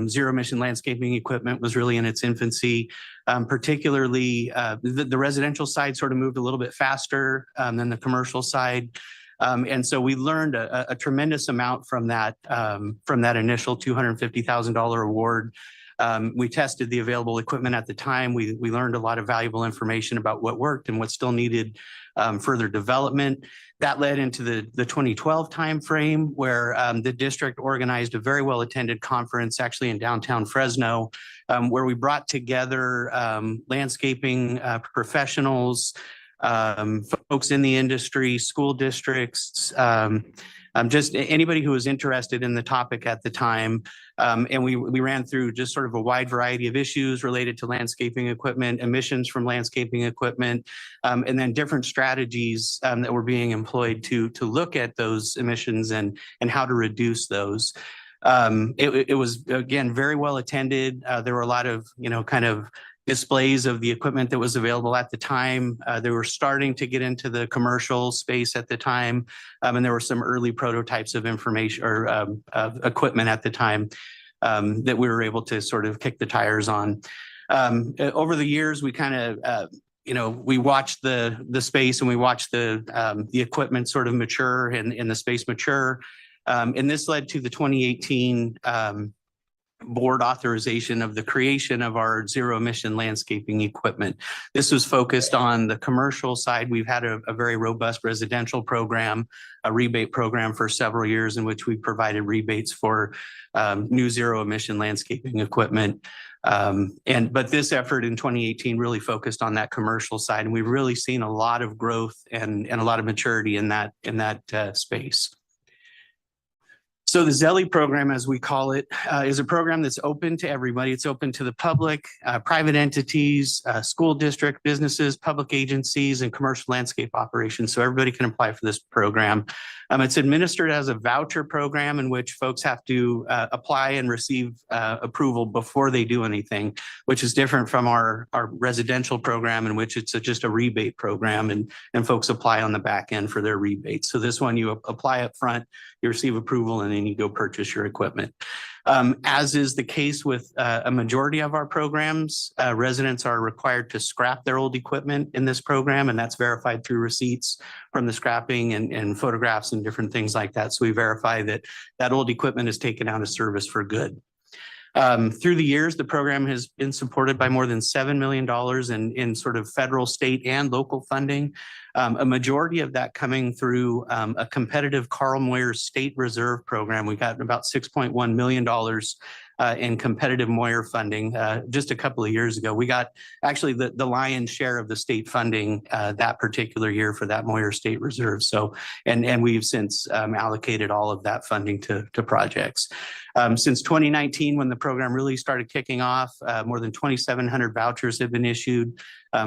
Zero emission landscaping equipment was really in its infancy. Particularly the residential side sort of moved a little bit faster than the commercial side. And so we learned a tremendous amount from that initial $250,000 award. We tested the available equipment at the time. We learned a lot of valuable information about what worked and what still needed further development. That led into the 2012 timeframe where the district organized a very well-attended conference actually in downtown Fresno, where we brought together landscaping professionals, folks in the industry, school districts, just anybody who was interested in the topic at the time. And we ran through just sort of a wide variety of issues related to landscaping equipment, emissions from landscaping equipment, and then different strategies that were being employed to look at those emissions and how to reduce those. It was, again, very well attended. There were a lot of, kind of displays of the equipment that was available at the time. They were starting to get into the commercial space at the time. And there were some early prototypes of information or equipment at the time that we were able to sort of kick the tires on. Over the years, we kind of, we watched the space and we watched the equipment sort of mature and the space mature. And this led to the 2018 board authorization of the creation of our zero emission landscaping equipment. This was focused on the commercial side. We've had a very robust residential program, a rebate program for several years in which we provided rebates for new zero emission landscaping equipment. But this effort in 2018 really focused on that commercial side. And we've really seen a lot of growth and a lot of maturity in that space. So the ZELI program, as we call it, is a program that's open to everybody. It's open to the public, private entities, school district, businesses, public agencies, and commercial landscape operations. So everybody can apply for this program. It's administered as a voucher program in which folks have to apply and receive approval before they do anything, which is different from our residential program in which it's just a rebate program and folks apply on the back end for their rebates. So this one, you apply up front, you receive approval, and then you go purchase your equipment. As is the case with a majority of our programs, residents are required to scrap their old equipment in this program, and that's verified through receipts from the scrapping and photographs and different things like that. So we verify that that old equipment is taken out of service for good. Through the years, the program has been supported by more than $7 million in sort of federal, state, and local funding. A majority of that coming through a competitive Carl Moyer State Reserve program. We got about $6.1 million in competitive Moyer funding just a couple of years ago. We got actually the lion's share of the state funding that particular year for that Moyer State Reserve. So, and we've since allocated all of that funding to projects. Since 2019, when the program really started kicking off, more than 2,700 vouchers have been issued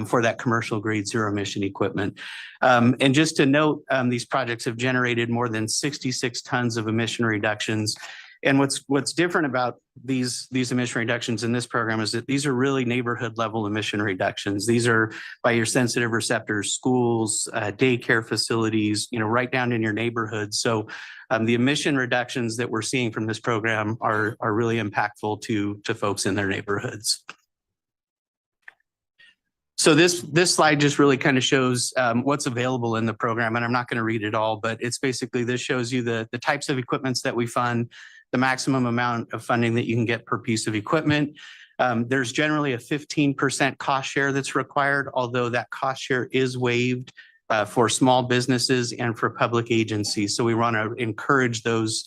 for that commercial grade zero emission equipment. And just to note, these projects have generated more than 66 tons of emission reductions. And what's different about these emission reductions in this program is that these are really neighborhood level emission reductions. These are by your sensitive receptors, schools, daycare facilities, right down in your neighborhood. So the emission reductions that we're seeing from this program are really impactful to folks in their neighborhoods. So this slide just really kind of shows what's available in the program, and I'm not going to read it all, but it's basically, this shows you the types of equipments that we fund, the maximum amount of funding that you can get per piece of equipment. There's generally a 15% cost share that's required, although that cost share is waived for small businesses and for public agencies. So we want to encourage those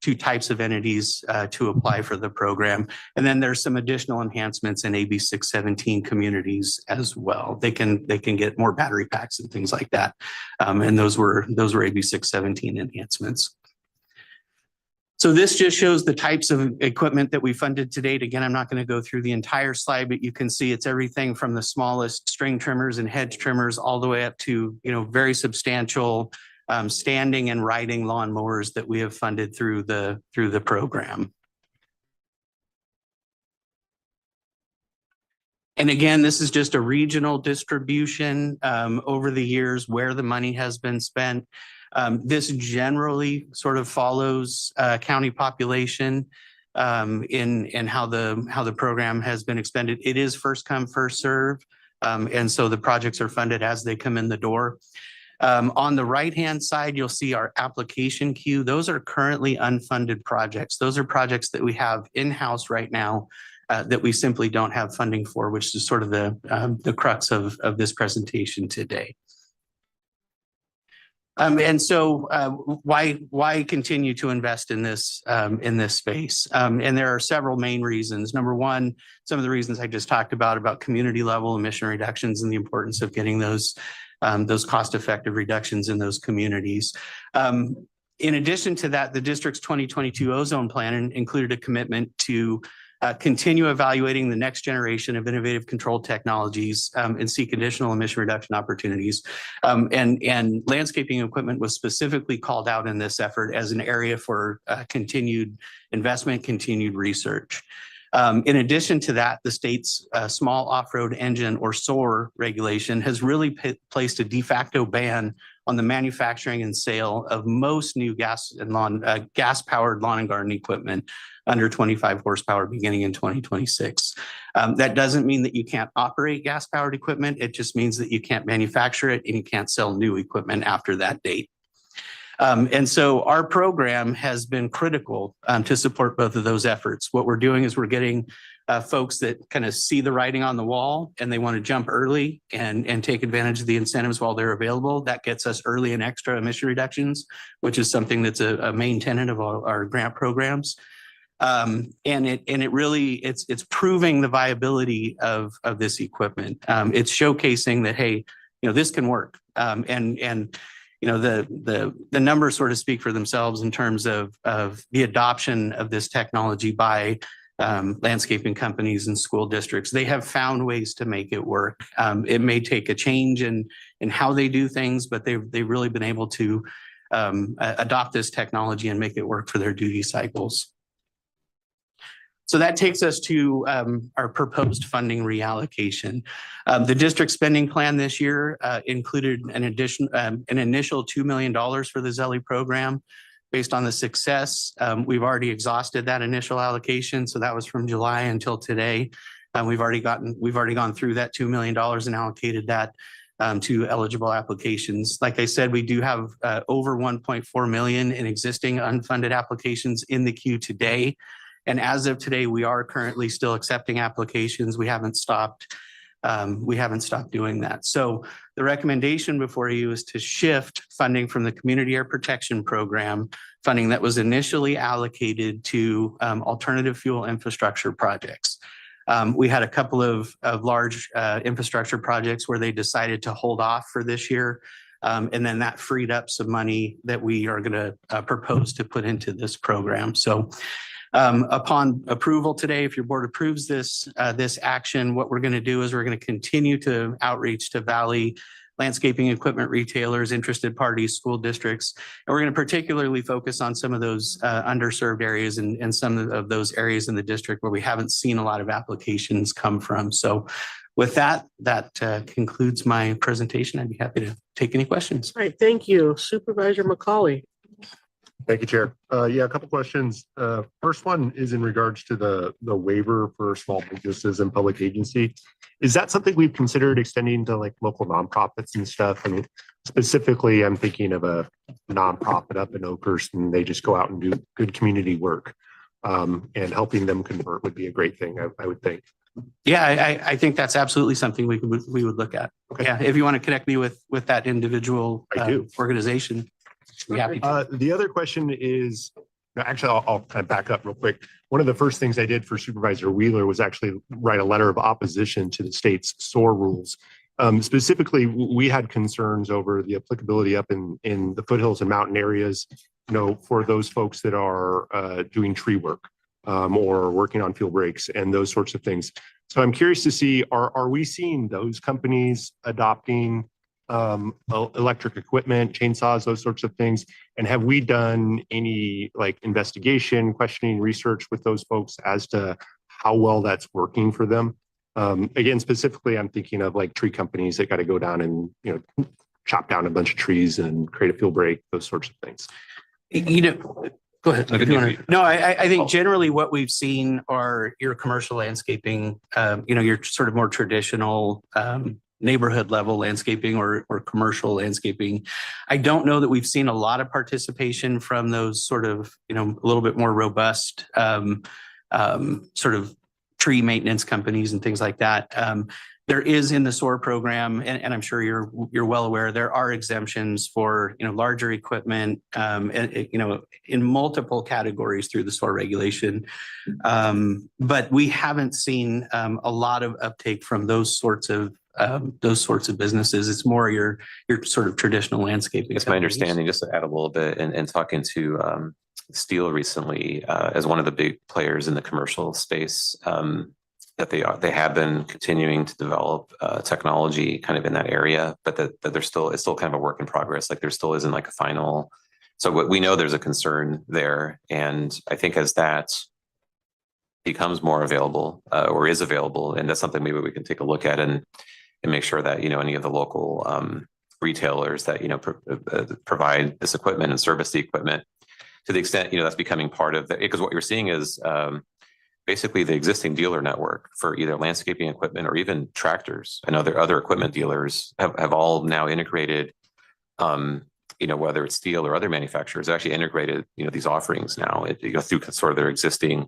two types of entities to apply for the program. And then there's some additional enhancements in AB 617 communities as well. They can get more battery packs and things like that. And those were AB 617 enhancements. So this just shows the types of equipment that we funded to date. Again, I'm not going to go through the entire slide, but you can see it's everything from the smallest string trimmers and hedge trimmers all the way up to, very substantial standing and riding lawn mowers that we have funded through the program. And again, this is just a regional distribution over the years where the money has been spent. This generally sort of follows county population in how the program has been expended. It is first come, first serve. And so the projects are funded as they come in the door. On the right-hand side, you'll see our application queue. Those are currently unfunded projects. Those are projects that we have in-house right now that we simply don't have funding for, which is sort of the crux of this presentation today. And so why continue to invest in this space? And there are several main reasons. Number one, some of the reasons I just talked about community level emission reductions and the importance of getting those cost-effective reductions in those communities. In addition to that, the district's 2022 ozone plan included a commitment to continue evaluating the next generation of innovative control technologies and seek additional emission reduction opportunities. And landscaping equipment was specifically called out in this effort as an area for continued investment, continued research. In addition to that, the state's small off-road engine or SOAR regulation has really placed a de facto ban on the manufacturing and sale of most new gas-powered lawn and garden equipment under 25 horsepower beginning in 2026. That doesn't mean that you can't operate gas-powered equipment. It just means that you can't manufacture it and you can't sell new equipment after that date. And so our program has been critical to support both of those efforts. What we're doing is we're getting folks that kind of see the writing on the wall and they want to jump early and take advantage of the incentives while they're available. That gets us early and extra emission reductions, which is something that's a main tenet of our grant programs. And it really, it's proving the viability of this equipment. It's showcasing that, hey, this can work. And the numbers sort of speak for themselves in terms of the adoption of this technology by landscaping companies and school districts. They have found ways to make it work. It may take a change in how they do things, but they've really been able to adopt this technology and make it work for their duty cycles. So that takes us to our proposed funding reallocation. The district spending plan this year included an initial $2 million for the ZELI program. Based on the success, we've already exhausted that initial allocation. So that was from July until today. We've already gone through that $2 million and allocated that to eligible applications. Like I said, we do have over 1.4 million in existing unfunded applications in the queue today. And as of today, we are currently still accepting applications. We haven't stopped doing that. So the recommendation before you is to shift funding from the Community Air Protection Program, funding that was initially allocated to alternative fuel infrastructure projects. We had a couple of large infrastructure projects where they decided to hold off for this year. And then that freed up some money that we are going to propose to put into this program. So upon approval today, if your board approves this action, what we're going to do is we're going to continue to outreach to Valley landscaping equipment retailers, interested parties, school districts. And we're going to particularly focus on some of those underserved areas and some of those areas in the district where we haven't seen a lot of applications come from. So with that concludes my presentation. I'd be happy to take any questions. All right, thank you. Supervisor McCauley. Thank you, Chair. Yeah, a couple questions. First one is in regards to the waiver for small businesses and public agency. Is that something we've considered extending to like local nonprofits and stuff? I mean, specifically, I'm thinking of a nonprofit up in Oakhurst, and they just go out and do good community work. And helping them convert would be a great thing, I would think. Yeah, I think that's absolutely something we would look at. Okay. Yeah, if you want to connect me with that individual organization. Be happy to. The other question is, actually, I'll kind of back up real quick. One of the first things I did for Supervisor Wheeler was actually write a letter of opposition to the state's SOAR rules. Specifically, we had concerns over the applicability up in the foothills and mountain areas, for those folks that are doing tree work or working on field breaks and those sorts of things. So I'm curious to see, are we seeing those companies adopting electric equipment, chainsaws, those sorts of things? And have we done any like investigation, questioning, research with those folks as to how well that's working for them? Again, specifically, I'm thinking of like tree companies that got to go down and, chop down a bunch of trees and create a field break, those sorts of things. Go ahead. No, I think generally what we've seen are your commercial landscaping, your sort of more traditional neighborhood level landscaping or commercial landscaping. I don't know that we've seen a lot of participation from those sort of, a little bit more robust sort of tree maintenance companies and things like that. There is in the SOAR program, and I'm sure you're well aware, there are exemptions for larger equipment, in multiple categories through the SOAR regulation. But we haven't seen a lot of uptake from those sorts of businesses. It's more your sort of traditional landscaping. It's my understanding, just to add a little bit, and talking to Steel recently, as one of the big players in the commercial space, that they have been continuing to develop technology kind of in that area, but that it's still kind of a work in progress. Like there still isn't like a final. So what we know, there's a concern there, and I think as that becomes more available or is available, and that's something maybe we can take a look at and make sure that any of the local retailers that provide this equipment and service the equipment, to the extent that's becoming part of that, because what you're seeing is basically the existing dealer network for either landscaping equipment or even tractors and other equipment dealers have all now integrated, whether it's Steel or other manufacturers, actually integrated these offerings now through sort of their existing.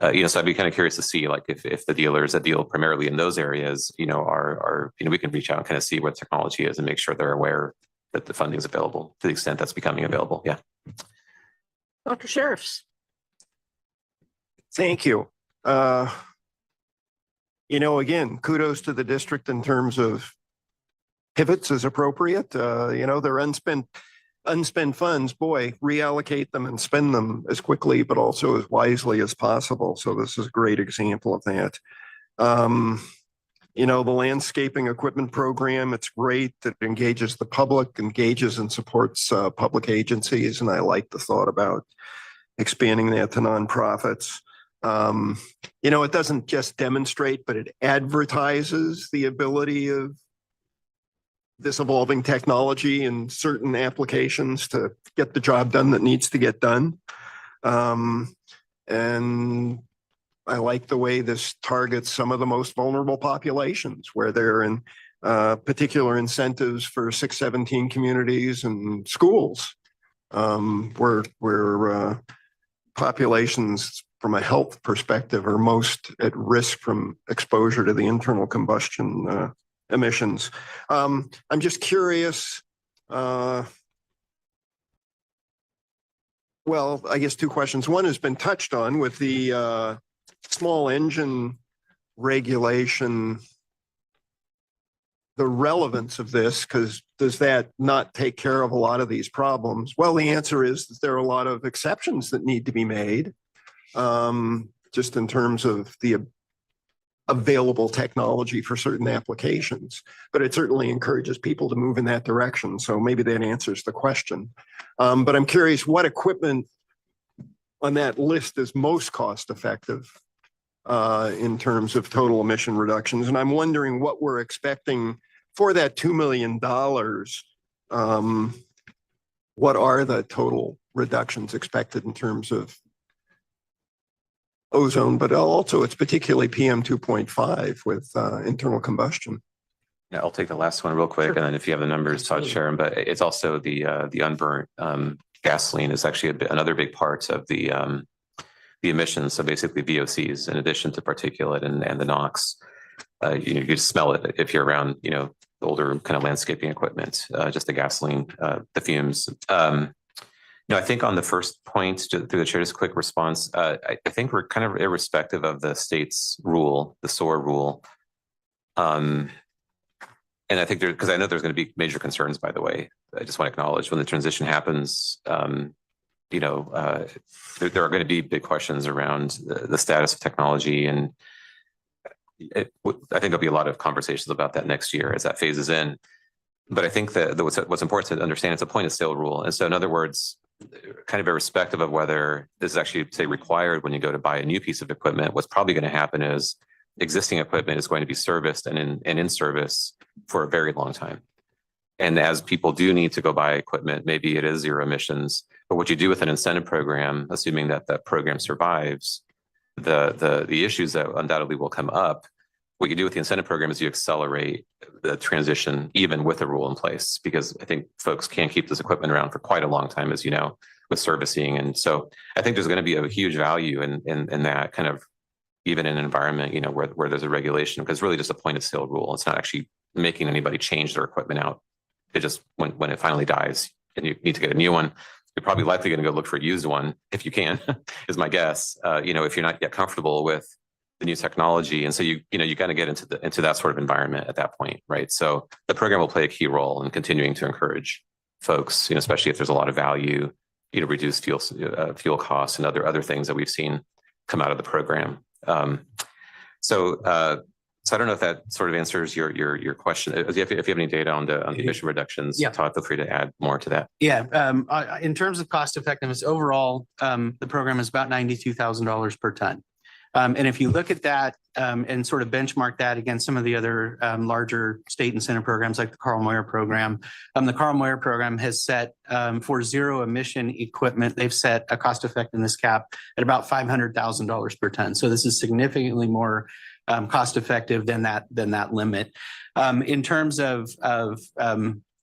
So I'd be kind of curious to see, like, if the dealers that deal primarily in those areas, are we can reach out and kind of see what technology is and make sure they're aware that the funding is available to the extent that's becoming available. Yeah. Dr. Sheriffs. Thank you. Again, kudos to the district in terms of pivots as appropriate. They're unspent funds, boy, reallocate them and spend them as quickly, but also as wisely as possible. So this is a great example of that. The landscaping equipment program, it's great. It engages the public, engages and supports public agencies. And I like the thought about expanding that to nonprofits. It doesn't just demonstrate, but it advertises the ability of this evolving technology and certain applications to get the job done that needs to get done. And I like the way this targets some of the most vulnerable populations where there are in particular incentives for 617 communities and schools where populations from a health perspective are most at risk from exposure to the internal combustion emissions. I'm just curious. Well, I guess two questions. One has been touched on with the small engine regulation, the relevance of this, because does that not take care of a lot of these problems? Well, the answer is that there are a lot of exceptions that need to be made, just in terms of the available technology for certain applications, but it certainly encourages people to move in that direction. So maybe that answers the question. But I'm curious what equipment on that list is most cost effective in terms of total emission reductions. And I'm wondering what we're expecting for that $2 million. What are the total reductions expected in terms of ozone, but also it's particularly PM 2.5 with internal combustion. Yeah, I'll take the last one real quick, and then if you have the numbers, Todd, share them. But it's also the unburnt gasoline is actually another big part of the emissions. So basically VOCs, in addition to particulate and the NOx, you just smell it if you're around, the older kind of landscaping equipment, just the gasoline, the fumes. I think on the first point, through the chair, just a quick response. I think we're kind of irrespective of the state's rule, the SOAR rule. And I think because I know there's going to be major concerns, by the way. I just want to acknowledge when the transition happens, there are going to be big questions around the status of technology. And I think there'll be a lot of conversations about that next year as that phases in. But I think that what's important to understand, it's a point of sale rule. And so in other words, kind of irrespective of whether this is actually, say, required when you go to buy a new piece of equipment, what's probably going to happen is existing equipment is going to be serviced and in service for a very long time. And as people do need to go buy equipment, maybe it is zero emissions. But what you do with an incentive program, assuming that that program survives, the issues that undoubtedly will come up, what you do with the incentive program is you accelerate the transition even with a rule in place, because I think folks can't keep this equipment around for quite a long time, as you know, with servicing. And so I think there's going to be a huge value in that kind of, even in an environment, where there's a regulation, because it's really just a point of sale rule. It's not actually making anybody change their equipment out. It just, when it finally dies and you need to get a new one, you're probably likely going to go look for a used one if you can, is my guess. If you're not yet comfortable with the new technology. And so you kind of get into that sort of environment at that point, right? So the program will play a key role in continuing to encourage folks, especially if there's a lot of value, reduce fuel costs and other things that we've seen come out of the program. So I don't know if that sort of answers your question. If you have any data on the emission reductions, Todd, feel free to add more to that. Yeah, in terms of cost effectiveness, overall, the program is about $92,000 per ton. And if you look at that and sort of benchmark that against some of the other larger state incentive programs like the Carl Moyer program, the Carl Moyer program has set for zero emission equipment, they've set a cost effectiveness cap at about $500,000 per ton. So this is significantly more cost effective than that limit. In terms of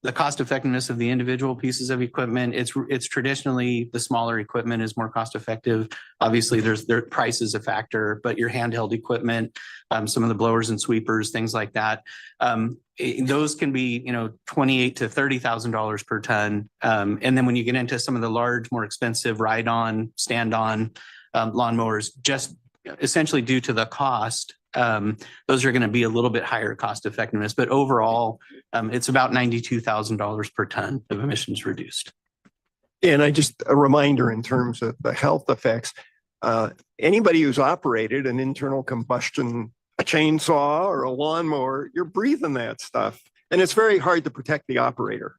the cost effectiveness of the individual pieces of equipment, it's traditionally the smaller equipment is more cost effective. Obviously, their price is a factor, but your handheld equipment, some of the blowers and sweepers, things like that, those can be $28,000 to $30,000 per ton. And then when you get into some of the large, more expensive ride-on, stand-on lawnmowers, just essentially due to the cost Those are going to be a little bit higher cost effectiveness, but overall, it's about $92,000 per ton of emissions reduced. And a reminder in terms of the health effects, anybody who's operated an internal combustion, a chainsaw or a lawnmower, you're breathing that stuff. And it's very hard to protect the operator.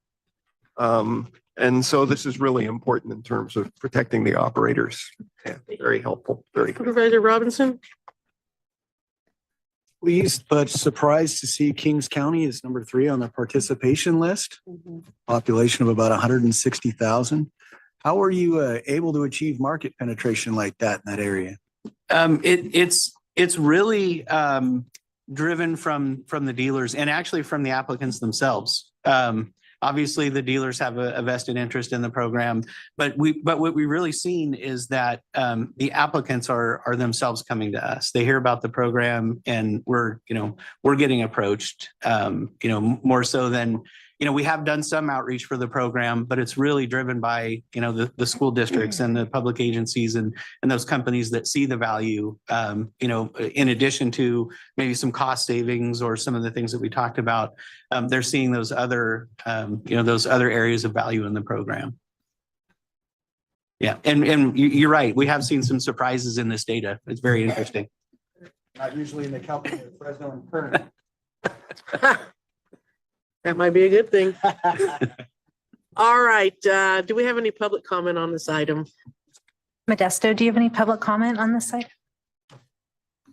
And so this is really important in terms of protecting the operators. Yeah, very helpful. Very good. Supervisor Robinson? Pleased but surprised to see Kings County is number 3 on the participation list. Population of about 160,000. How are you able to achieve market penetration like that in that area? It's really driven from the dealers and actually from the applicants themselves. Obviously, the dealers have a vested interest in the program, but what we've really seen is that the applicants are themselves coming to us. They hear about the program, and we're getting approached. More so than we have done some outreach for the program, but it's really driven by the school districts and the public agencies and those companies that see the value. In addition to maybe some cost savings or some of the things that we talked about, they're seeing those other areas of value in the program. Yeah, and you're right. We have seen some surprises in this data. It's very interesting. Not usually in the company of Fresno and Kern. That might be a good thing. All right. Do we have any public comment on this item? Modesto, do you have any public comment on this item?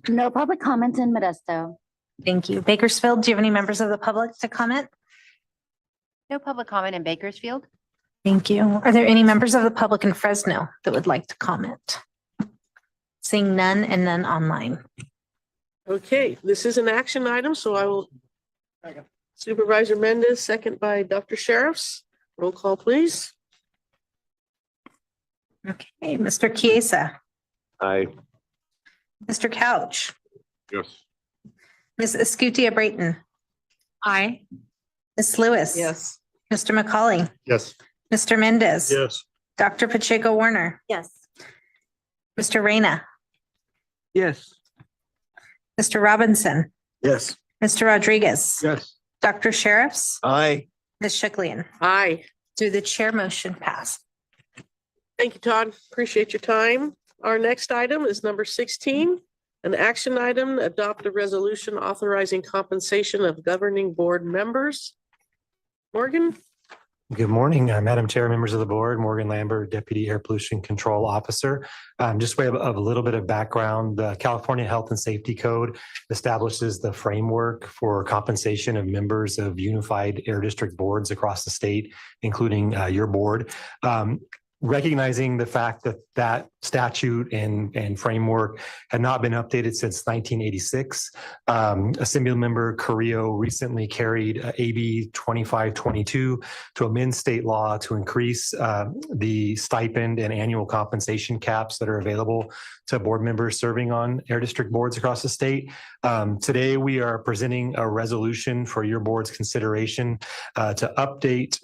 No public comments in Modesto. Thank you. Bakersfield, do you have any members of the public to comment? No public comment in Bakersfield. Thank you. Are there any members of the public in Fresno that would like to comment? Seeing none and none online. Okay, this is an action item, so I will. Supervisor Mendez, second by Dr. Sheriffs. Roll call, please. Okay, Mr. Chiesa, Aye. Mr. Couch, Yes. Ms. Escutia Brayton, Aye. Ms. Lewis. Yes. Mr. McCauley, Yes. Mr. Mendez. Yes. Dr. Pacheco Warner, Yes. Mr. Reyna, Yes. Mr. Robinson, Yes. Mr. Rodriguez. Yes. Dr. Sheriffs, Aye. Ms. Schicklien. Aye. Through the chair, motion passed. Thank you, Todd. Appreciate your time. Our next item is number 16. An action item, adopt a resolution authorizing compensation of governing board members. Morgan? Good morning, Madam Chair, members of the board, Morgan Lambert, Deputy Air Pollution Control Officer. Just way of a little bit of background, the California Health and Safety Code establishes the framework for compensation of members of unified air district boards across the state, including your board. Recognizing the fact that that statute and framework had not been updated since 1986, Assembly Member Carrillo recently carried AB 2522 to amend state law to increase the stipend and annual compensation caps that are available to board members serving on air district boards across the state. Today, we are presenting a resolution for your board's consideration to update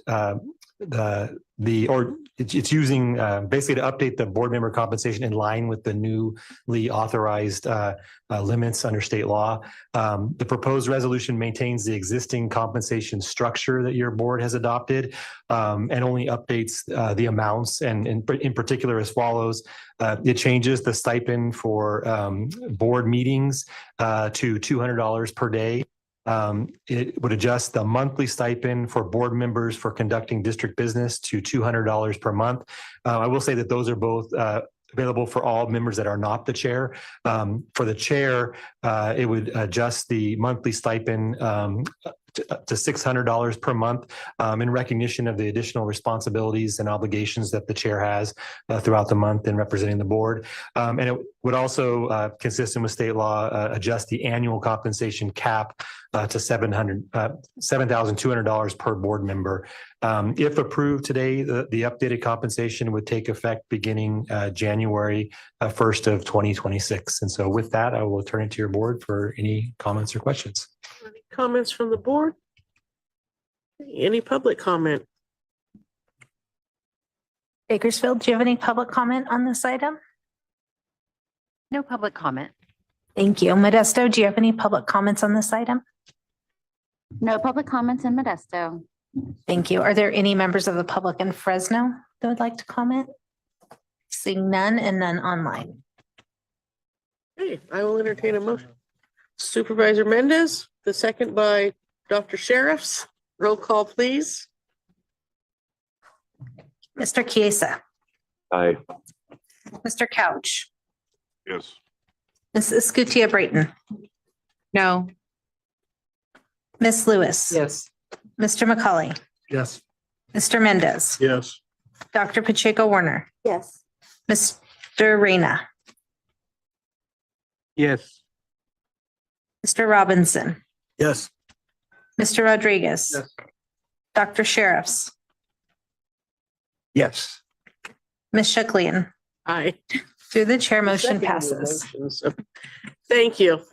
it's using basically to update the board member compensation in line with the newly authorized limits under state law. The proposed resolution maintains the existing compensation structure that your board has adopted and only updates the amounts and in particular as follows. It changes the stipend for board meetings to $200 per day. It would adjust the monthly stipend for board members for conducting district business to $200 per month. I will say that those are both available for all members that are not the chair. For the chair, it would adjust the monthly stipend to $600 per month in recognition of the additional responsibilities and obligations that the chair has throughout the month in representing the board. And it would also, consistent with state law, adjust the annual compensation cap to $7,200 per board member. If approved today, the updated compensation would take effect beginning January 1st of 2026. And so with that, I will turn it to your board for any comments or questions. Any comments from the board? Any public comment? Bakersfield, do you have any public comment on this item? No public comment. Thank you. Modesto, do you have any public comments on this item? No public comments in Modesto. Thank you. Are there any members of the public in Fresno that would like to comment? Seeing none and none online. Okay, I will entertain a motion. Supervisor Mendez, the second by Dr. Sheriffs. Roll call, please. Mr. Chiesa, Aye. Mr. Couch, Yes. Ms. Escutia Brayton, No. Ms. Lewis. Yes. Mr. McCauley, Yes. Mr. Mendez, Yes. Dr. Pacheco Warner, Yes. Mr. Reyna, Yes. Mr. Robinson, Yes. Mr. Rodriguez, Yes. Dr. Sheriffs, Yes. Ms. Sheklian. Aye. Through the chair, motion Second the passes. motion, so thank you.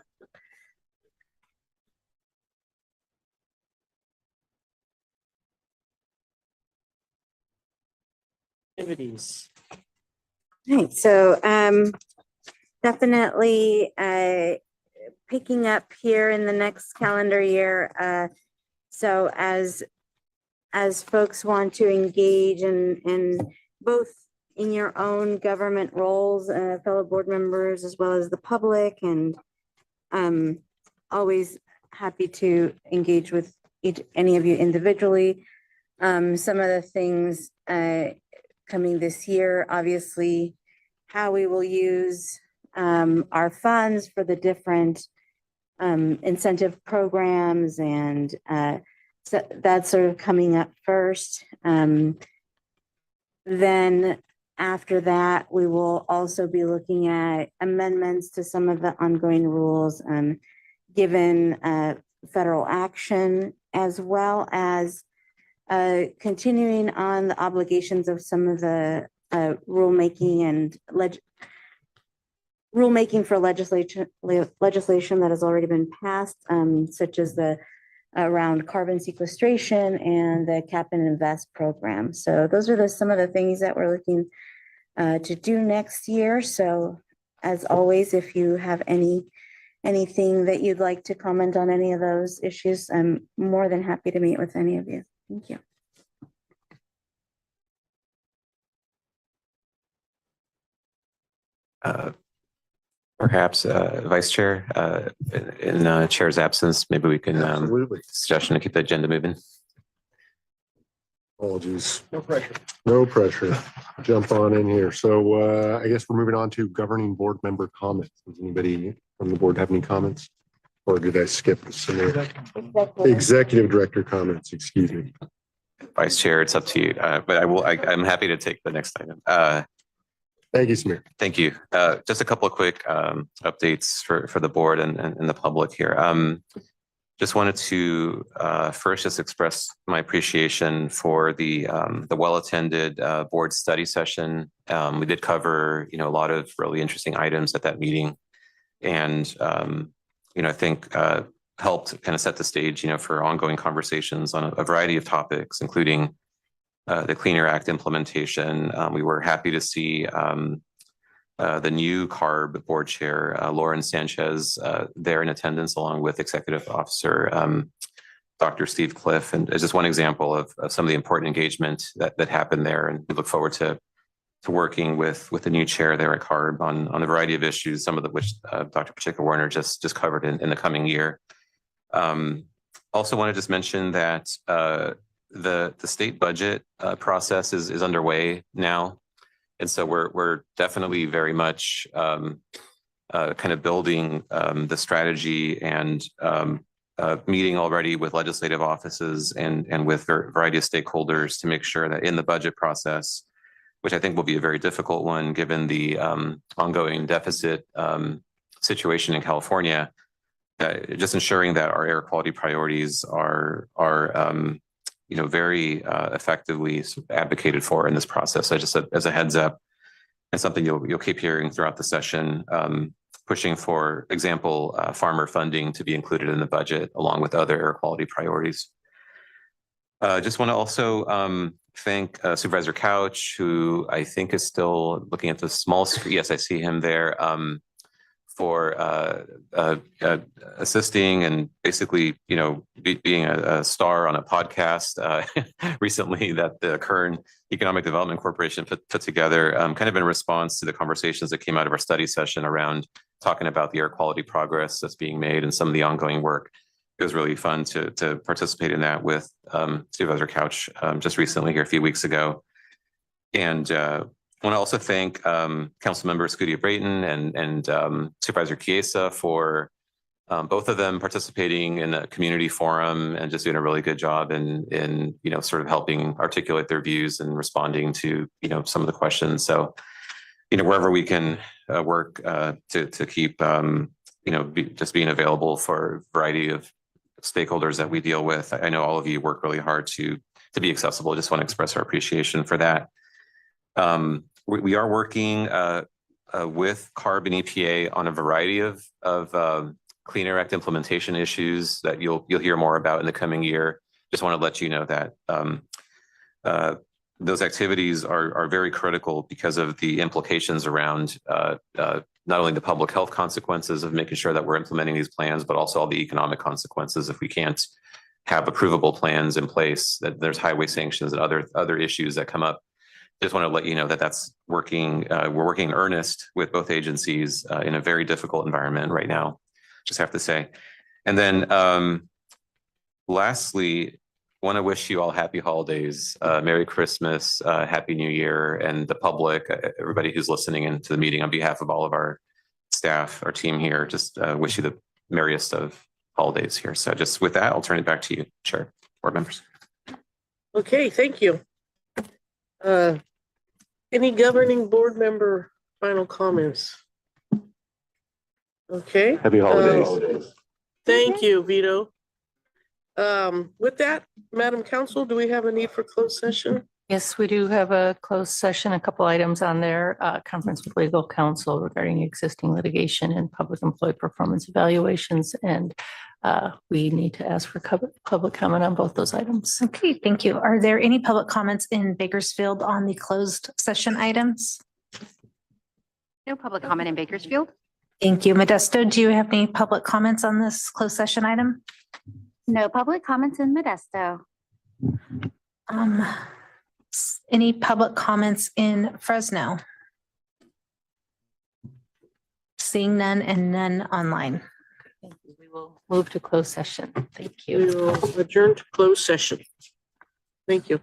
Activities. Right, so definitely picking up here in the next calendar year. So as folks want to engage in both in your own government roles, fellow board members, as well as the public, and always happy to engage with any of you individually. Some of the things coming this year, obviously, how we will use our funds for the different incentive programs, and so that's sort of coming up first. Then after that, we will also be looking at amendments to some of the ongoing rules, given federal action, as well as continuing on the obligations of some of the rulemaking and rulemaking for legislation that has already been passed, such as the around carbon sequestration and the cap and invest program. So those are some of the things that we're looking to do next year. So as always, if you have anything that you'd like to comment on any of those issues, I'm more than happy to meet with any of you. Thank you. Perhaps Vice Chair, in Chair's absence, maybe we can Absolutely. suggestion to keep the agenda moving. Apologies. No pressure. No pressure. Jump on in here. So I guess we're moving on to governing board member comments. Does anybody from the board have any comments? Or did I skip some executive director comments? Excuse me. Vice Chair, it's up to you, but I'm happy to take the next item. Thank you, Samir. Thank you. Just a couple of quick updates for the board and the public here. Just wanted to first just express my appreciation for the well-attended board study session. We did cover, a lot of really interesting items at that meeting, and I think helped kind of set the stage, for ongoing conversations on a variety of topics, including the Clean Air Act implementation. We were happy to see the new CARB board chair, Lauren Sanchez, there in attendance, along with Executive Officer Dr. Steve Cliff. And it's just one example of some of the important engagement that happened there. And we look forward to working with the new chair there at CARB on a variety of issues, some of which Dr. Pacheco Warner just covered in the coming year. Also want to just mention that the state budget process is underway now. And so we're definitely very much kind of building the strategy and meeting already with legislative offices and with a variety of stakeholders to make sure that in the budget process, which I think will be a very difficult one given the ongoing deficit situation in California, just ensuring that our air quality priorities are very effectively advocated for in this process. So just as a heads up, and something you'll keep hearing throughout the session, pushing for example, farmer funding to be included in the budget along with other air quality priorities. Just want to also thank Supervisor Couch, who I think is still looking at the small screen. Yes, I see him there. for assisting and basically, being a star on a podcast recently that the Kern Economic Development Corporation put together, kind of in response to the conversations that came out of our study session around talking about the air quality progress that's being made and some of the ongoing work. It was really fun to participate in that with Supervisor Couch just recently here a few weeks ago. And I want to also thank Councilmember Scudia-Brayton and Supervisor Chiesa for both of them participating in a community forum and just doing a really good job in sort of helping articulate their views and responding to some of the questions. So wherever we can work to keep just being available for a variety of stakeholders that we deal with. I know all of you work really hard to be accessible. I just want to express our appreciation for that. We are working with CARB and EPA on a variety of Clean Air Act implementation issues that you'll hear more about in the coming year. Just want to let you know that those activities are very critical because of the implications around not only the public health consequences of making sure that we're implementing these plans, but also all the economic consequences if we can't have approvable plans in place, that there's highway sanctions and other issues that come up. Just want to let you know that that's working. We're working in earnest with both agencies in a very difficult environment right now, just have to say. And then lastly, want to wish you all happy holidays, Merry Christmas, Happy New Year, and the public, everybody who's listening into the meeting on behalf of all of our staff, our team here, just wish you the merriest of holidays here. So just with that, I'll turn it back to you, Chair, board members. Okay, thank you. Any governing board member final comments? Okay. Happy holidays. Thank you, Vito. With that, Madam Council, do we have a need for closed session? Yes, we do have a closed session, a couple items on there, conference with legal counsel regarding existing litigation and public employee performance evaluations. And we need to ask for public comment on both those items. Okay, thank you. Are there any public comments in Bakersfield on the closed session items? No public comment in Bakersfield. Thank you. Modesto, do you have any public comments on this closed session item? No public comments in Modesto. Any public comments in Fresno? Seeing none and none online. Thank you. We will move to closed session. Thank you. We will adjourn to closed session. Thank you.